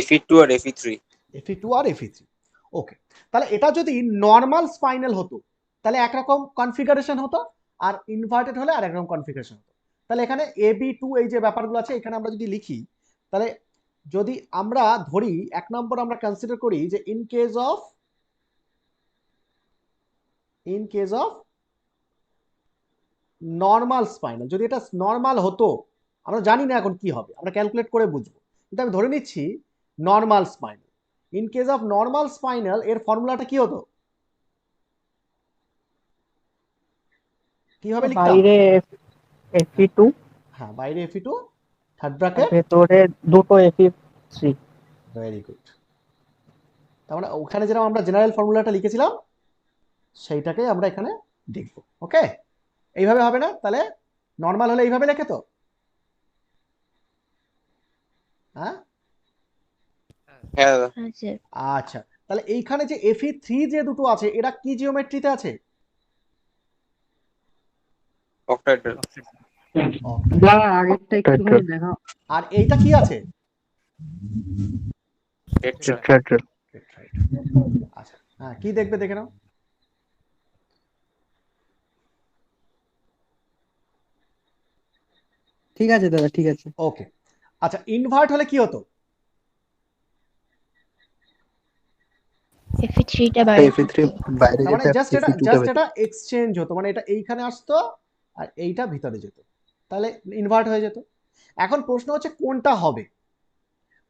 Fe2 আর Fe3। Fe2 আর Fe3। ওকে, তাহলে এটা যদি নর্মাল স্পাইনাল হতো তাহলে একরকম কনফিগারেশন হতো, আর ইনভার্টেড হলে আর একরকম কনফিগারেশন হতো। তাহলে এখানে AB2 এই যে ব্যাপারগুলো আছে, এখানে আমরা যদি লিখি, তাহলে যদি আমরা ধরি 1 নম্বর আমরা কনসিডার করি যে in case of normal spinal, যদি এটা নর্মাল হতো, আমরা জানি না এখন কি হবে, আমরা ক্যালকুলেট করে বুঝবো, কিন্তু আমি ধরে নিচ্ছি normal spinal. In case of normal spinal এর ফর্মুলাটা কি হতো, কিভাবে লিখতাম? বাইরে Fe2, হ্যাঁ, বাইরে Fe2, থার্ড ব্র্যাকেট, ভেতরে দুটো Fe3। Very good. তার মানে ওখানে যেরকম আমরা জেনারেল ফর্মুলাটা লিখেছিলাম সেইটাকে আমরা এখানে দেখব। ওকে, এইভাবে হবে না? তাহলে নর্মাল হলে এইভাবে লেখে তো, হ্যাঁ? হ্যাঁ দাদা। হ্যাঁ স্যার। আচ্ছা, তাহলে এইখানে যে Fe3 যে দুটো আছে, এরা কি জিওমেট্রিতে আছে? অক্টাহেড্রাল। আগেরটা একটুখানি দেখাও। আর এইটা কি আছে? টেট্রা। আচ্ছা, হ্যাঁ, কি দেখবে দেখে নাও। ঠিক আছে দাদা, ঠিক আছে। ওকে, আচ্ছা, ইনভার্ট হলে কি হতো? Fe3টা বাইরে Fe3 বাইরে তার মানে যেতে, জাস্ট Fe2 এটা এক্সচেঞ্জ হতো, মানে এটা এইখানে আসতো আর এইটা ভিতরে যেত, তাহলে ইনভার্ট হয়ে যেত। এখন প্রশ্ন হচ্ছে কোনটা হবে।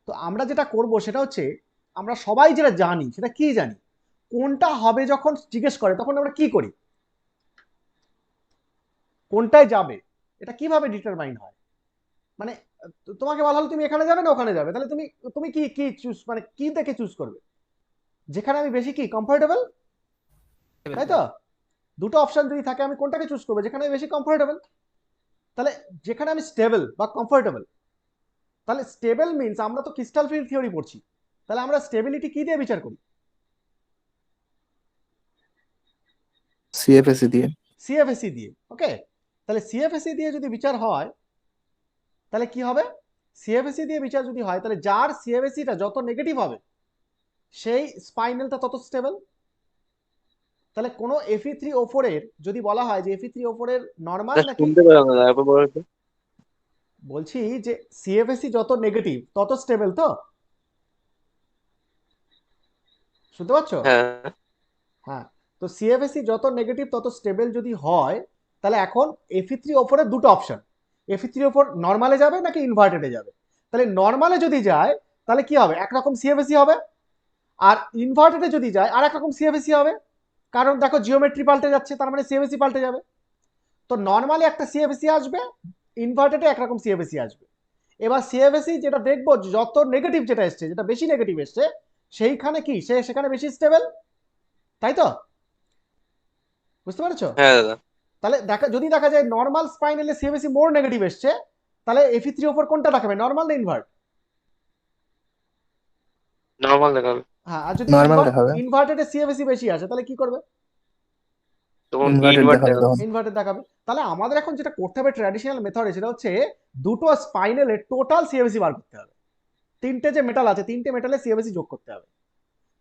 তো আমরা যেটা করব সেটা হচ্ছে, আমরা সবাই যেটা জানি সেটা কি জানি, কোনটা হবে যখন জিজ্ঞেস করে তখন আমরা কি করি, কোনটায় যাবে, এটা কিভাবে ডিটারমাইন হয়। মানে তোমাকে বলা হলো তুমি এখানে যাবে না ওখানে যাবে, তাহলে তুমি তুমি কি কি চুজ, মানে কি দেখে চুজ করবে? যেখানে আমি বেশি কি কমফোর্টেবল, তাই তো? দুটো অপশন যদি থাকে আমি কোনটাকে চুজ করবো? যেখানে আমি বেশি কমফোর্টেবল। তাহলে যেখানে আমি স্টেবল বা কমফোর্টেবল, তাহলে স্টেবল মিন্স আমরা তো ক্রিস্টাল ফিল্ড থিওরি পড়ছি, তাহলে আমরা স্টেবিলিটি কি দিয়ে বিচার করি? CFSE দিয়ে। সিএফএসি দিয়ে। ওকে, তাহলে সিএফএসি দিয়ে যদি বিচার হয় তাহলে কি হবে? সিএফএসি দিয়ে বিচার যদি হয় তাহলে যার সিএফএসিটা যত নেগেটিভ হবে সেই স্পাইনালটা তত স্টেবল। তাহলে কোনো Fe3O4 এর যদি বলা হয় যে Fe3O4 এর নর্মাল নাকি, শুনতে পেলাম না, একবার বলো তো। বলছি যে সিএফএসি যত নেগেটিভ তত স্টেবল, তো শুনতে পাচ্ছ? হ্যাঁ। হ্যাঁ, তো সিএফএসি যত নেগেটিভ তত স্টেবল যদি হয়, তাহলে এখন Fe3O4 এর দুটো অপশন, Fe3O4 নর্মালে যাবে নাকি ইনভার্টেডে যাবে। তাহলে নর্মালে যদি যায় তাহলে কি হবে? একরকম সিএফএসি হবে, আর ইনভার্টেডে যদি যায় আর একরকম সিএফএসি হবে, কারণ দেখো জিওমেট্রি পাল্টে যাচ্ছে, তার মানে সিএফএসি পাল্টে যাবে। তো নর্মালি একটা সিএফএসি আসবে, ইনভার্টেডে একরকম সিএফএসি আসবে। এবার সিএফএসি যেটা দেখবো যত নেগেটিভ যেটা এসছে, যেটা বেশি নেগেটিভ এসছে, সেইখানে কি সেখানে বেশি স্টেবল, তাই তো? বুঝতে পারছো? হ্যাঁ দাদা। তাহলে যদি দেখা যায় নর্মাল স্পাইনালে সিএফএসি মোর নেগেটিভ এসছে, তাহলে Fe3O4 কোনটা দেখাবে, নর্মাল না ইনভার্ট? নর্মাল দেখাবে। হ্যাঁ, আর যদি নর্মাল দেখাবে, ইনভার্টেডে সিএফএসি বেশি আসে তাহলে কি করবে? তখন ইনভার্টেড ইনভার্ট দেখাবে দেখাবে। তখন। ইনভার্টেড দেখাবে। তাহলে আমাদের এখন যেটা করতে হবে ট্র্যাডিশনাল মেথডে, সেটা হচ্ছে দুটো স্পাইনালের টোটাল সিএফএসি বার করতে হবে। তিনটে যে মেটাল আছে, তিনটে মেটালে সিএফএসি যোগ করতে হবে,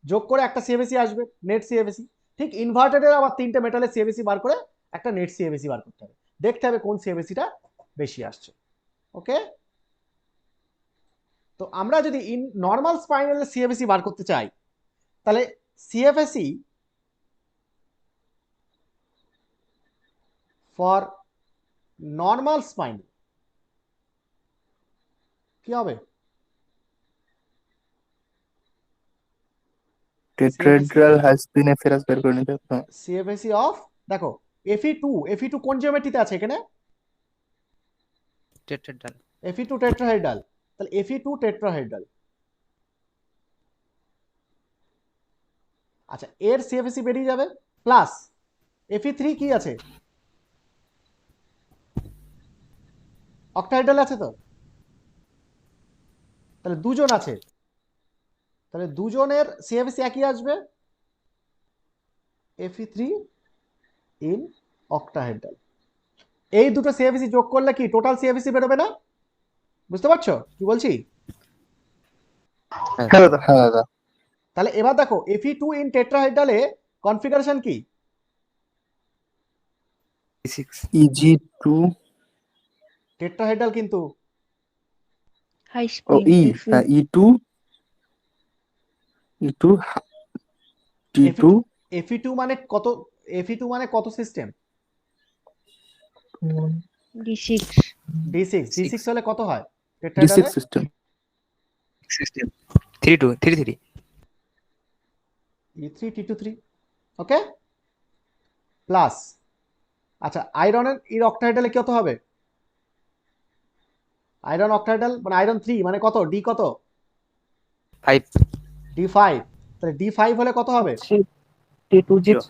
যোগ করে একটা সিএফএসি আসবে, নেট সিএফএসি। ঠিক ইনভার্টেডের আবার তিনটে মেটালের সিএফএসি বার করে একটা নেট সিএফএসি বার করতে হবে, দেখতে হবে কোন সিএফএসিটা বেশি আসছে। ওকে, তো আমরা যদি নর্মাল স্পাইনালের সিএফএসি বার করতে চাই, তাহলে সিএফএসি ফর নর্মাল স্পাইনাল কি হবে? টেট্রাহেড্রাল হাইস্পিনে ফেরাস বের করে নিতে হবে। সিএফএসি অফ, দেখো Fe2 কোন জিওমেট্রিতে আছে এখানে? টেট্রাহেড্রাল। Fe2 টেট্রাহেড্রাল, তাহলে Fe2 টেট্রাহেড্রাল। আচ্ছা, এর সিএফএসি বেরিয়ে যাবে, প্লাস Fe3 কি আছে, অক্টাহেড্রাল আছে তো, তাহলে দুজন আছে, তাহলে দুজনের সিএফএসি একই আসবে, Fe3 ইন অক্টাহেড্রাল। এই দুটো সিএফএসি যোগ করলে কি টোটাল সিএফএসি বেরোবে না? বুঝতে পারছো কি বলছি? হ্যাঁ দাদা। হ্যাঁ দাদা। তাহলে এবার দেখো Fe2 ইন টেট্রাহেড্রালে কনফিগারেশন কি? EG2 টেট্রাহেড্রাল কিন্তু হাই ও স্পিন ই, হ্যাঁ E2 T2 Fe2 মানে কত? Fe2 মানে কত সিস্টেম? D6 D6 হলে কত হয় D6 টেট্রাহেড্রালে? সিস্টেম। সিস্টেম 3 E3 T2 3, ওকে, প্লাস আচ্ছা আয়রনের এর অক্টাহেড্রালে কত হবে? আয়রন অক্টাহেড্রাল মানে আয়রন 3 মানে কত, ডি কত? 5 D5, তাহলে D5 হলে কত হবে? T2G3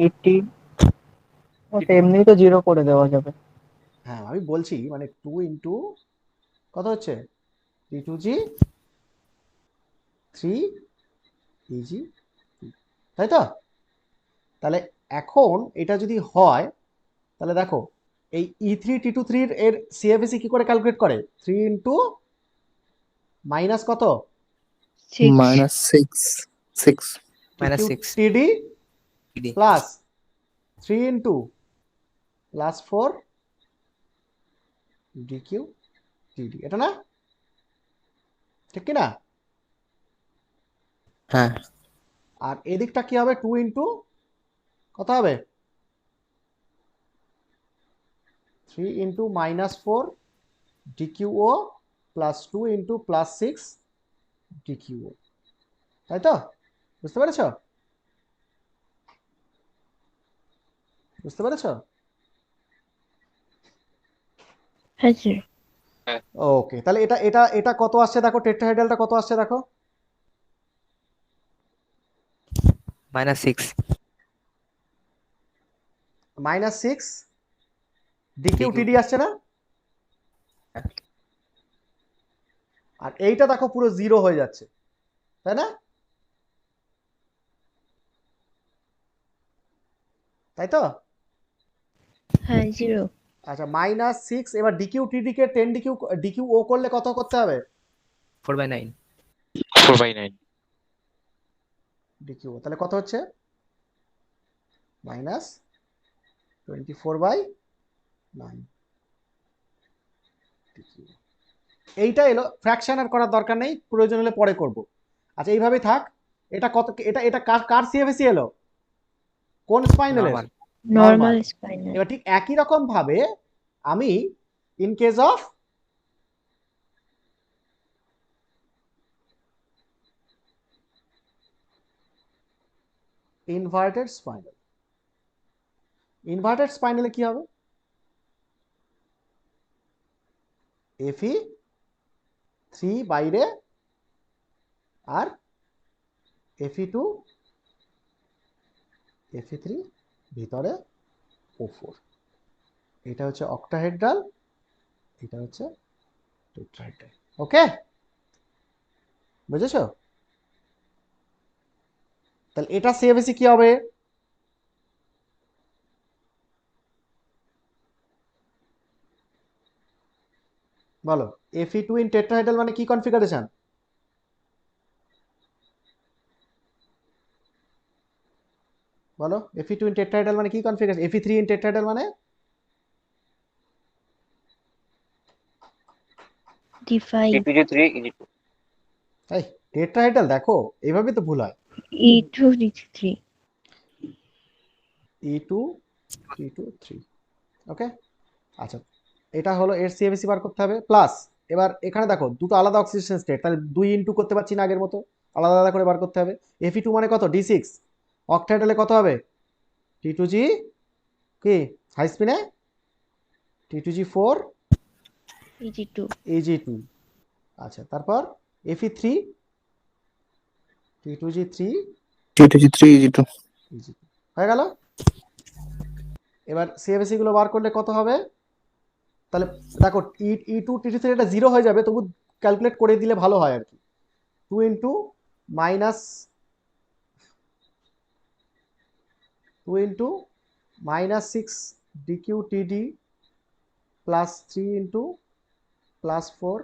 80 ওটা এমনি তো 0 করে দেওয়া যাবে। হ্যাঁ আমি বলছি মানে 2 ইন্টু কত হচ্ছে, T2G 3 EG, তাই তো? তাহলে এখন এটা যদি হয়, তাহলে দেখো এই E3 T2 3 এর সিএফএসি কি করে ক্যালকুলেট করে? 3 ইন্টু মাইনাস কত, -6 TD plus 3 into plus 4 DQ TD, এটা না ঠিক কি না? হ্যাঁ আর এদিকটা কি হবে, 2 ইন্টু কত হবে, 3 into -4 DQO plus 2 into plus 6 DQO, তাই তো? বুঝতে পেরেছো? বুঝতে পেরেছো? হ্যাঁ স্যার। ওকে, তাহলে এটা এটা এটা কত আসছে দেখো, টেট্রাহেড্রালটা কত আসছে দেখো, -6 -6 DQTD আসছে না? আর এইটা দেখো পুরো 0 হয়ে যাচ্ছে, তাই না? তাই তো? হ্যাঁ 0 আচ্ছা -6, এবার DQTD কে 10 DQO করলে কত করতে হবে? 4/9 4/9 DQO, তাহলে কত হচ্ছে, -24/9 DQO। এইটা এলো, ফ্র্যাকশন আর করার দরকার নেই, প্রয়োজন হলে পরে করব। আচ্ছা এইভাবেই থাক। এটা কত, এটা কার সিএফএসি এলো, কোন স্পাইনালের? Normal spinal. এবার ঠিক একই রকম ভাবে আমি in case of inverted spinel, inverted স্পাইনালে কি হবে, Fe3 বাইরে আর Fe2 Fe3 ভিতরে O4, এটা হচ্ছে অক্টাহেড্রাল, এটা হচ্ছে টেট্রাহেড্রাল। ওকে, বুঝেছো? তাহলে এটা সিএফএসি কি হবে? বলো, Fe2 ইন টেট্রাহেড্রাল মানে কি কনফিগারেশন? বলো, Fe2 ইন টেট্রাহেড্রাল মানে কি কনফিগারেশন? Fe3 ইন টেট্রাহেড্রাল মানে D5, E2G3 EG2 এই টেট্রাহেড্রাল দেখো, এইভাবে তো ভুল হয়। E2, D3. E2 T2 3। ওকে, আচ্ছা, এটা হলো এর সিএফএসি বার করতে হবে। প্লাস এবার এখানে দেখো দুটো আলাদা অক্সিডেশন স্টেট, তাহলে 2 ইনটু করতে পারছি না আগের মতো, আলাদা আলাদা করে বার করতে হবে। Fe2 মানে কত? D6। অক্টাহেড্রালে কত হবে? T2G কি হাই স্পিনে T2G4 EG2, Ag2। আচ্ছা, তারপর Fe3 T2G3 T2G3 EG2। Ag2 হয়ে গেল। এবার সিএফএসি গুলো বার করলে কত হবে? তাহলে দেখো E2 T2 এটা 0 হয়ে যাবে, তবু ক্যালকুলেট করে দিলে ভালো হয় আর কি। 2 into minus 6 DQ/TD plus 3 into plus 4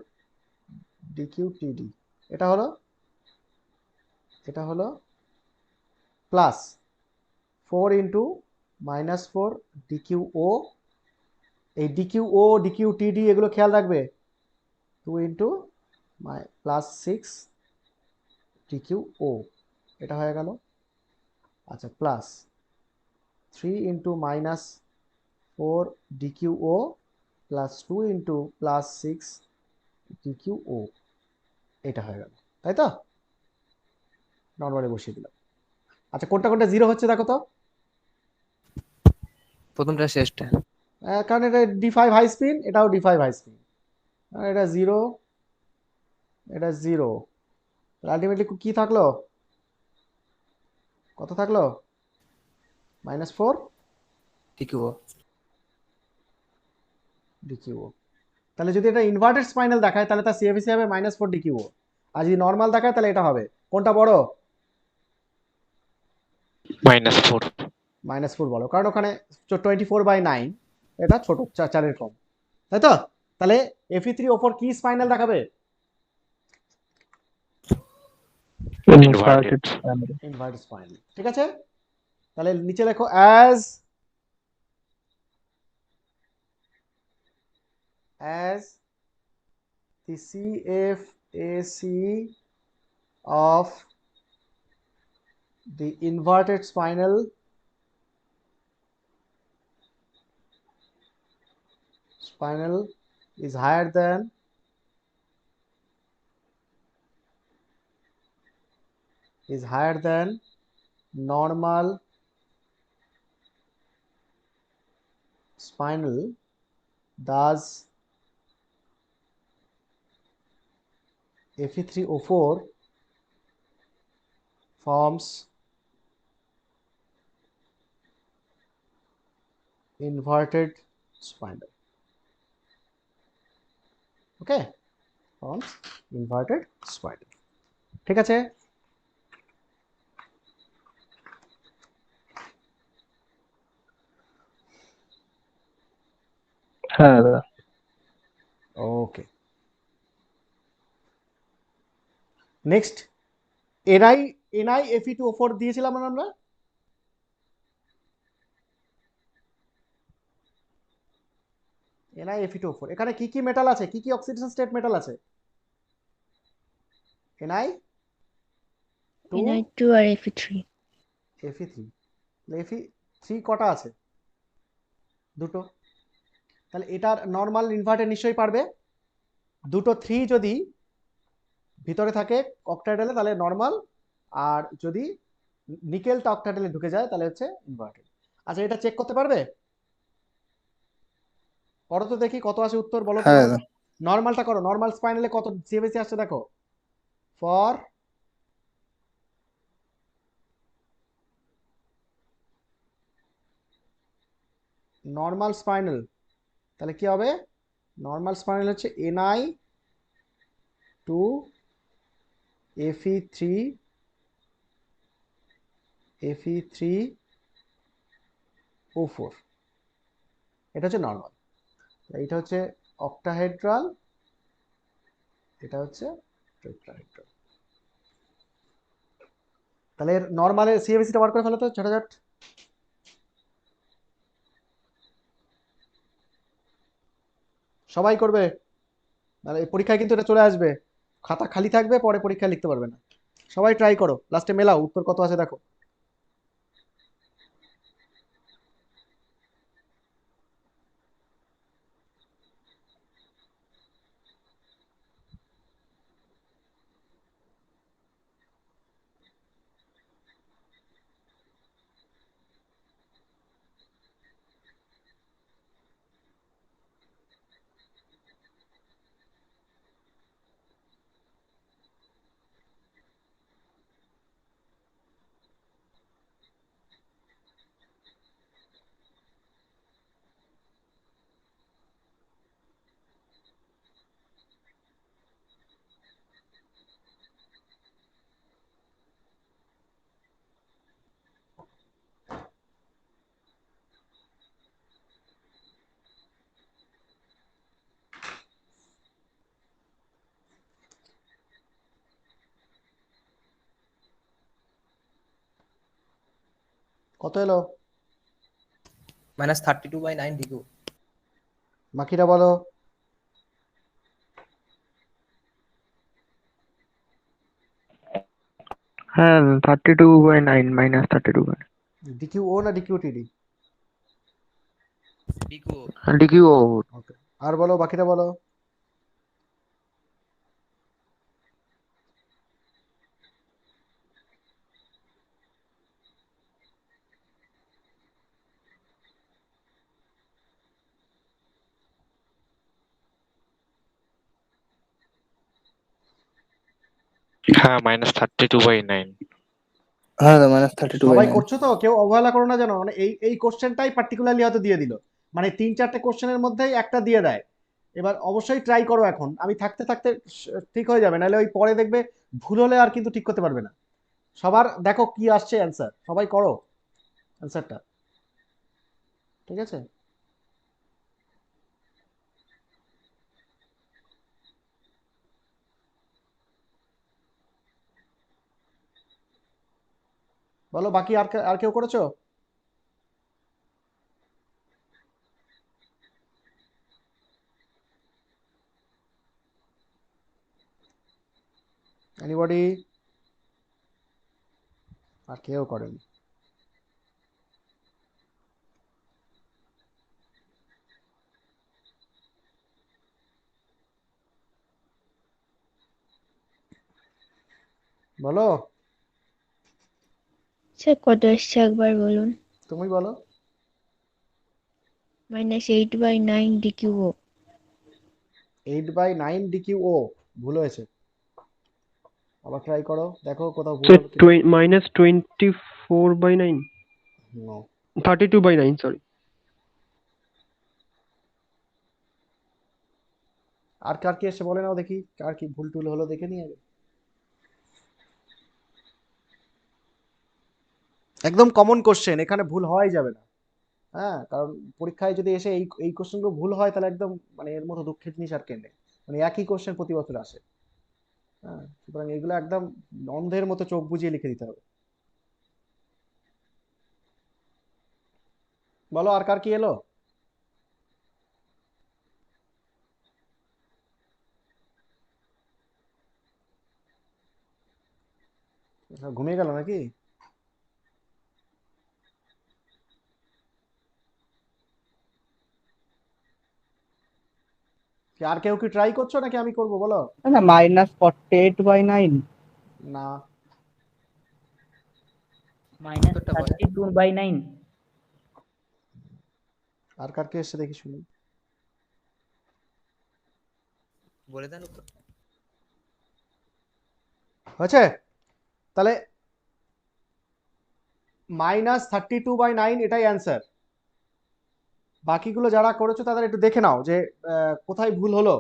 DQ/TD, এটা হলো প্লাস 4 ইন্টু মাইনাস 4 DQO। এই DQO DQ/TD এগুলো খেয়াল রাখবে। 2 ইন্টু প্লাস 6 DQO, এটা হয়ে গেল। আচ্ছা, plus 3 into minus 4 DQO plus 2 into plus 6 DQO, এটা হয়ে গেল, তাই তো? নর্মালি বসিয়ে দিলাম। আচ্ছা, কোনটা কোনটা 0 হচ্ছে দেখো তো। প্রথমটা শেষটা। কারণ এটা D5 হাই স্পিন, এটাও D5 হাই স্পিন, এটা 0, এটা 0। আলটিমেটলি কি থাকলো? কত থাকলো? -4 TQO। DQO। তাহলে যদি এটা ইনভার্টেড স্পাইনাল দেখায় তাহলে তার সিএফএসি হবে -4 DQO, আর যদি নর্মাল দেখায় তাহলে এটা হবে কোনটা বড়? -4 -4 বলো, কারণ ওখানে 24/9, এটা ছোট, 4-এর কম, তাই তো? তাহলে Fe3O4 কি স্পাইনাল দেখাবে? Inverted spinel. ইনভার্টেড স্পাইনাল, ঠিক আছে? তাহলে নিচে লেখো as the CFAC of the inverted spinal is higher than normal spinal, thus Fe3O4 forms inverted spinal. Okay, forms inverted spinal, ঠিক আছে? হ্যাঁ দাদা। ওকে, নেক্সট NI Fe2O4 দিয়েছিলাম না আমরা? NI Fe2O4 এখানে কি কি মেটাল আছে, কি কি অক্সিডেশন স্টেট মেটাল আছে? Ni2 Ni2 আর Fe3. Fe3, Fe3 কটা আছে? দুটো। তাহলে এটার নর্মাল ইনভার্টেড নিশ্চয়ই পারবে। দুটো 3 যদি ভিতরে থাকে অক্টাহেড্রালে তাহলে নর্মাল, আর যদি নিকেলটা অক্টাহেড্রালে ঢুকে যায় তাহলে হচ্ছে ইনভার্টেড। আচ্ছা, এটা চেক করতে পারবে? করো তো দেখি কত আসে উত্তর, বলো তো। হ্যাঁ দাদা। নর্মালটা করো, নর্মাল স্পাইনালে কত সিএফএসি আসছে দেখো। ফর নর্মাল স্পাইনাল, তাহলে কি হবে? নর্মাল স্পাইনাল হচ্ছে এনআই টু Fe3 Fe3O4, এটা হচ্ছে নর্মাল। এইটা হচ্ছে অক্টাহেড্রাল, এটা হচ্ছে টেট্রাহেড্রাল। তাহলে এর নর্মালের সিএবিসিটা বার করে ফেলো তো ঝটাঝট। সবাই করবে, মানে পরীক্ষায় কিন্তু এটা চলে আসবে, খাতা খালি থাকবে, পরে পরীক্ষায় লিখতে পারবে না। সবাই ট্রাই করো, লাস্টে মেলাও উত্তর কত আছে দেখো। কত এলো? -32/9 DQ। বাকিটা বলো। হ্যাঁ 32/9 -32 ডিকিউ ও না ডিকিউ টিডি? DQ। ডিকিউ। ওকে, আর বলো বাকিটা বলো। হ্যাঁ -32/9। হ্যাঁ -32/9। সবাই করছো তো? কেউ অবহেলা করো না যেন, মানে এই এই কোশ্চেনটাই পার্টিকুলারলি হয়তো দিয়ে দিল, মানে 3-4টে কোশ্চেনের মধ্যেই একটা দিয়ে দেয়। এবার অবশ্যই ট্রাই করো, এখন আমি থাকতে থাকতে ঠিক হয়ে যাবে, নাহলে ওই পরে দেখবে ভুল হলে আর কিন্তু ঠিক করতে পারবে না। সবার দেখো কি আসছে অ্যান্সার, সবাই করো অ্যান্সারটা, ঠিক আছে? বলো বাকি, আর কেউ করেছো? এনিবডি? আর কেউ করেনি? বলো, স্যার কত এসছে একবার বলুন। তুমি বলো। -8/9 DQO। 8/9 ডিকিউ ও ভুল হয়েছে, আবার ট্রাই করো, দেখো কোথাও ভুল হলো কিনা। -24/9, No. 32/9 সরি। আর কার কি এসে বলে নাও দেখি, কার কি ভুল টুল হলো দেখে নিই আগে। একদম কমন কোশ্চেন, এখানে ভুল হওয়াই যাবে না। হ্যাঁ, কারণ পরীক্ষায় যদি এসে এই এই কোশ্চেনগুলো ভুল হয়, তাহলে একদম মানে এর মতো দুঃখের জিনিস আর কেন নেই। মানে একই কোশ্চেন প্রতি বছর আসে। হ্যাঁ, সুতরাং এগুলো একদম অন্ধের মতো চোখ বুজিয়ে লিখে দিতে হবে। বলো আর কার কি এলো? ঘুমিয়ে গেল নাকি? আর কেউ কি ট্রাই করছো নাকি আমি করব বলো? না -48/9। না, -32/9। আর কার কি এসে দেখি শুনি। বলে দেন উত্তর। হয়েছে? তাহলে -32/9 এটাই অ্যান্সার। বাকিগুলো যারা করেছো তাদের একটু দেখে নাও যে কোথায় ভুল হলো।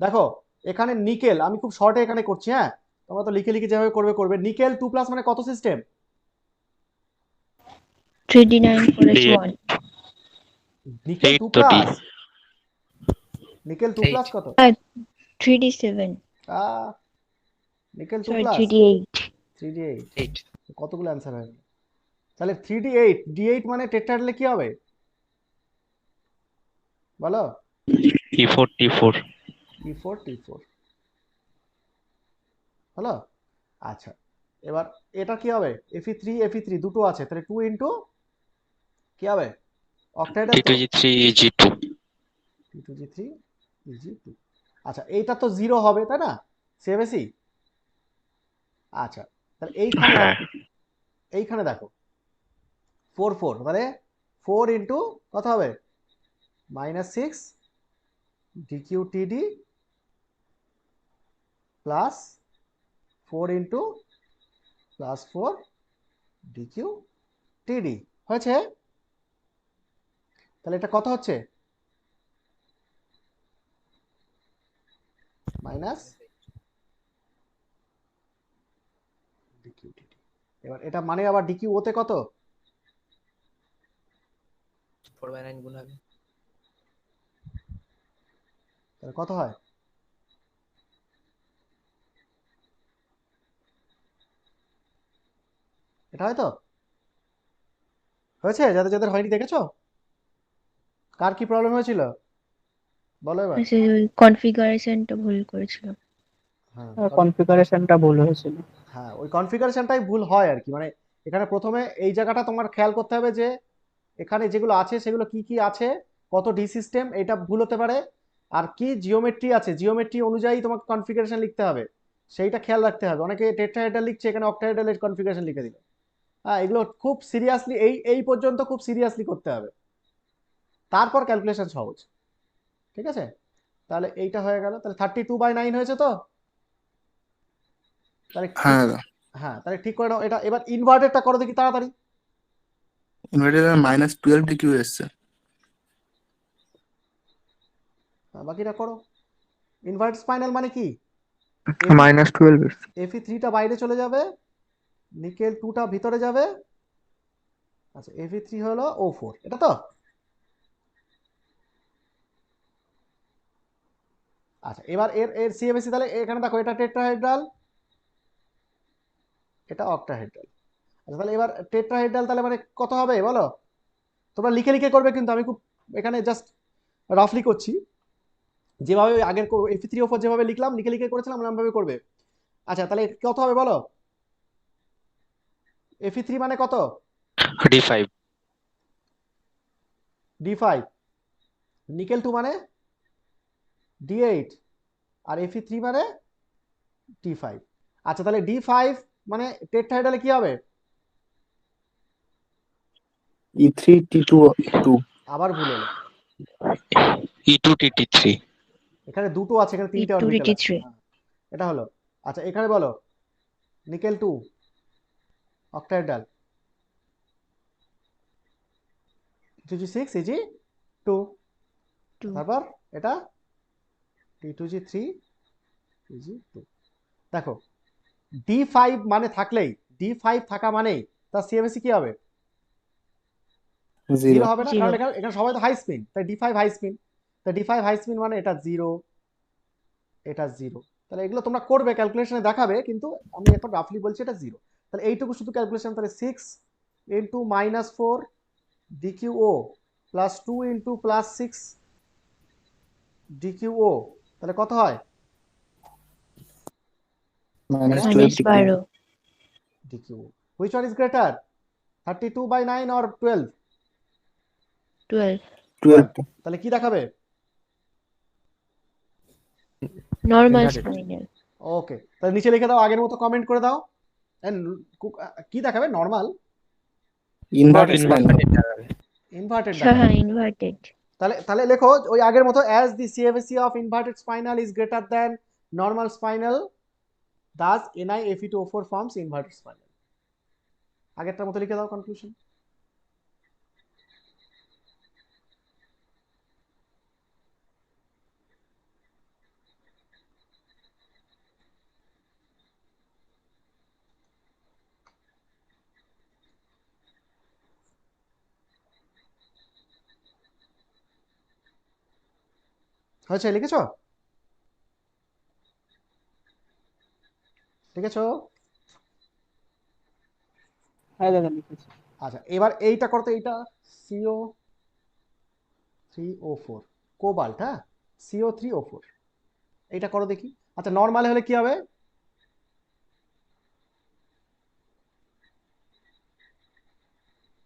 দেখো এখানে নিকেল, আমি খুব শর্টে এখানে করছি, হ্যাঁ তোমরা তো লিখে লিখে যেভাবে করবে করবে। নিকেল 2+ মানে কত সিস্টেম? 3D9 4S1 নিকেল 8 তো 2+, নিকেল 2+ 8 কত? 3D7 আহ নিকেল 2+, সরি 3D8 3d8, 8 কতগুলো অ্যান্সার হয়ে গেল। তাহলে 3d8, d8 মানে টেট্রাহেড্রালে কি হবে বলো? T4 T4 e4 t4 হলো। আচ্ছা এবার এটা কি হবে? fe3 fe3 দুটো আছে, তাহলে 2 ইন্টু কি হবে? অক্টাহেড্রাল তো, T2G3 EG2 t2g3 eg2। আচ্ছা এইটা তো 0 হবে তাই না, সিএমএসি? আচ্ছা তাহলে এইখানে হ্যাঁ দেখো, এইখানে দেখো 4 4, তাহলে 4 ইন্টু কত হবে? -6 dqtd প্লাস 4 ইন্টু +4 dqtd হয়েছে। তাহলে এটা কত হচ্ছে? Minus dqtd। এবার এটা মানে আবার dq ওতে কত? 4/9 গুণ হবে। তাহলে কত হয়? এটা হয় তো? হয়েছে? যাদের যাদের হয়নি দেখেছো? কার কি প্রবলেম হয়েছিল বলো এবার। আচ্ছা ওই কনফিগারেশনটা ভুল করেছিলাম। হ্যাঁ কনফিগারেশনটা ভুল হয়েছিল। হ্যাঁ ওই কনফিগারেশনটাই ভুল হয় আর কি। মানে এখানে প্রথমে এই জায়গাটা তোমার খেয়াল করতে হবে যে এখানে যেগুলো আছে সেগুলো কি কি আছে, কত ডি সিস্টেম, এটা ভুল হতে পারে। আর কি জিওমেট্রি আছে, জিওমেট্রি অনুযায়ী তোমাকে কনফিগারেশন লিখতে হবে, সেইটা খেয়াল রাখতে হবে। অনেকে টেট্রাহেড্রাল লিখছে, এখানে অক্টাহেড্রালের কনফিগারেশন লিখে দিল। হ্যাঁ এগুলো খুব সিরিয়াসলি, এই পর্যন্ত খুব সিরিয়াসলি করতে হবে, তারপর ক্যালকুলেশন সহজ। ঠিক আছে, তাহলে এইটা হয়ে গেল। তাহলে 32/9 হয়েছে তো? তাহলে ঠিক, হ্যাঁ হ্যাঁ তাহলে ঠিক করে নাও এটা। এবার ইনভার্টেডটা করো দেখি তাড়াতাড়ি। ইনভার্টার -12 ডিকিউ এসছে। বাকিটা করো। ইনভার্ট স্পাইনাল মানে কি? -12 এসছে। fe3টা বাইরে চলে যাবে, নিকেল 2টা ভিতরে যাবে। আচ্ছা fe3 হলো O4, এটা তো? আচ্ছা এবার এর এর সিএমএসি, তাহলে এখানে দেখো এটা টেট্রাহেড্রাল, এটা অক্টাহেড্রাল। আচ্ছা তাহলে এবার টেট্রাহেড্রাল তাহলে মানে কত হবে বলো? তোমরা লিখে লিখে করবে কিন্তু, আমি খুব এখানে জাস্ট রাফলি করছি, যেভাবে ওই আগের fe3 O4 যেভাবে লিখলাম, লিখে লিখে করেছিলাম ওরকমভাবে করবে। আচ্ছা তাহলে কত হবে বলো? fe3 মানে কত? D5 d5, নিকেল 2 মানে d8, আর fe3 মানে d5। আচ্ছা তাহলে d5 মানে টেট্রাহেড্রালে কি হবে? E3 T2 2। আবার ভুল হলো, E2 TT3 এখানে দুটো আছে, এখানে 3টে অরবিটাল আছে। 2D3 হ্যাঁ, এটা হলো। আচ্ছা এখানে বলো নিকেল 2 অক্টাহেড্রাল, T2G6 Eg2, 2 তারপর এটা T2G3 Eg2। দেখো D5 মানে থাকলেই, D5 থাকা মানেই তার সিএমএসি কি হবে? 0। 0 হবে না, কারণ 0 এখানে এখানে সবাই তো হাই স্পিন, তাই D5 হাই স্পিন। তাই D5 হাই স্পিন মানে এটা 0, এটা 0। তাহলে এগুলো তোমরা করবে, ক্যালকুলেশনে দেখাবে, কিন্তু আমি এখন রাফলি বলছি এটা 0। তাহলে এইটুকু শুধু ক্যালকুলেশন। তাহলে 6 into -4 DQO plus 2 into +6 DQO, তাহলে কত হয়? -12 DQ. -12 DQO, which one is greater, 32/9 or 12? 12 12। তাহলে কি দেখাবে? Normal Inverted. স্পাইনাল। ওকে, তাহলে নিচে লিখে দাও, আগের মতো কমেন্ট করে দাও। And কি দেখাবে? Normal inverted spinal. Inverted দেখাবে। ইনভার্টেড হ্যাঁ দেখাবে। ইনভার্টেড। তাহলে তাহলে লেখো ওই আগের মতো, as the CFSE of inverted spinal is greater than normal spinal, thus NI Fe2O4 forms inverted spinal। আগেরটার মতো লিখে দাও কনক্লুশন। হয়েছে, লিখেছো? লিখেছো? হ্যাঁ দাদা লিখেছি। আচ্ছা, এবার এইটা করতে, এইটা CO3O4 কোবাল্ট, হ্যাঁ, CO3O4, এইটা করো দেখি। আচ্ছা, নর্মাল হলে কি হবে?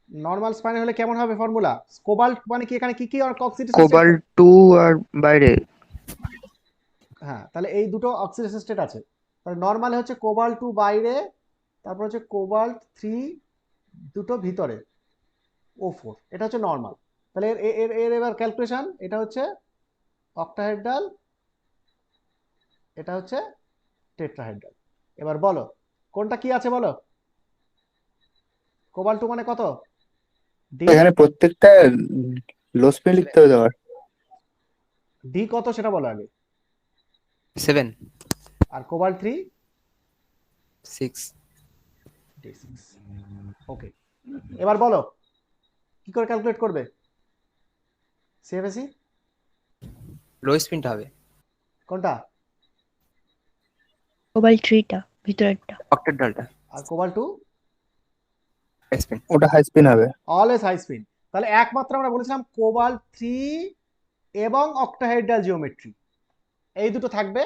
নর্মাল স্পাইন হলে কেমন হবে ফর্মুলা? কোবাল্ট মানে কি, এখানে কি কি অক্সিডেশন স্টেট? কোবাল্ট 2 আর বাইরে। হ্যাঁ, তাহলে এই দুটো অক্সিডেশন স্টেট আছে। তাহলে নর্মাল হচ্ছে কোবাল্ট 2 বাইরে, তারপর হচ্ছে কোবাল্ট 3 দুটো ভিতরে, O4, এটা হচ্ছে নর্মাল। তাহলে এর এর এর এবার ক্যালকুলেশন, এটা হচ্ছে অক্টাহেড্রাল, এটা হচ্ছে টেট্রাহেড্রাল। এবার বলো কোনটা কি আছে বলো। কোবাল্ট 2 মানে কত? ডি। এখানে প্রত্যেকটা লো স্পিন লিখতে হবে আবার। ডি কত সেটা বলো আগে। 7 আর কোবাল্ট 3? 6 D6। ওকে, এবার বলো কি করে ক্যালকুলেট করবে সিএফএসি? লো স্পিনটা হবে কোনটা? কোবাল্ট 3টা ভিতরেরটা। অক্টেড্রালটা আর কোবাল্ট 2? স্পিন। ওটা হাই স্পিন হবে। Always high spin. তাহলে একমাত্র আমরা বলেছিলাম কোবাল্ট 3 এবং অক্টাহেড্রাল জিওমেট্রি, এই দুটো থাকবে,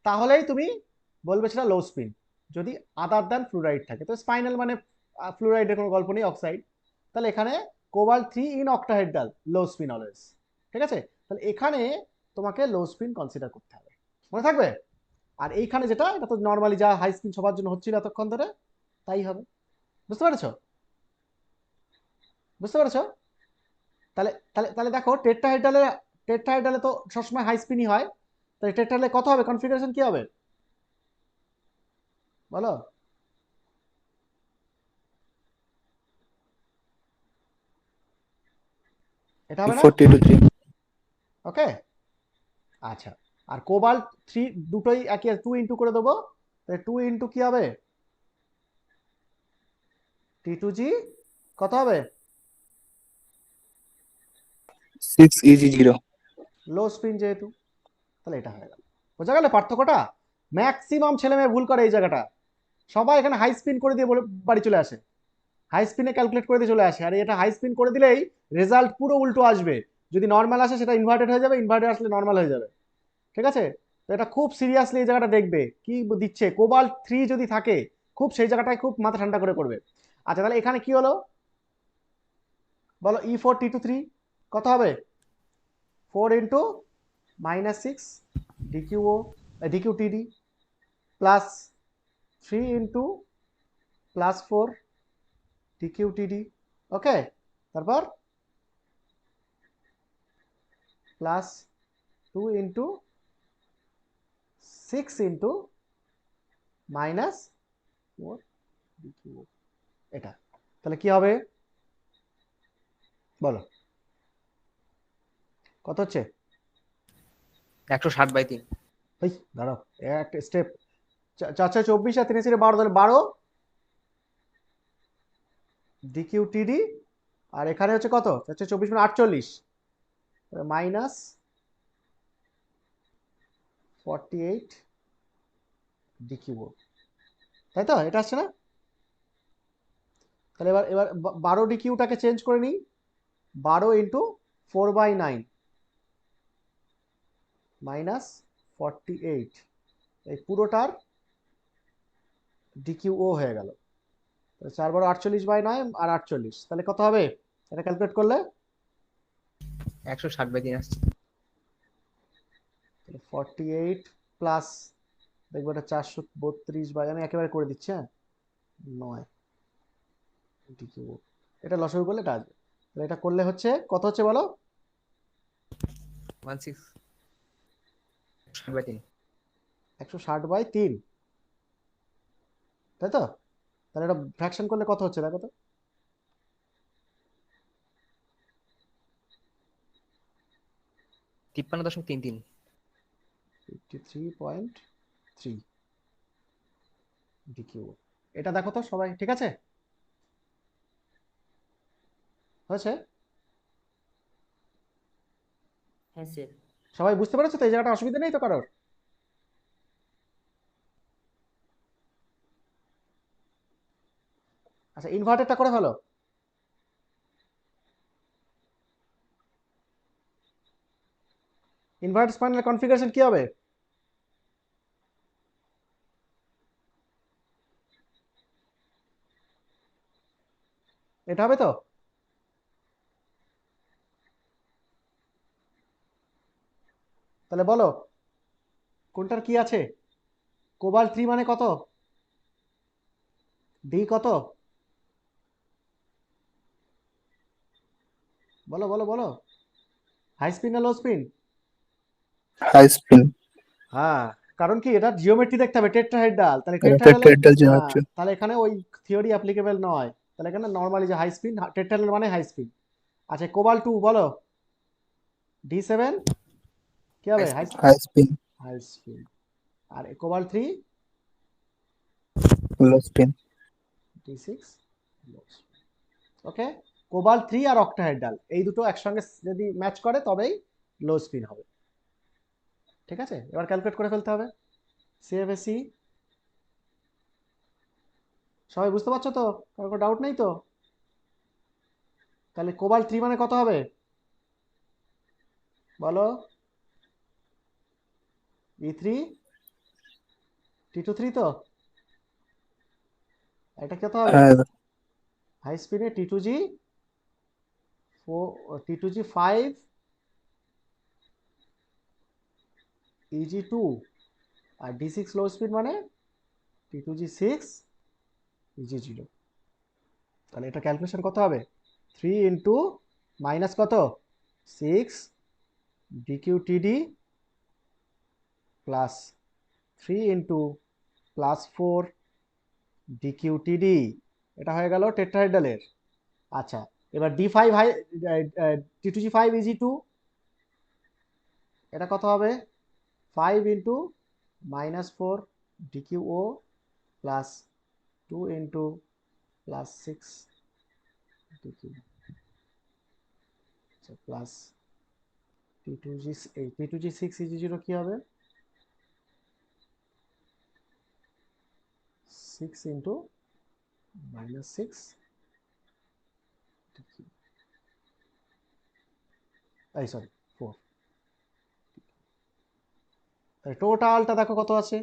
তাহলেই তুমি বলবে সেটা লো স্পিন। যদি আদার দ্যান ফ্লুরাইড থাকে, তো স্পাইনাল মানে ফ্লুরাইডের কোনো গল্প নেই, অক্সাইড। তাহলে এখানে cobalt 3 in octahedral, low spin always. ঠিক আছে, তাহলে এখানে তোমাকে লো স্পিন কনসিডার করতে হবে, মনে থাকবে। আর এইখানে যেটা, এটা তো নর্মালি যা হাই স্পিন সবার জন্য হচ্ছিল এতক্ষণ ধরে, তাই হবে। বুঝতে পেরেছো? বুঝতে পেরেছো? তাহলে তাহলে তাহলে দেখো, টেট্রাহেড্রালে তো সবসময় হাই স্পিনই হয়। তাহলে টেট্রাহেড্রালে কত হবে, কনফিগারেশন কি হবে বলো? এটা হবে না? 42 3। ওকে, আচ্ছা। আর কোবাল্ট 3 দুটোই একই, 2 ইন্টু করে দেবো, তাহলে 2 ইন্টু কি হবে, T2G কত হবে? 6 EG 0। লো স্পিন যেহেতু, তাহলে এটা হয়ে গেল। বোঝা গেল পার্থক্যটা? ম্যাক্সিমাম ছেলে মেয়ে ভুল করে এই জায়গাটা, সবাই এখানে হাই স্পিন করে দিয়ে বাড়ি চলে আসে, হাই স্পিনে ক্যালকুলেট করে দিয়ে চলে আসে। আর এটা হাই স্পিন করে দিলেই রেজাল্ট পুরো উল্টো আসবে। যদি নর্মাল আসে সেটা ইনভার্টেড হয়ে যাবে, ইনভার্টেড আসলে নর্মাল হয়ে যাবে। ঠিক আছে, তো এটা খুব সিরিয়াসলি এই জায়গাটা দেখবে কি দিচ্ছে। কোবাল্ট 3 যদি থাকে, খুব সেই জায়গাটায় খুব মাথা ঠান্ডা করে করবে। আচ্ছা, তাহলে এখানে কি হলো বলো? E4T23 কত হবে? 4 into -6 DQTD plus 3 into +4 DQTD। ওকে, তারপর প্লাস 2 ইন্টু 6 ইন্টু -4 DQO, এটা। তাহলে কি হবে বলো, কত হচ্ছে? 160/3। এই দাঁড়াও, একটা স্টেপ, 4 24 আর 3 12, তাহলে 12 DQTD। আর এখানে হচ্ছে কত, 4 24 মানে 48, -48 DQO, তাই তো? এটা আসছে না? তাহলে এবার এবার 12 DQটাকে চেঞ্জ করে নিই, 12 ইন্টু 4/9 -48, এই পুরোটার DQO হয়ে গেল। 4 12 48/9 আর 48, তাহলে কত হবে এটা ক্যালকুলেট করলে? 160/3 আসছে। 48 প্লাস, দেখবো এটা 432, আমি একেবারে করে দিচ্ছি, হ্যাঁ, 9 DQO, এটা লসাগু করলে এটা আসবে। তাহলে এটা করলে হচ্ছে কত হচ্ছে বলো? 160/3। 160/3, তাই তো? তাহলে এটা ফ্র্যাকশন করলে কত হচ্ছে দেখো তো? 53.33। 53.3 DQO। এটা দেখো তো সবাই, ঠিক আছে? হয়েছে? হ্যাঁ স্যার। সবাই বুঝতে পেরেছো তো? এই জায়গাটা অসুবিধা নেই তো কারোর? আচ্ছা, ইনভার্টেডটা করে ফেলো। ইনভার্টার প্যানেলের কনফিগারেশন কি হবে? এটা হবে তো? তাহলে বলো কোনটার কি আছে? কোবাল্ট 3 মানে কত? ডি কত? বলো বলো বলো। হাই স্পিন না লো স্পিন? High spin. হ্যাঁ, কারণ কি এটা জিওমেট্রি দেখতে হবে, টেট্রাহেড্রাল। তাহলে টেট্রাহেড্রাল টেট্রাহেড্রাল, জিওমেট্রি। তাহলে এখানে ওই থিওরি অ্যাপ্লিকেবল নয়। তাহলে এখানে নরমালি যে হাই স্পিন, টেট্রাহেড্রাল মানে হাই স্পিন। আচ্ছা, কোবাল্ট 2 বলো। D7 কি হবে? High high speed. High spin. High spin. আর cobalt 3 low spin. D6 low spin. Okay, cobalt 3 আর অক্টাহেড্রাল এই দুটো একসঙ্গে যদি ম্যাচ করে তবেই লো স্পিন হবে। ঠিক আছে, এবার ক্যালকুলেট করে ফেলতে হবে। CFSE সবাই বুঝতে পারছো তো? কারো কোনো ডাউট নেই তো? তাহলে কোবাল্ট 3 মানে কত হবে বলো? E3 T23 তো? এটা কত হবে? হ্যাঁ, হাই স্পিনে T2G 4, T2G 5, EG2, আর D6 লো স্পিড মানে T2G 6, EG0। তাহলে এটা ক্যালকুলেশন কত হবে? 3 ইন্টু মাইনাস কত 6 DQTD plus 3 into plus 4 DQTD। এটা হয়ে গেল টেট্রাহেড্রালের। আচ্ছা, এবার D5 হাই T2G5 EG2 এটা কত হবে? 5 into minus 4 DQO plus 2 into plus 6 DQ plus T2G6 EG0 কি হবে? 6 ইন্টু মাইনাস 6 এই সরি 4। টোটালটা দেখো কত আছে?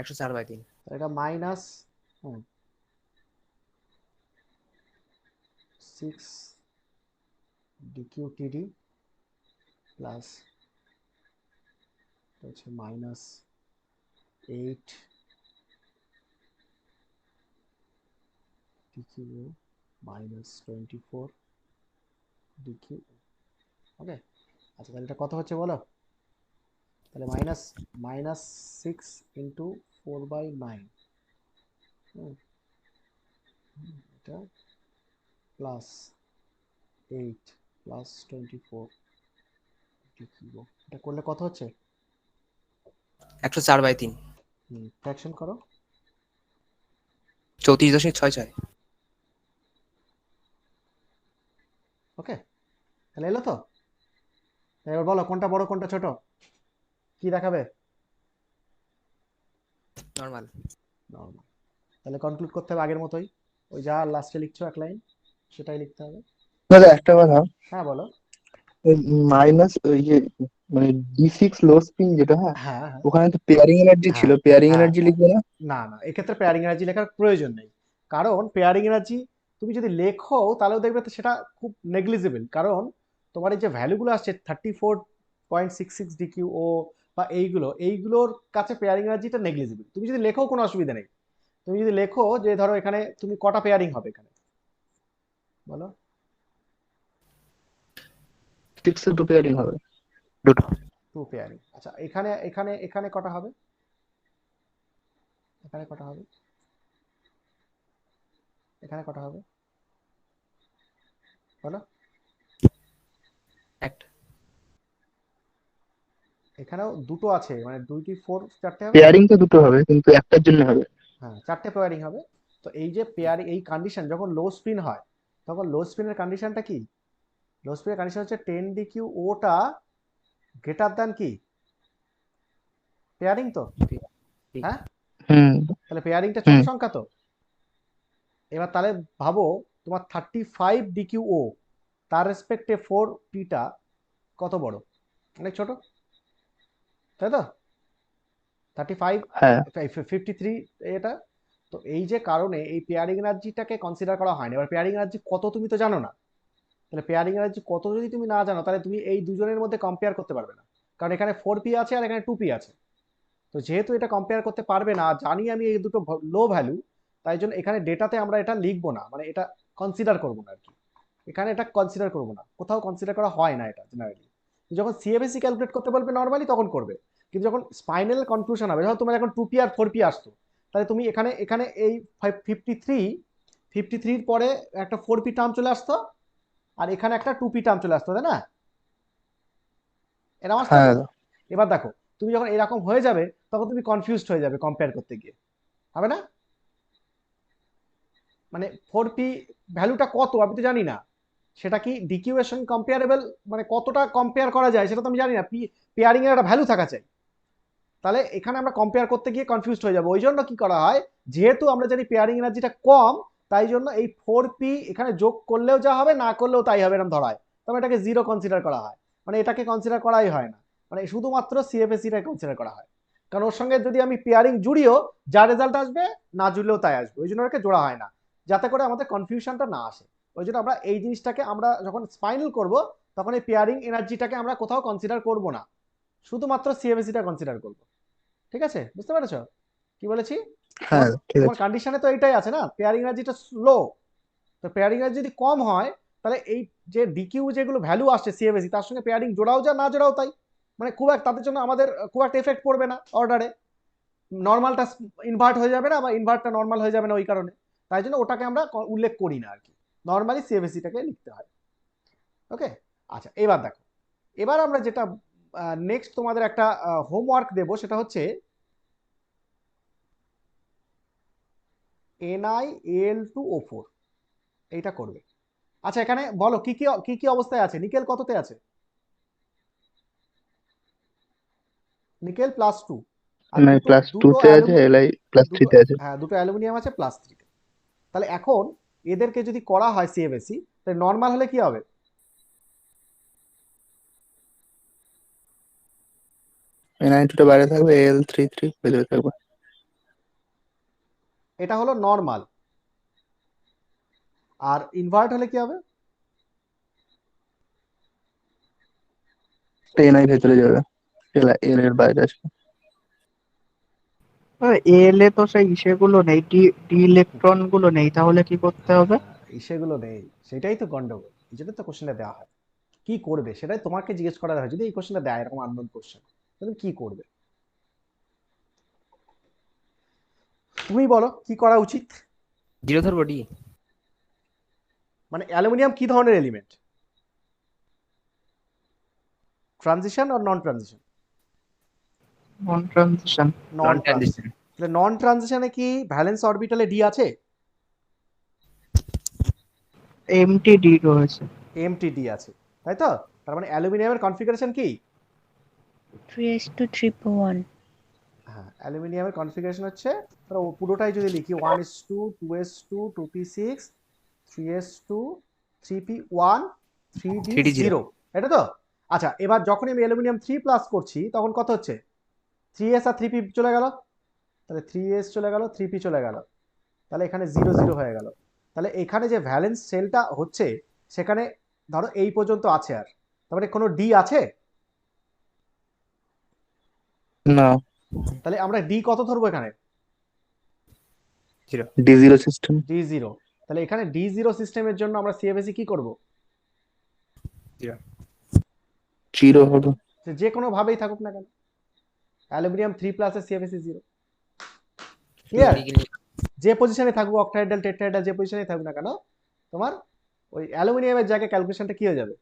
104/3। এটা মাইনাস 6 DQTD প্লাস হচ্ছে মাইনাস 8 DQO মাইনাস 24 DQ। ওকে, আচ্ছা তাহলে এটা কত হচ্ছে বলো? তাহলে মাইনাস 6 ইন্টু 4/9 এটা প্লাস 8 প্লাস 24 DQO। এটা করলে কত হচ্ছে? 104/3। ফ্র্যাকশন করো। 34.66। ওকে, তাহলে এলো তো? এবার বলো কোনটা বড় কোনটা ছোট, কি দেখাবে? নর্মাল। নরমাল। তাহলে কনক্লুড করতে হবে আগের মতোই, ওই যা লাস্টে লিখছো এক লাইন সেটাই লিখতে হবে। দাদা একটা কথা, হ্যাঁ বলো। মাইনাস ইয়ে মানে D6 লো স্পিন যেটা, হ্যাঁ হ্যাঁ হ্যাঁ ওখানে তো পেয়ারিং এনার্জি ছিল, হ্যাঁ পেয়ারিং হ্যাঁ এনার্জি লিখবে না? না না, এক্ষেত্রে পেয়ারিং এনার্জি লেখার প্রয়োজন নেই। কারণ পেয়ারিং এনার্জি তুমি যদি লেখো তাহলেও দেখবে তো সেটা খুব নেগলিজেবল। কারণ তোমার এই যে ভ্যালুগুলো আসছে 34.66 DQO বা এইগুলোর কাছে পেয়ারিং এনার্জিটা নেগলিজেবল। তুমি যদি লেখো কোনো অসুবিধা নেই। তুমি যদি লেখো যে ধরো এখানে তুমি কটা পেয়ারিং হবে এখানে বলো? 6 এ 2 পেয়ারিং হবে। দুটো। 2 পেয়ারিং। আচ্ছা, এখানে এখানে এখানে কটা হবে? এখানে কটা হবে? এখানে কটা হবে বলো? একটা। এখানেও দুটো আছে, মানে 2 4 4টে হবে। পেয়ারিং তো দুটো হবে কিন্তু একটার জন্য হবে। হ্যাঁ, 4টে পেয়ারিং হবে। তো এই যে পেয়ারিং এই কন্ডিশন যখন লো স্পিন হয় তখন লো স্পিনের কন্ডিশনটা কি? লো স্পিনের কন্ডিশন হচ্ছে 10 ডিকিউ ওটা গ্রেটার দ্যান কি পেয়ারিং তো, ঠিক। হ্যাঁ হুম তাহলে পেয়ারিংটা ছোট সংখ্যা তো। এবার তাহলে ভাবো তোমার 35 ডিকিউ ও তার রেসপেক্টে 4 পিটা কত বড়, অনেক ছোট, তাই তো? 35 হ্যাঁ 53 এটা। তো এই যে কারণে এই পেয়ারিং এনার্জিটাকে কনসিডার করা হয় না। এবার পেয়ারিং এনার্জি কত তুমি তো জানো না, তাহলে পেয়ারিং এনার্জি কত যদি তুমি না জানো তাহলে তুমি এই দুজনের মধ্যে কম্পেয়ার করতে পারবে না, কারণ এখানে 4p আছে আর এখানে 2p আছে। তো যেহেতু এটা কম্পেয়ার করতে পারবে না, জানি আমি এই দুটো লো ভ্যালু, তাই জন্য এখানে ডেটাতে আমরা এটা লিখবো না, মানে এটা কনসিডার করবো না আর কি। এখানে এটা কনসিডার করবো না, কোথাও কনসিডার করা হয় না এটা জেনারেলি। যখন সিএফএসি ক্যালকুলেট করতে বলবে নর্মালি তখন করবে, কিন্তু যখন স্পাইনাল কনক্লুশন হবে, যখন তোমার এখন 2p আর 4p আসতো, তাহলে তুমি এখানে এখানে এই 53 পরে একটা 4p টার্ম চলে আসতো আর এখানে একটা 2p টার্ম চলে আসতো, তাই না? এরকম আসতো হ্যাঁ তো? এবার দেখো তুমি যখন এরকম হয়ে যাবে তখন তুমি কনফিউজড হয়ে যাবে কম্পেয়ার করতে গিয়ে, হবে না? মানে 4p ভ্যালুটা কত আমি তো জানি না, সেটা কি ডিকিউ এর সঙ্গে কম্পেয়ারেবল, মানে কতটা কম্পেয়ার করা যায় সেটা তো আমি জানি না। পেয়ারিং এর একটা ভ্যালু থাকা চাই, তাহলে এখানে আমরা কম্পেয়ার করতে গিয়ে কনফিউজড হয়ে যাবো। ওই জন্য কি করা হয়, যেহেতু আমরা জানি পেয়ারিং এনার্জিটা কম, তাই জন্য এই 4p এখানে যোগ করলেও যা হবে না করলেও তাই হবে এরকম ধরা হয়, তবে এটাকে জিরো কনসিডার করা হয়, মানে এটাকে কনসিডার করাই হয় না, মানে শুধুমাত্র সিএফএসিটাই কনসিডার করা হয়। কারণ ওর সঙ্গে যদি আমি পেয়ারিং জুড়িও যা রেজাল্ট আসবে, না জুড়লেও তাই আসবে, ওই জন্য ওটাকে জোড়া হয় না, যাতে করে আমাদের কনফিউশনটা না আসে। ওই জন্য আমরা এই জিনিসটাকে আমরা যখন স্পাইনাল করব তখন এই পেয়ারিং এনার্জিটাকে আমরা কোথাও কনসিডার করব না, শুধুমাত্র সিএফএসিটা কনসিডার করব। ঠিক আছে, বুঝতে পেরেছো কি বলেছি? হ্যাঁ ঠিক তোমার আছে। কন্ডিশনে তো এইটাই আছে না, পেয়ারিং এনার্জিটা স্লো, তো পেয়ারিং এনার্জি যদি কম হয় তাহলে এই যে ডিকিউ যেগুলো ভ্যালু আসছে সিএফএসি তার সঙ্গে পেয়ারিং জোড়াও যা না জোড়াও তাই, মানে খুব একটা তাদের জন্য আমাদের খুব একটা এফেক্ট পড়বে না অর্ডারে, নর্মালটা ইনভার্ট হয়ে যাবে না বা ইনভার্টটা নর্মাল হয়ে যাবে না ওই কারণে, তাই জন্য ওটাকে আমরা উল্লেখ করি না আর কি, নর্মালি সিএফএসিটাকে লিখতে হয়। ওকে, আচ্ছা এবার দেখো, এবার আমরা যেটা নেক্সট তোমাদের একটা হোমওয়ার্ক দেবো সেটা হচ্ছে NiAl2O4 এইটা করবে। আচ্ছা এখানে বলো কি কি কি কি অবস্থায় আছে, নিকেল কততে আছে? নিকেল +2 আর মানে ক্লাস টু দুটো তে আছে, এলআই +3 তে আছে। হ্যাঁ দুটো অ্যালুমিনিয়াম আছে +3 তে। তাহলে এখন এদেরকে যদি করা হয় সিএফএসি, তাহলে নর্মাল হলে কি হবে? NiN2 টা বাইরে থাকবে, Al33 ভেতরে থাকবে। এটা হলো নর্মাল, আর ইনভার্ট হলে কি হবে? NI ভেতরে যাবে, এল এর বাইরে আসবে। এল এ তো সেই সেগুলো নেই, ডি ডি ইলেকট্রন গুলো নেই, তাহলে কি করতে হবে? সেগুলো নেই, সেটাই তো গন্ডগোল, এই জন্য তো কোশ্চেনটা দেওয়া হয়। কি করবে সেটাই তোমাকে জিজ্ঞেস করা হয়, যদি এই কোশ্চেনটা দেয় এরকম আননোন কোশ্চেন, তুমি কি করবে? তুমি বলো কি করা উচিত? জিরো ধরবো ডি। মানে অ্যালুমিনিয়াম কি ধরনের এলিমেন্ট, ট্রানজিশন আর নন ট্রানজিশন? নন ট্রানজিশন। নন ট্রানজিশন, তাহলে নন ট্রানজিশনে কি ভ্যালেন্স অরবিটালে ডি আছে? এমটি ডি রয়েছে। এমটি ডি আছে, তাই তো? তার মানে অ্যালুমিনিয়ামের কনফিগারেশন কি? 3s2 3p1। হ্যাঁ অ্যালুমিনিয়ামের কনফিগারেশন হচ্ছে, ধরো পুরোটাই যদি লিখি 1:2 2s2 2p6 3s2 3p1 3d0, এটা তো? আচ্ছা এবার যখন আমি অ্যালুমিনিয়াম 3+ করছি তখন কত হচ্ছে? 3s আর 3p চলে গেল, তাহলে 3s চলে গেল 3p চলে গেল, তাহলে এখানে 0 0 হয়ে গেল। তাহলে এখানে যে ভ্যালেন্স সেলটা হচ্ছে সেখানে ধরো এই পর্যন্ত আছে, আর তার মানে কোনো ডি আছে? না, তাহলে আমরা ডি কত ধরবো এখানে? D0 system. D0, তাহলে এখানে D0 সিস্টেমের জন্য আমরা সিএফএসি কি করব? জিরো হবে। যে কোনো ভাবেই থাকুক না কেন, অ্যালুমিনিয়াম 3+ এর সিএফএসি 0, ক্লিয়ার? যে পজিশনে থাকুক, অক্টাহেড্রাল টেট্রাহেড্রাল যে পজিশনে থাকুক না কেন, তোমার ওই অ্যালুমিনিয়ামের জায়গায় ক্যালকুলেশনটা কি হয়ে যাবে?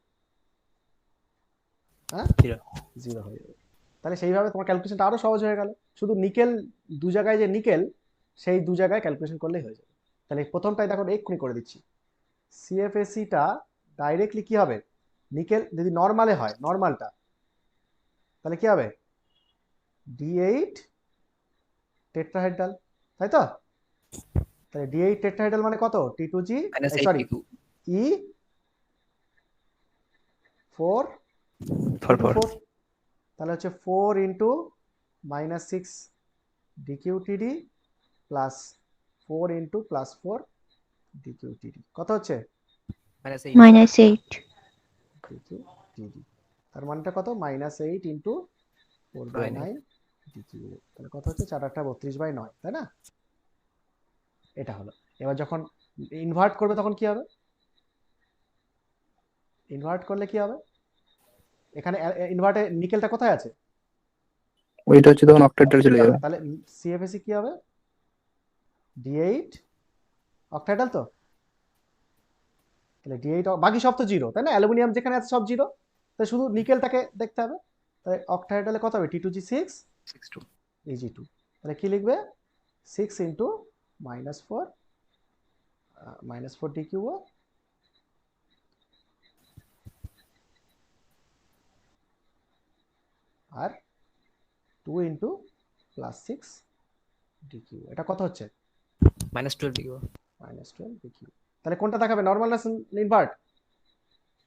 হ্যাঁ 0 হয়ে যাবে। তাহলে সেইভাবে তোমার ক্যালকুলেশনটা আরো সহজ হয়ে গেল, শুধু নিকেল দু জায়গায় যে নিকেল, সেই দু জায়গায় ক্যালকুলেশন করলেই হয়ে যাবে। তাহলে প্রথমটাই দেখো এক্ষুনি করে দিচ্ছি, সিএফএসিটা ডাইরেক্টলি কি হবে? নিকেল যদি নর্মালে হয়, নর্মালটা, তাহলে কি হবে D8 টেট্রাহেড্রাল, তাই তো? তাহলে D8 টেট্রাহেড্রাল মানে কত? T2G, minus sorry, 82 E4 for into 4, তাহলে হচ্ছে 4 into -6 DQTD plus 4 into +4 DQTD, কত হচ্ছে? মাইনাস -8 DQTD, তার মানটা কত? -8 into 4/9 DQ, তাহলে কত হচ্ছে? 4 8 32/9, তাই না? এটা হলো। এবার যখন ইনভার্ট করবে তখন কি হবে? ইনভার্ট করলে কি হবে? এখানে ইনভার্টে নিকেলটা কোথায় আছে? ওইটা হচ্ছে তখন অক্টাহেড্রাল চলে যাবে। তাহলে CFSE কি হবে? D8 অক্টাহেড্রাল তো, তাহলে D8, বাকি সব তো জিরো, তাই না? অ্যালুমিনিয়াম যেখানে আছে সব জিরো, তাই শুধু নিকেলটাকে দেখতে হবে। তাহলে অক্টাহেড্রালে কত হবে? T2G6 62 Ag2, তাহলে কি লিখবে? 6 into -4 -4 DQO আর 2 into +6 DQO, এটা কত হচ্ছে? -12 দিকে -12 DQ। তাহলে কোনটা দেখাবে, নরমাল না ইনভার্ট?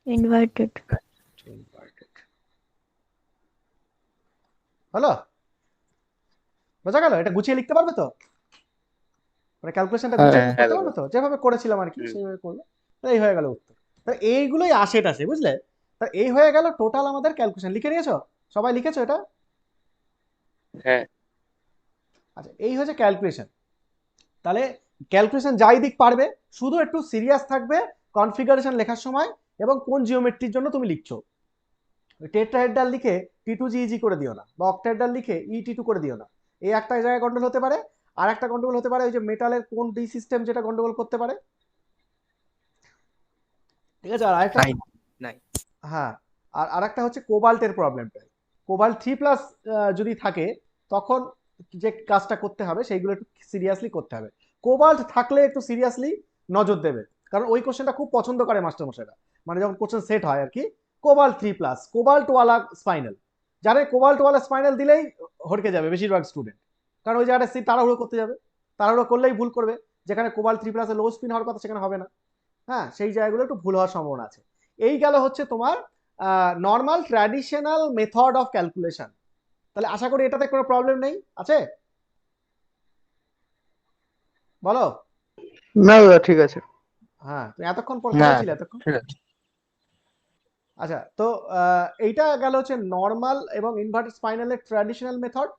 ইনভার্টেড। ইনভার্টেড। হলো, বোঝা গেল? এটা গুছিয়ে লিখতে পারবে তো, মানে ক্যালকুলেশনটা গুছিয়ে হ্যাঁ, করতে পারবে তো, যেভাবে করেছিলাম আর কি সেইভাবে করবে। এই হয়ে গেল উত্তর। তাহলে এইগুলোই আসে টাসে, বুঝলে? তা এই হয়ে গেল টোটাল আমাদের ক্যালকুলেশন। লিখে নিয়েছো? সবাই লিখেছো এটা? হ্যাঁ। আচ্ছা, এই হচ্ছে ক্যালকুলেশন। তাহলে ক্যালকুলেশন যাই দিক পারবে, শুধু একটু সিরিয়াস থাকবে কনফিগারেশন লেখার সময় এবং কোন জিওমেট্রির জন্য তুমি লিখছো। টেট্রাহেড্রাল লিখে T2GEG করে দিও না, বা অক্টাহেড্রাল লিখে ET2 করে দিও না। এই একটা জায়গায় গন্ডগোল হতে পারে। আর একটা গন্ডগোল হতে পারে ওই যে মেটালের কোন ডি সিস্টেম, যেটা গন্ডগোল করতে পারে, ঠিক আছে? আর আরেকটা, নাই। হ্যাঁ, আর আরেকটা হচ্ছে কোবাল্টের প্রবলেমটা। কোবাল্ট 3+ যদি থাকে তখন যে কাজটা করতে হবে সেইগুলো একটু সিরিয়াসলি করতে হবে। কোবাল্ট থাকলে একটু সিরিয়াসলি নজর দেবে, কারণ ওই কোশ্চেনটা খুব পছন্দ করে মাস্টারমশাইরা, মানে যখন কোশ্চেন সেট হয় আর কি। কোবাল্ট 3+, কোবাল্টওয়ালা স্পাইনাল, যারা কোবাল্টওয়ালা স্পাইনাল দিলেই হড়কে যাবে বেশিরভাগ স্টুডেন্ট, কারণ ওই জায়গাটা তাড়াহুড়ো করতে যাবে, তাড়াহুড়ো করলেই ভুল করবে। যেখানে কোবাল্ট 3+-এ লো স্পিন হওয়ার কথা সেখানে হবে না। হ্যাঁ, সেই জায়গাগুলো একটু ভুল হওয়ার সম্ভাবনা আছে। এই গেল হচ্ছে তোমার normal traditional method of calculation. তাহলে আশা করি এটাতে কোনো প্রবলেম নেই, আছে? বলো। না দাদা ঠিক আছে। হ্যাঁ, তুমি এতক্ষণ পর কোথায় ছিলে এতক্ষণ? ঠিক আছে। আচ্ছা, তো এইটা গেল হচ্ছে নর্মাল এবং ইনভার্টেড স্পাইনালের ট্র্যাডিশনাল মেথড।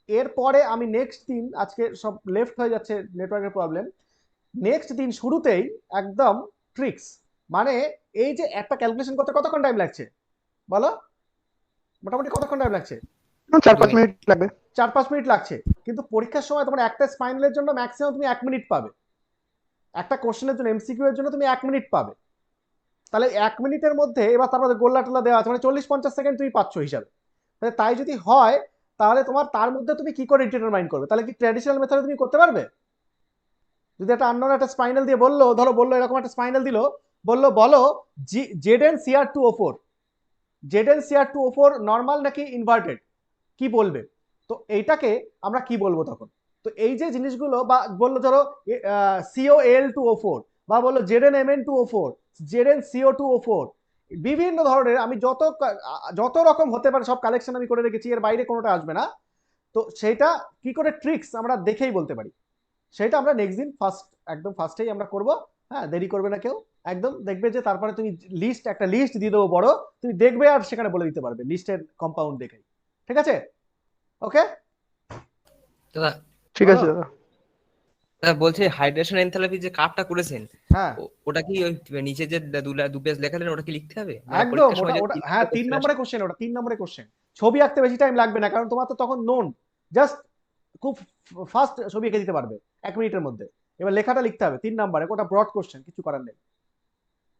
এরপরে আমি নেক্সট দিন, আজকে সব লেফট হয়ে যাচ্ছে নেটওয়ার্কের প্রবলেম, নেক্সট দিন শুরুতেই একদম ট্রিক্স, মানে এই যে একটা ক্যালকুলেশন করতে কতক্ষণ টাইম লাগছে বলো? মোটামুটি কতক্ষণ টাইম লাগছে? 4-5 মিনিট লাগবে। 4-5 মিনিট লাগছে, কিন্তু পরীক্ষার সময় তোমার একটা স্পাইনালের জন্য ম্যাক্সিমাম তুমি 1 মিনিট পাবে, একটা কোশ্চেনের জন্য MCQ এর জন্য তুমি 1 মিনিট পাবে। তাহলে 1 মিনিটের মধ্যে এবার তারপরে গোল্লা টোল্লা দেওয়া আছে, মানে 40-50 সেকেন্ড তুমি পাচ্ছ হিসাবে। তাহলে তাই যদি হয়, তাহলে তোমার তার মধ্যে তুমি কি করে ডিটারমাইন করবে? তাহলে কি ট্র্যাডিশনাল মেথডে তুমি করতে পারবে? যদি একটা আননোন একটা স্পাইনাল দিয়ে বললো, ধরো বললো এরকম একটা স্পাইনাল দিল, বললো বলো ZnCr2O4, ZnCr2O4 নর্মাল নাকি ইনভার্টেড, কি বলবে? তো এইটাকে আমরা কি বলবো তখন? তো এই যে জিনিসগুলো, বা বললো ধরো COAl2O4, বা বললো ZnMn2O4, ZnCO2O4, বিভিন্ন ধরনের, আমি যত রকম হতে পারে সব কালেকশন আমি করে রেখেছি, এর বাইরে কোনোটা আসবে না। তো সেইটা কি করে ট্রিক্স আমরা দেখেই বলতে পারি, সেটা আমরা নেক্সট দিন একদম ফার্স্টেই আমরা করব। হ্যাঁ, দেরি করবে না কেউ, একদম দেখবে যে তারপরে তুমি একটা লিস্ট দিয়ে দেবো বড়, তুমি দেখবে আর সেখানে বলে দিতে পারবে লিস্টের কম্পাউন্ড দেখেই। ঠিক আছে? ওকে দাদা, ঠিক আছে দাদা। দাদা বলছি হাইড্রেশন এনথালপি যে কাপটা করেছেন, হ্যাঁ, ওটা কি ওই নিচে যে দু পেজ লেখালেন ওটা কি লিখতে হবে? মানে একদম পরীক্ষার সময় ওটা হ্যাঁ 3 নম্বরের কোশ্চেন, ওটা 3 নম্বরের কোশ্চেন। ছবি আঁকতে বেশি টাইম লাগবে না, কারণ তোমার তো তখন নোন, জাস্ট খুব ফাস্ট ছবি এঁকে দিতে পারবে 1 মিনিটের মধ্যে। এবার লেখাটা লিখতে হবে 3 নম্বরে, ওটা ব্রড কোশ্চেন, কিছু করার নেই।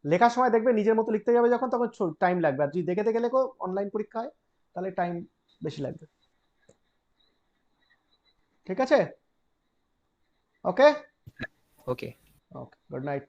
লেখার সময় দেখবে নিজের মতো লিখতে যাবে যখন, তখন টাইম লাগবে। আর যদি দেখে দেখে লেখো অনলাইন পরীক্ষা হয়, তাহলে টাইম বেশি লাগবে। ঠিক আছে? ওকে ওকে ওকে, গুড নাইট।